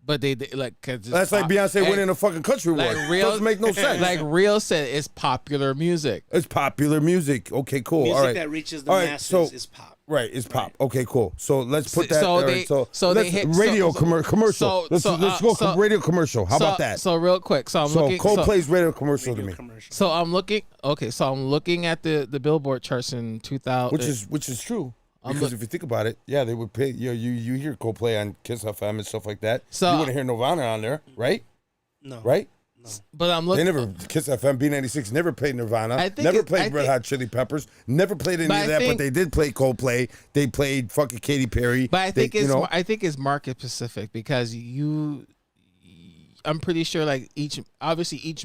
but they did like cause That's like Beyonce winning a fucking country award. Doesn't make no sense. Like Real said, it's popular music. It's popular music. Okay, cool. Music All right. that reaches the All right, masses so- is pop. Right, it's pop. Okay, cool. So let's put that. So all they- right, so they let's- hit- radio so- commercial. Let's go radio commercial. How about that? So real quick, so I'm So looking. Coldplay's radio commercial to Radio me, commercial. So I'm looking. Okay, so I'm looking at the Billboard charts in 2000. which is true. I'm Because look- if you think about it, yeah, they would pay. You hear Coldplay on Kiss FM and stuff like that. So- you wouldn't hear Nirvana on there, right? No. Right? but I'm They looking. never Kiss FM B96 never played Nirvana. I think Never it- played I Red think- Hot Chili Peppers. Never played any But of I that. think- But they did play Coldplay. They played fucking Katy Perry. But I think they, it's I think it's market specific because I'm pretty sure like each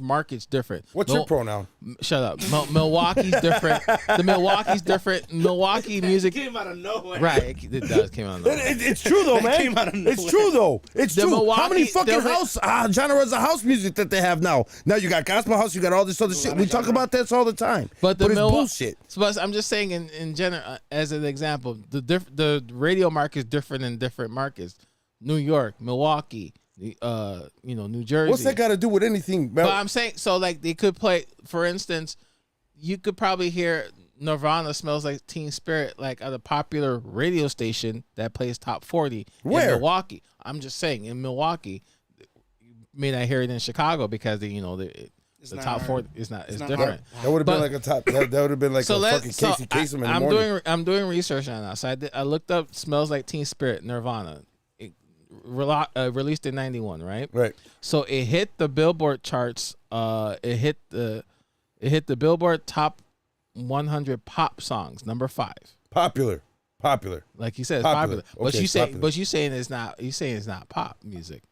market's different. What's your pronoun? Shut up. Milwaukee's different. The Milwaukee's different. Milwaukee music. Came out of nowhere. Right, it does came out of nowhere. It's true though, man. came out of It's nowhere. true though. It's The true. How Milwaukee- many fucking the- house genres of house music that they have now? Now you got gospel house. You got all this other shit. lot We of talk genre. about this all the time. But the it's Milwa- bullshit. But I'm just saying in general, as an example, the radio market is different in different markets. New York, Milwaukee, New Jersey. What's that got to do with anything? But I'm saying so like they could play. For instance, you could probably hear Nirvana "Smells Like Teen Spirit" like at a popular radio station that plays top 40 Where? in Milwaukee. I'm just saying in Milwaukee. You may not hear it in Chicago because the not top our- 40 is not. It's not different. That would have been But- like a top. That would have been like a fucking Casey Kasem in the morning. I'm doing research on that. So I looked up "Smells Like Teen Spirit" Nirvana. It released in '91, right? Right. So it hit the Billboard charts. It hit the Billboard top 100 pop songs, number 5. Popular. Like you said, it's Popular. popular. But Okay, you say, popular. but you saying it's not. You saying it's not pop music.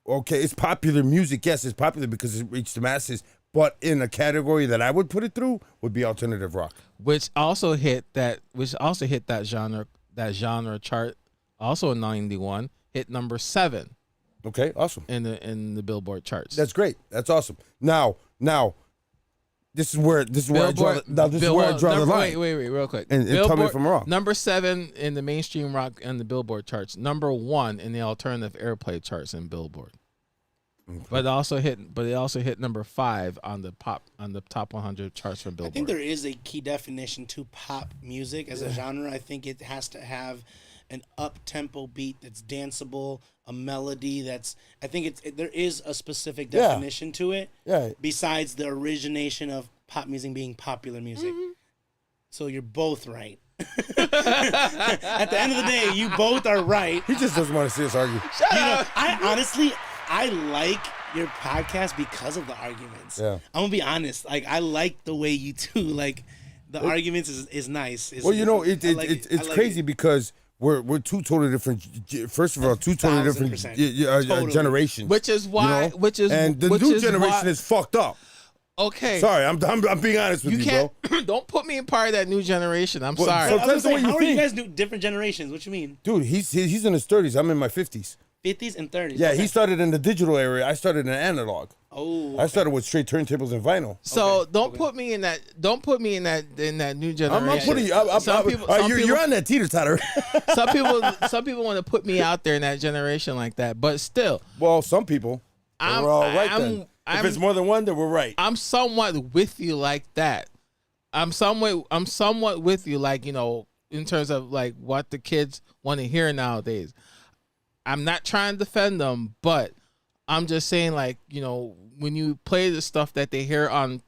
Okay, it's popular music. Yes, it's popular because it reached the masses. But in a category that I would put it through would be alternative rock. Which also hit that genre chart. Also in '91, hit number 7 Okay, awesome. in the Billboard charts. That's great. That's awesome. Now, this is where I draw. The line. Wait, real quick. And tell me if I'm wrong. Number 7 in the mainstream rock and the Billboard charts. Number 1 in the alternative airplay charts in Billboard. Okay. But it also hit number 5 on the top 100 charts from Billboard. I think there is a key definition to pop music as a genre. I think it has to have an up-tempo beat that's danceable, a melody that's. I think there is a specific definition to it. Yeah. Besides the origination of pop music being popular music. Mm-hmm. So you're both right. At the end of the day, you both are right. He just doesn't want to see us argue. I like your podcast because of the arguments. Yeah. I'm gonna be honest. Like I like the way you two like the arguments is nice. Well, I like it's it. crazy because we're two totally different. First of all, two totally different 1000%. Totally. generations. Which is why. you know? Which is and the which new is generation why, is fucked up. okay. Sorry, I'm being honest with You you, can't. bro. Don't put me in part of that new generation. I'm Well, sorry. so- I was gonna say, Sometimes the way you how are you think. guys do different generations? What you mean? Dude, he's in his 30s. I'm in my 50s. 50s and 30s. Yeah, Okay. he started in the digital area. I started in analog. Oh, I started with straight turntables and vinyl. So Okay, don't okay. put me in that. Don't put me in that new generation. I'm not putting you. Some people- You're on that teeter totter. some people want to put me out there in that generation like that, but still, Well, some people. I'm- We're all right I'm- then. I'm- If it's more than one, then we're right. I'm somewhat with you like that. I'm somewhat with you, like, you know, in terms of like what the kids want to hear nowadays. I'm not trying to defend them, but I'm just saying, like, you know, when you play the stuff that they hear on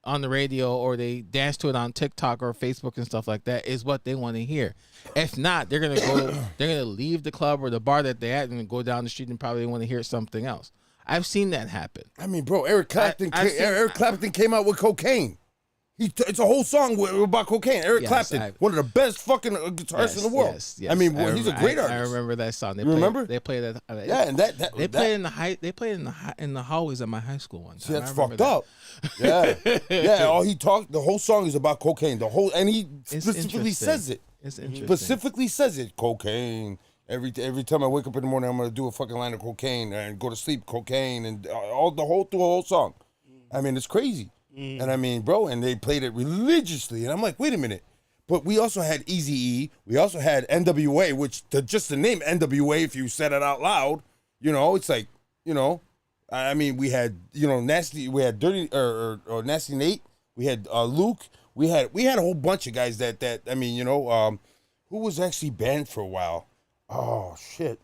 the radio or they dance to it on TikTok or Facebook and stuff like that is what they want to hear. If not, they're gonna leave the club or the bar that they're at and go down the street and probably want to hear something else. I've seen that happen. I mean, bro, Eric Clapton. I've seen- Eric Clapton came out with cocaine. It's a whole song about cocaine. Eric Yes, Clapton, one of the best fucking guitarists in the world. Yes, yes. I mean, he's a great artist. I remember that song. They You remember? They played that. Yeah, and that They played in the high. They played in the hallways at my high school one time. See, that's I remember fucked that. up. Yeah, yeah. All he talked, the whole song is about cocaine. And he It's specifically interesting. says it. It's interesting. Specifically says it. Cocaine. Every time I wake up in the morning, I'm gonna do a fucking line of cocaine and go to sleep. Cocaine and all the whole song. I mean, it's crazy. And I mean, bro, and they played it religiously, and I'm like, wait a minute. But we also had Eazy-E. We also had NWA, which just the name NWA, if you said it out loud, you know, it's like, you know, I mean, we had, you know, Nasty. We had Dirty or Nasty Nate. We had Luke. We had a whole bunch of guys that I mean, you know, who was actually banned for a while. Oh shit.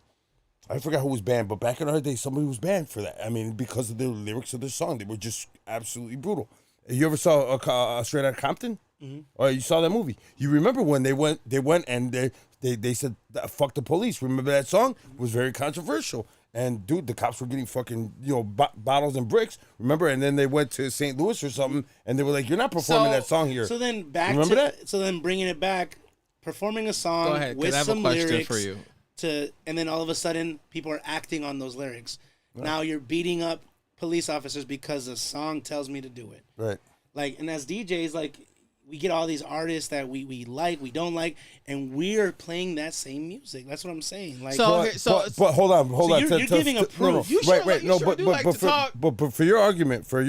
I forgot who was banned, but back in our day, somebody was banned for that. I mean, because of the lyrics of the song, they were just absolutely brutal. You ever saw Straight Outta Compton? Mm-hmm. Or you saw that movie? You remember when they went and they said "fuck the police"? Remember that song? It was very controversial. And dude, the cops were getting fucking, you know, bottles and bricks. Remember? And then they went to St. Louis or something, and they were like, "You're not performing that song here." So then So then bringing it back, performing a song Go ahead, 'cause with I have a some question lyrics for you. and then all of a sudden people are acting on those lyrics. Right. Now you're beating up police officers because the song tells me to do it. Right. Like, and as DJs, like, we get all these artists that we like, we don't like, and we're playing that same music. That's what I'm saying. Like, But hold on. You're giving a proof. But for your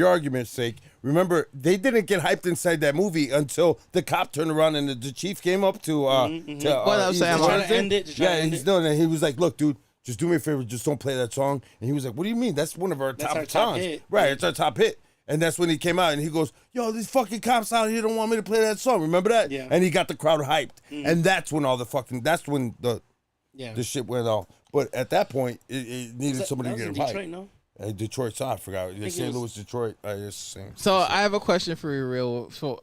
argument's sake, remember they didn't get hyped inside that movie until the cop turned around and the chief came up to. What I'm saying, trying to end it. And he was like, "Look, dude, just do me a favor, just don't play that song." And he was like, "What do you mean? That's one of our top songs, hit. Right? It's our top hit." And that's when he came out and he goes, "Yo, these fucking cops out here don't want me to play that song. Remember that?" Yeah. And he got the crowd hyped, and that's when the shit went off. But at that point, it needed somebody to get him Detroit, hyped. no? Detroit, I forgot. St. Louis, Detroit. It's the same. So I have a question for you, Real. For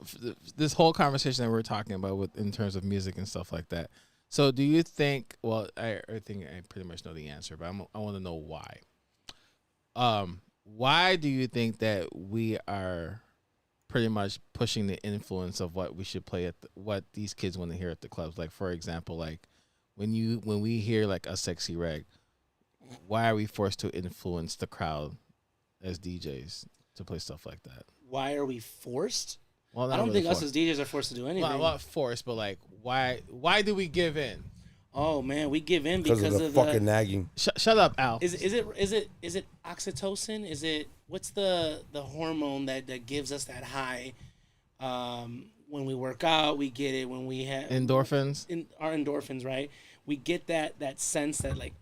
this whole conversation that we're talking about in terms of music and stuff like that. So do you think? Well, I think I pretty much know the answer, but I want to know why. Why do you think that we are pretty much pushing the influence of what we should play what these kids want to hear at the clubs? Like, for example, like when we hear like a sexy reg, why are we forced to influence the crowd as DJs to play stuff like that? Why are we forced? Well, I don't think us as DJs are forced to do anything. Well, not forced, but like, why do we give in? Oh man, we give in because of the fucking nagging. Shut up, Al. Is it oxytocin? Is it what's the hormone that gives us that high? When we work out, we get it. When we have endorphins, our endorphins, right? We get that sense that like,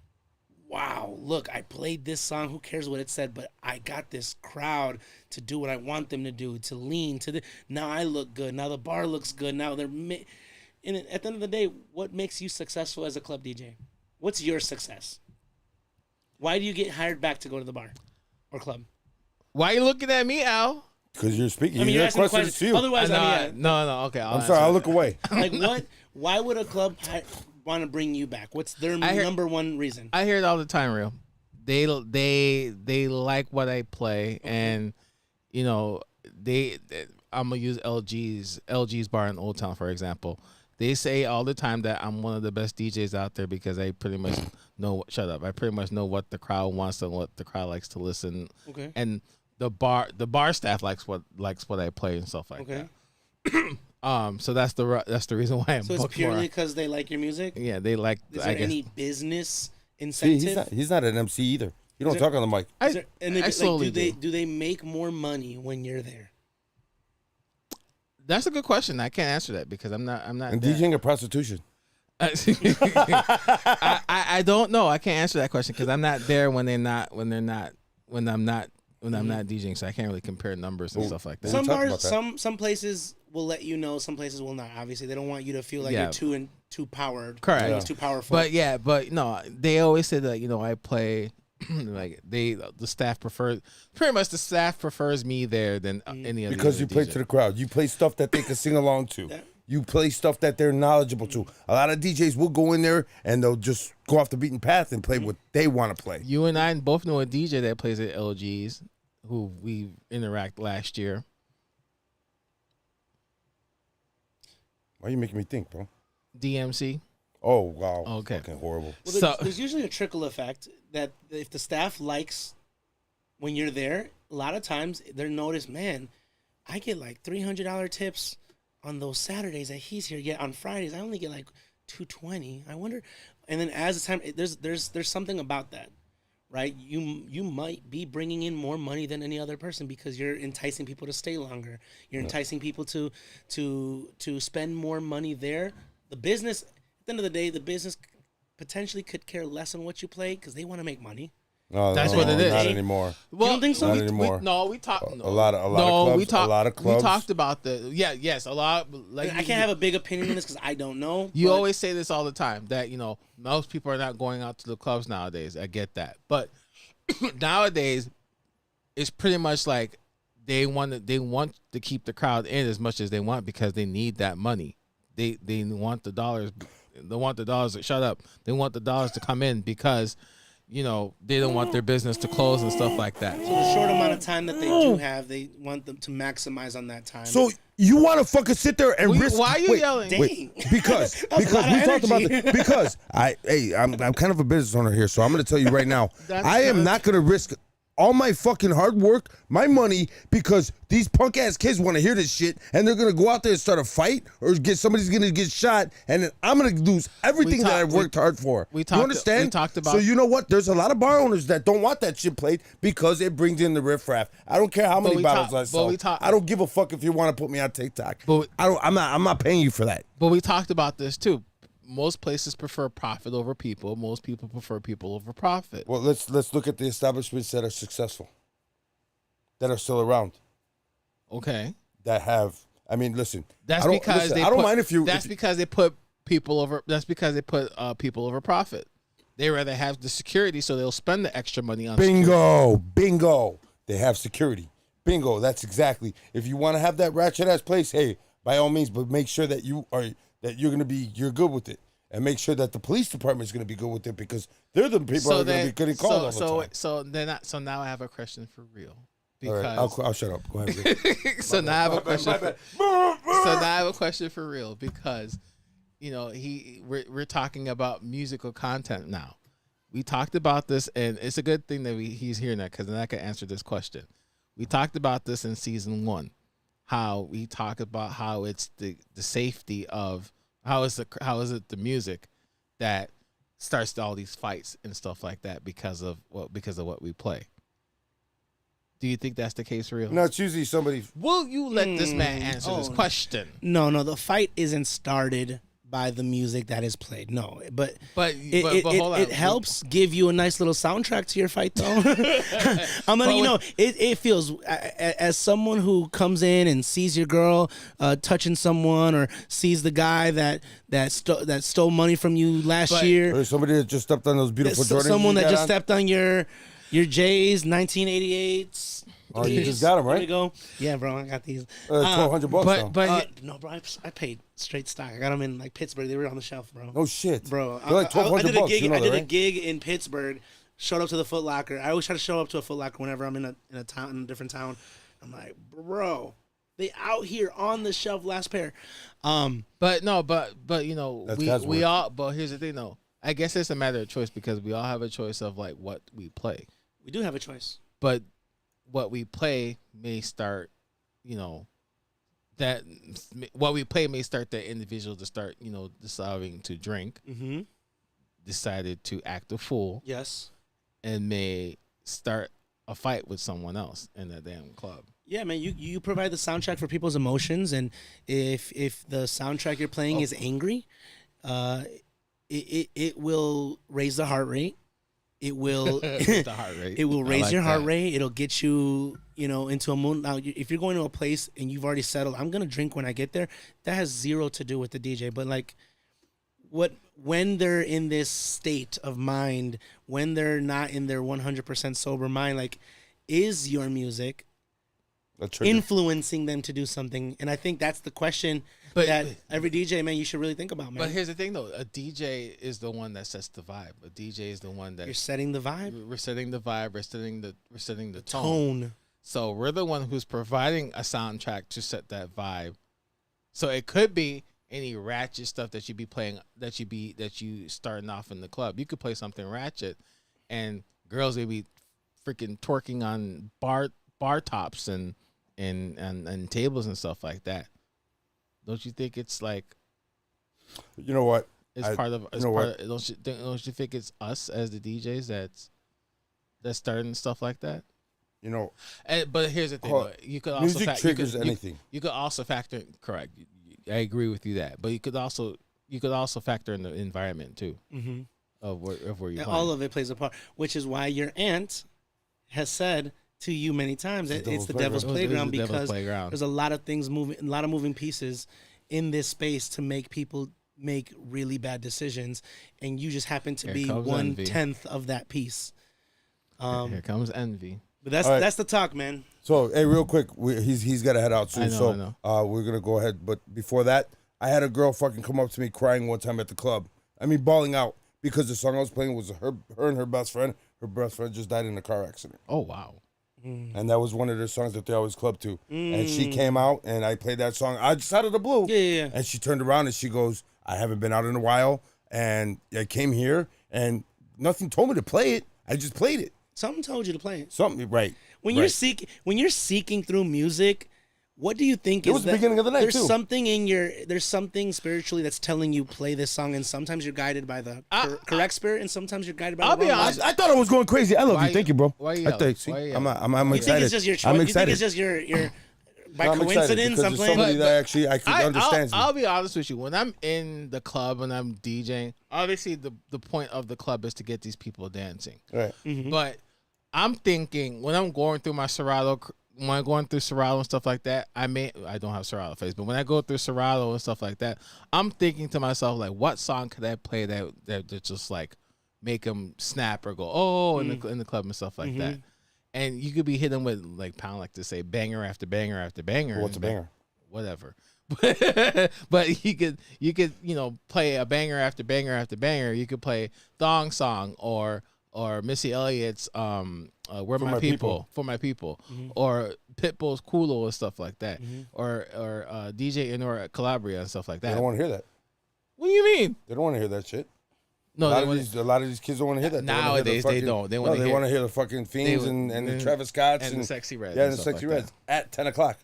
wow, look, I played this song. Who cares what it said? But I got this crowd to do what I want them to do, to lean to the. Now I look good. Now the bar looks good. Now they're. And at the end of the day, what makes you successful as a club DJ? What's your success? Why do you get hired back to go to the bar or club? Why are you looking at me, Al? Because you're speaking. I mean, you're asking the question. Otherwise, no. Okay, I'm sorry. I'll look away. Like what? Why would a club want to bring you back? What's their number one reason? I hear it all the time, Real. They like what I play, and you know I'm gonna use LG's bar in Old Town for example. They say all the time that I'm one of the best DJs out there because I pretty much know. Shut up! I pretty much know what the crowd wants and what the crowd likes to listen. Okay. And the bar staff likes what I play and stuff like that. So that's the reason why I'm. So it's purely because they like your music. Yeah, they like. Is there any business incentive? He's not an MC either. You don't talk on the mic. Do they make more money when you're there? That's a good question. I can't answer that because I'm not. And DJing or prostitution? I don't know. I can't answer that question because I'm not there when I'm not DJing, so I can't really compare numbers and stuff like that. Some bars, some places will let you know. Some places will not. Obviously, they don't want you to feel like you're too powered. Correct. It's too powerful. But no, they always say that I play. Like the staff prefers me there than any other. Because you play to the crowd. You play stuff that they can sing along to. You play stuff that they're knowledgeable to. A lot of DJs will go in there and they'll just go off the beaten path and play what they want to play. You and I both know a DJ that plays at LG's who we interact last year. Why are you making me think, bro? DMC. Oh, wow. Okay. Fucking horrible. Well, there's usually a trickle effect that if the staff likes when you're there, a lot of times they'll notice, man, I get like $300 tips on those Saturdays that he's here. Yet on Fridays, I only get like $220. I wonder. And then as the time, there's something about that, right? You might be bringing in more money than any other person because you're enticing people to stay longer. You're enticing people to spend more money there. The business. At the end of the day, the business potentially could care less on what you play because they want to make money. No, that's what it is. Not anymore. Well, you don't think so? Not anymore. We talked. A lot of clubs. We talked about a lot. Like I can't have a big opinion on this because I don't know. You always say this all the time that most people are not going out to the clubs nowadays. I get that, but nowadays it's pretty much like they want to keep the crowd in as much as they want because they need that money. They want the dollars. They want the dollars. Shut up. They want the dollars to come in because, they don't want their business to close and stuff like that. So the short amount of time that they do have, they want them to maximize on that time. So you want to fucking sit there and risk? Why are you yelling? Because we talked about this. Because I'm kind of a business owner here, so I'm going to tell you right now, I am not going to risk all my fucking hard work, my money, because these punk ass kids want to hear this shit, and they're gonna go out there and start a fight, or somebody's gonna get shot, and then I'm gonna lose everything that I've worked hard for. You understand? We talked about. So you know what? There's a lot of bar owners that don't want that shit played because it brings in the riffraff. I don't care how many bottles I sell. I don't give a fuck if you want to put me on TikTok. I'm not paying you for that. But we talked about this too. Most places prefer profit over people. Most people prefer people over profit. Well, let's look at the establishments that are successful, that are still around. Okay. That have. I mean, listen. That's because they put people over. That's because they put people over profit. They rather have the security, so they'll spend the extra money on. Bingo. They have security. Bingo. That's exactly. If you want to have that ratchet ass place, hey, by all means, but make sure that you're good with it, and make sure that the police department is going to be good with it because they're the people that are going to be getting called all the time. So now I have a question for real. Because I'll shut up. Go ahead. So now I have a question. So now I have a question for real because, we're talking about musical content now. We talked about this, and it's a good thing that he's here now because then I can answer this question. We talked about this in season 1. How we talk about how it's the safety of how is it the music that starts all these fights and stuff like that because of what we play. Do you think that's the case, Real? No, it's usually somebody. Will you let this man answer this question? No, the fight isn't started by the music that is played. No, but it helps give you a nice little soundtrack to your fight, though. I'm letting it feels as someone who comes in and sees your girl touching someone, or sees the guy that stole money from you last year, or somebody that just stepped on those beautiful Jordans. Someone that just stepped on your J's 1988s. Oh, you just got them, right? There you go. Yeah, bro, I got these. $1,200. No, bro, I paid straight stock. I got them in Pittsburgh. They were on the shelf, bro. Oh shit, bro. They're like $1,200. I did a gig in Pittsburgh. Showed up to the Foot Locker. I always try to show up to a Foot Locker whenever I'm in a different town. I'm like, bro, They out here on the shelf, last pair. But no, but you know, That's we God's work. all. But here's the thing, though. I guess it's a matter of choice because we all have a choice of like what we play. We do have a choice. But what we play may start, you know, that what we play may start that individual to start, you know, deciding to drink, Mm-hmm. decided to act a fool, Yes. and may start a fight with someone else in that damn club. Yeah, man. You provide the soundtrack for people's emotions, and if the soundtrack you're playing is angry, it will raise the heart rate. It will The heart rate. It will I raise like your heart that. rate. It'll get you, into a mood. Now, if you're going to a place and you've already settled, I'm gonna drink when I get there. That has zero to do with the DJ. But like, when they're in this state of mind, when they're not in their 100% sober mind, like, is your music A trigger. influencing them to do something? And I think that's the question that every DJ, man, you should really think about, man. But here's the thing, though. A DJ is the one that sets the vibe. A DJ is the one that You're setting the vibe, we're setting the vibe. We're setting the tone. tone. So we're the one who's providing a soundtrack to set that vibe. So it could be any ratchet stuff that you be playing, that you starting off in the club. You could play something ratchet, and girls will be freaking twerking on bar tops and tables and stuff like that. Don't you think it's like You know what? it's I- part of? you It's know part what? of don't you think it's us as the DJs that's starting stuff like that? You know, But here's the thing: Hold on. you could also music triggers anything. You could also factor. Correct. I agree with you that, but you could also factor in the environment too Mm-hmm. of where you're And playing. all of it plays a part, which is why your aunt has said to you many times that it's the devil's It was playground, the devil's because playground. there's a lot of things moving, a lot of moving pieces in this space to make people make really bad decisions, and you just happen to Here be comes 1/10 of that piece. Here comes envy. But that's All right. that's the talk, man. So, hey, real quick, he's got to head out soon. I know, so, I we're gonna go ahead. But before that, I had a girl fucking come up to me crying one time at the club. I mean, bawling out because the song I was playing was her and her best friend. Her best friend just died in a car accident, Oh wow. and that was one of the songs that they always club to. And she came out, and I played that song. I just out of the blue. Yeah. And she turned around and she goes, "I haven't been out in a while, and I came here, and nothing told me to play it. I just played it. Something told you to play it. Something right." When right. you're seeking through music, what do you think It is was the that- beginning of the night, there's too. there's something spiritually that's telling you play this song, and sometimes you're guided by the correct spirit, and sometimes you're guided by I'll the be wrong honest, one. I thought I was going crazy. I love Why you. Thank you, bro. why you I yelling? think. See, Why you I'm yelling? excited. You think it's just your choice? I'm You excited. think it's just your by I'm excited coincidence? because I'm there's playing. somebody But- that actually understands me. I'll be honest with you. When I'm in the club and I'm DJing, obviously the point of the club is to get these people dancing. Right. But I'm thinking when I'm going through my Serato, when I'm going through Serato and stuff like that, I don't have Serato face, but when I go through Serato and stuff like that, I'm thinking to myself like, what song could I play that just like make them snap or go in the club and stuff like that. And you could be hitting with like Pound like to say banger after banger after banger. What's a and banger? Whatever. But you could play a banger after banger after banger. You could play Thong Song or Missy Elliott's Where My People, For My People, or Pitbull's Kulo and stuff like that, or DJ Inor Calabria and stuff like They that. don't want to hear that. What do you mean? They don't want to hear that shit. No, a they lot want- of these kids don't want to hear that. They wanna hear the Nowadays, they fucking- don't. They no, wanna they hear- want to hear the fucking Fiends and the Travis Scotts and the Sexy Reds Yeah, and and the stuff Sexy like Reds at 10 o'clock.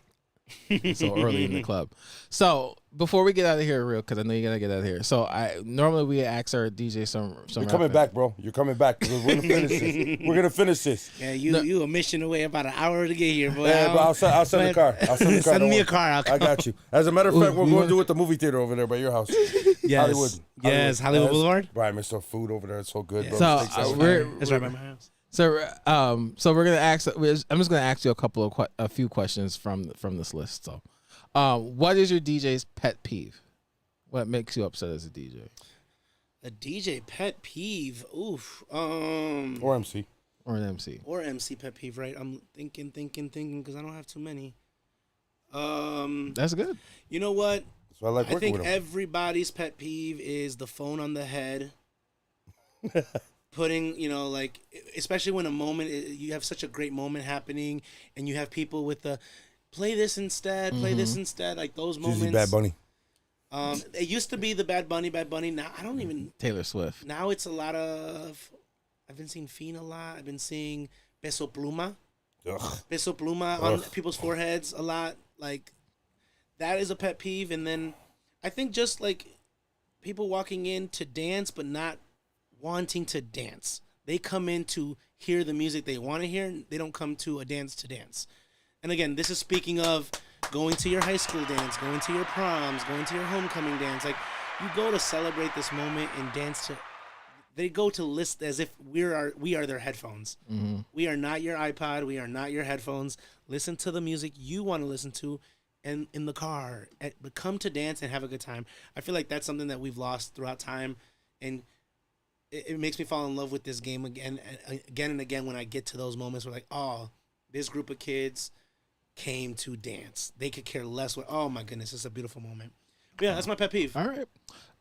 So early in the club. So before we get out of here, real, because I know you gotta get out of here. So normally we ask our DJ some. You're coming back, bro. You're coming back because we're gonna finish this. We're gonna finish this. Yeah, you a mission away about an hour to get here, boy. Yeah, but I'll send the car. I'll send the car. Send Don't me a worry. car. I'll I come. got you. As a matter of fact, we're we going want- to do it at the movie theater over there by your house. Yes. Hollywood. Yes, Hollywood Boulevard. Brian, Mr. Food over there. It's so good, bro. So, Steaks out. It's right by my house. So we're gonna ask. I'm just gonna ask you a few questions from this list. So, what is your DJ's pet peeve? What makes you upset as a DJ? A DJ pet peeve. Oof. Or MC. Or an MC? Or MC pet peeve, right? I'm thinking because I don't have too many. That's good. You know what? So I like I working think with him. everybody's pet peeve is the phone on the head. Putting, especially when you have such a great moment happening and you have people with the play this instead, play this instead. Like those It's usually moments. Bad Bunny. It used to be the Bad Bunny. Now I don't even. Taylor Swift. Now it's a lot of. I've been seeing Fiend a lot. I've been seeing Peso Pluma. Ugh. Peso Pluma on people's foreheads a lot. Like, that is a pet peeve. And then I think just like people walking in to dance but not wanting to dance. They come in to hear the music they want to hear. They don't come to a dance to dance. And again, this is speaking of going to your high school dance, going to your proms, going to your homecoming dance. Like, you go to celebrate this moment and dance to. They go to list as if we are their headphones. Mm-hmm. We are not your iPod. We are not your headphones. Listen to the music you want to listen to, and in the car. But come to dance and have a good time. I feel like that's something that we've lost throughout time, and it makes me fall in love with this game again and again when I get to those moments where like, oh, this group of kids came to dance. They could care less. Oh my goodness, it's a beautiful moment. But yeah, that's my pet peeve. All right.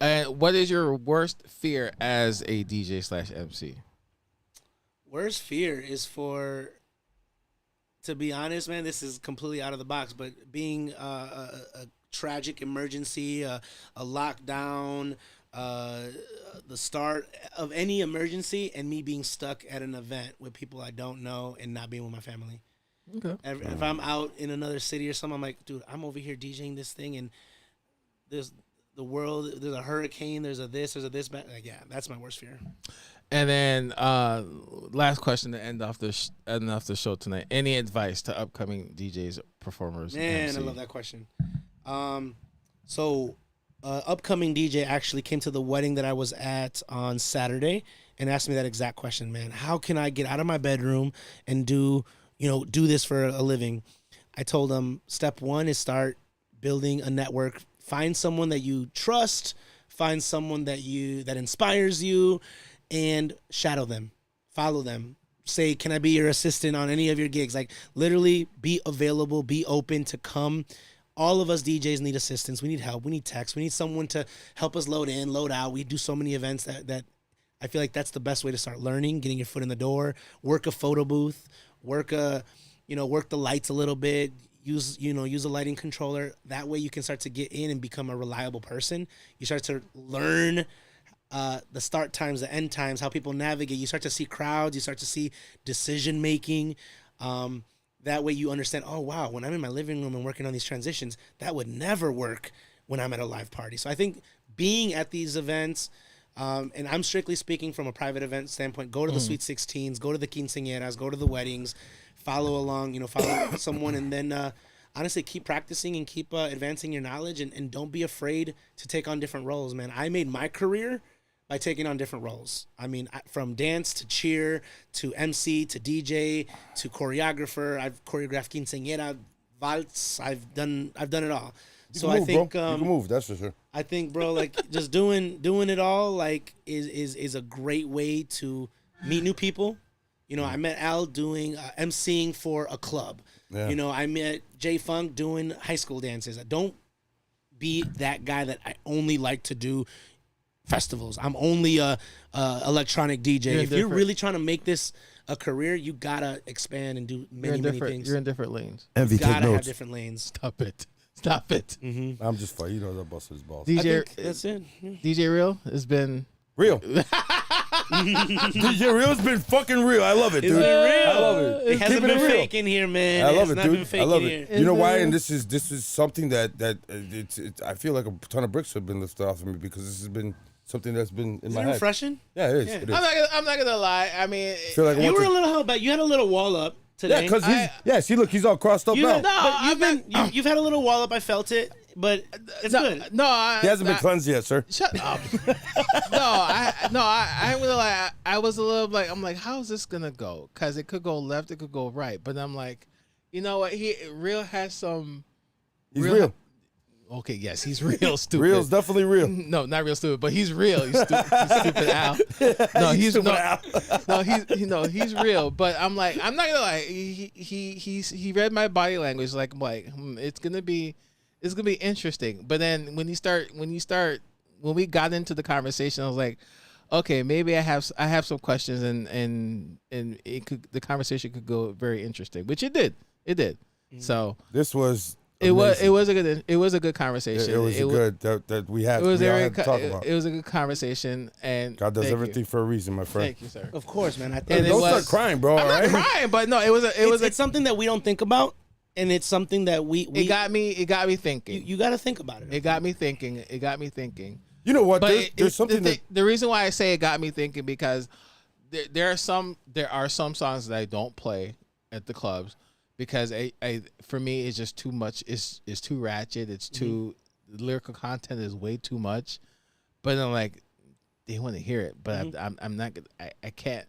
And what is your worst fear as a DJ/MC? Worst fear is to be honest, man, this is completely out of the box, but being a tragic emergency, a lockdown, the start of any emergency, and me being stuck at an event with people I don't know and not being with my family. Okay. If I'm out in another city or something, I'm like, dude, I'm over here DJing this thing, and there's a hurricane, there's a this. Like, yeah, that's my worst fear. And then last question to end off the show tonight. Any advice to upcoming DJs, performers? Man, MC? I love that question. So upcoming DJ actually came to the wedding that I was at on Saturday and asked me that exact question, man. How can I get out of my bedroom and do this for a living? I told him step one is start building a network. Find someone that you trust, find someone that inspires you, and shadow them, follow them. Say, can I be your assistant on any of your gigs? Like, literally be available, be open to come. All of us DJs need assistance. We need help. We need techs. We need someone to help us load in, load out. We do so many events that I feel like that's the best way to start learning, getting your foot in the door. Work a photo booth, work the lights a little bit. Use a lighting controller. That way you can start to get in and become a reliable person. You start to learn the start times, the end times, how people navigate. You start to see crowds. You start to see decision making. That way you understand, oh, wow, when I'm in my living room and working on these transitions, that would never work when I'm at a live party. So I think being at these events, and I'm strictly speaking from a private event standpoint, go to the Sweet 16s, go to the quinceañeras, go to the weddings, follow along, follow someone, and then honestly keep practicing and keep advancing your knowledge, and don't be afraid to take on different roles, man. I made my career by taking on different roles. I mean, from dance to cheer to MC to DJ to choreographer. I've choreographed quinceañera, valse. I've done it all. So I think you can move. That's for sure. I think, bro, like just doing it all, like is a great way to meet new people. I met Al doing emceeing for a club. Yeah. I met Jay Funk doing high school dances. Don't be that guy that I only like to do festivals. I'm only a electronic DJ. If you're really trying to make this a career, you gotta expand and do many things. You're in different lanes. You gotta have different lanes. Stop it. Mm-hmm. I'm just fine. The bust his balls. DJ, that's it. Yeah. DJ Real has been real. DJ Real's been fucking real. I love it, dude. Real? I love it. It hasn't been fake in here, man. I love it, dude. Been fake I love in it. here. You know why? And this is something that I feel like a ton of bricks have been lifted off of me because this has been something that's been in my head. Refreshing? Yeah, it is. Yeah. It is. I'm not gonna lie. I mean, like you were a little held back. You had a little wall up today. Yeah, because see, look, he's all crossed up now. You've had a little wall up. I felt it, but it's good. No, he hasn't been cleansed yet, sir. Shut up. I ain't gonna lie. I was a little like, I'm like, how's this gonna go? Because it could go left, it could go right. But I'm like, you know what? Real has some. He's real. Okay, yes, he's real stupid. Real's definitely real. No, not real stupid, but he's real. He's stupid Al. No, he's real. But I'm like, I'm not gonna lie. He read my body language. Like, I'm like, it's gonna be interesting. But then when we got into the conversation, I was like, okay, maybe I have some questions, and the conversation could go very interesting, which it did. So This was it was amazing. it was a good conversation. It was good that we had. It was we all very had to talk about. it was a good conversation, and God does thank everything you. for a reason, my friend. Thank you, sir. Of course, man. I think And it Don't was- start crying, bro. I'm all not right? crying, but no, it was it's something that we don't think about, and it's something that we it got me thinking. you got to think about it. It got me thinking. It got me thinking. You know what? But There's something the reason why I say it got me thinking because there are some songs that I don't play at the clubs because I for me it's just too much. It's too ratchet. It's too the lyrical content is way too much. But I'm like, they want to hear it, but I'm not gonna. I can't.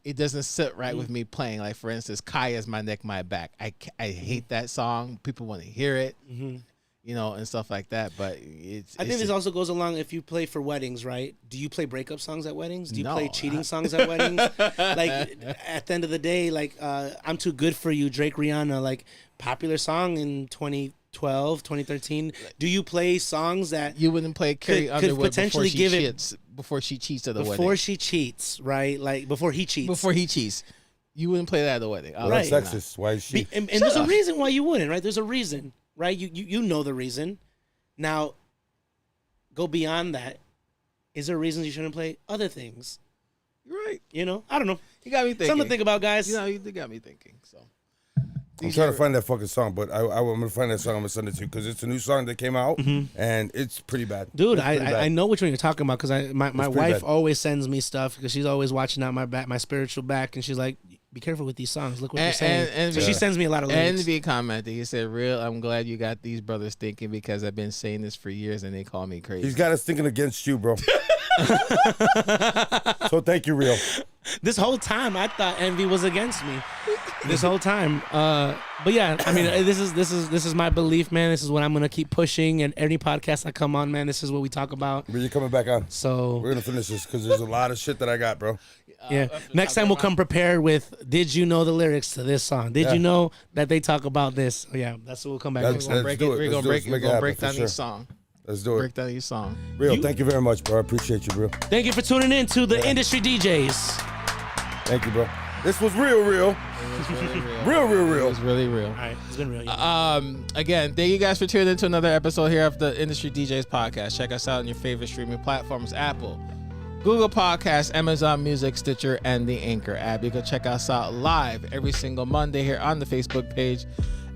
It doesn't sit right with me playing. Like for instance, Kaya's "My Neck, My Back." I hate that song. People want to hear it. You know, and stuff like that. But I think this also goes along if you play for weddings, right? Do you play breakup songs at weddings? Do you play cheating songs at weddings? Like at the end of the day, like I'm Too Good For You, Drake, Rihanna, like popular song in 2012, 2013. Do you play songs that you wouldn't play Carrie could Underwood potentially before give she it cheats, before she cheats at the wedding? before she cheats, right? Like before he cheats. Before he cheats, you wouldn't play that at the wedding. that's Right. sexist. Why is she? And there's a reason why you wouldn't, right? There's a reason, right? You know the reason. Now, go beyond that. Is there reasons you shouldn't play other things? You're right. You know, I don't know. You got me thinking. Something to think about, guys. You know, you got me thinking. So I'm trying to find that fucking song, but I'm gonna find that song. I'm gonna send it to you because it's a new song that came out and it's pretty bad. Dude, It's pretty bad. I know which one you're talking about because my pretty wife bad. always sends me stuff because she's always watching out my back, my spiritual back, and she's like, "Be careful with these songs. Look what they're saying." and so she sends me a lot of lyrics. Envy commented. He said, "Real, I'm glad you got these brothers thinking because I've been saying this for years and they call me crazy." He's got us thinking against you, bro. So thank you, Real. This whole time I thought Envy was against me. This whole time, but yeah, I mean, this is my belief, man. This is what I'm gonna keep pushing, and any podcast I come on, man, this is what we talk about. But you're coming back on. So We're gonna finish this because there's a lot of shit that I got, bro. yeah, next time we'll come prepared with. Did you know the lyrics to this song? Did you know that they talk about this? Oh, yeah, that's what we'll come back That's- next time. Let's do it. We're Let's gonna do it. break. Let's We're make it gonna happen, break for down sure. your song. Let's do it. Break down your song. Real, thank you very much, bro. I appreciate you, bro. Thank you for tuning in to the Industry DJs. Thank you, bro. This was real. It was really real. It was really real. All right, it's been real. Yeah. Again, thank you guys for tuning into another episode here of the Industry DJs podcast. Check us out on your favorite streaming platforms: Apple, Google Podcasts, Amazon Music, Stitcher, and the Anchor app. You can check us out live every single Monday here on the Facebook page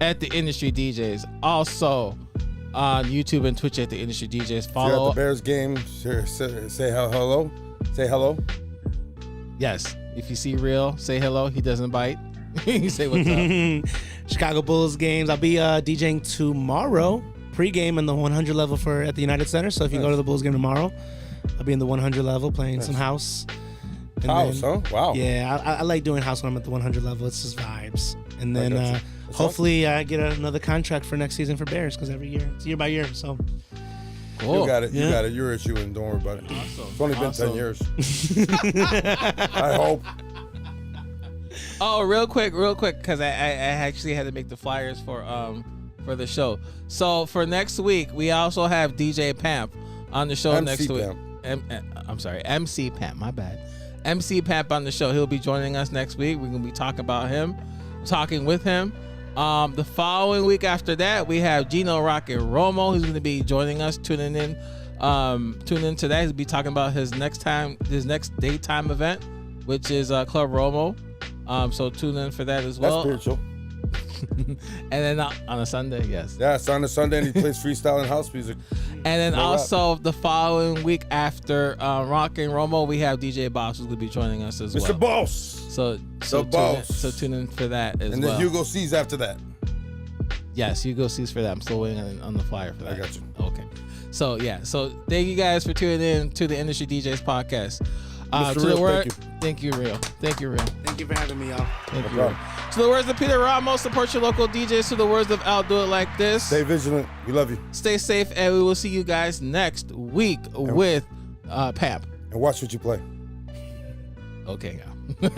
at the Industry DJs. Also on YouTube and Twitch at the Industry DJs. If you're at Follow. the Bears game, say hello. Say hello. Yes. If you see Real, say hello. He doesn't bite. You say what's up. Chicago Bulls games. I'll be DJing tomorrow, pregame in the 100 level for at the United Center. So if you go to the Bulls game tomorrow, I'll be in the 100 level playing some house. And House, then- huh? Wow. Yeah, I like doing house when I'm at the 100 level. It's just vibes. And then got you. That's hopefully I get another contract for next season for Bears because every year, it's year by year. So Cool. You got it. You Yeah. got it. You're issuing. Don't worry about it. Awesome. It's only been Awesome. 10 years. I hope. Oh, real quick, because I actually had to make the flyers for the show. So for next week, we also have DJ Pamp on the show MC next week. Pamp. I'm sorry, MC Pamp. My bad. MC Pamp on the show. He'll be joining us next week. We're gonna be talking with him. The following week after that, we have Gino Rocket Romo, who's gonna be joining us. Tune in to that. He'll be talking about his next daytime event, which is Club Romo. So tune in for that as That's well. spiritual. And then on a Sunday, yes. Yeah, it's on a Sunday and he plays freestyle and house music. And then No also the following week after Rock and Romo, we have DJ Boss who's gonna be joining us as well. Mr. Boss. So Boss. tune in for that as And well. then Hugo C's after that. Yes, Hugo sees for that. I'm still waiting on the flyer for that. I got you. Okay. So yeah. So thank you guys for tuning in to the Industry DJs podcast. Mr. To Real, the word, thank you. Thank you, Real. Thank you, Real. thank you for having me, y'all. Thank you. problem. Real. To the words of Peter Ramos, support your local DJs. To the words of Al, do it like this. Stay vigilant. We love you. Stay safe, and we will see you guys next week with Pamp. And watch what you play. Okay, now.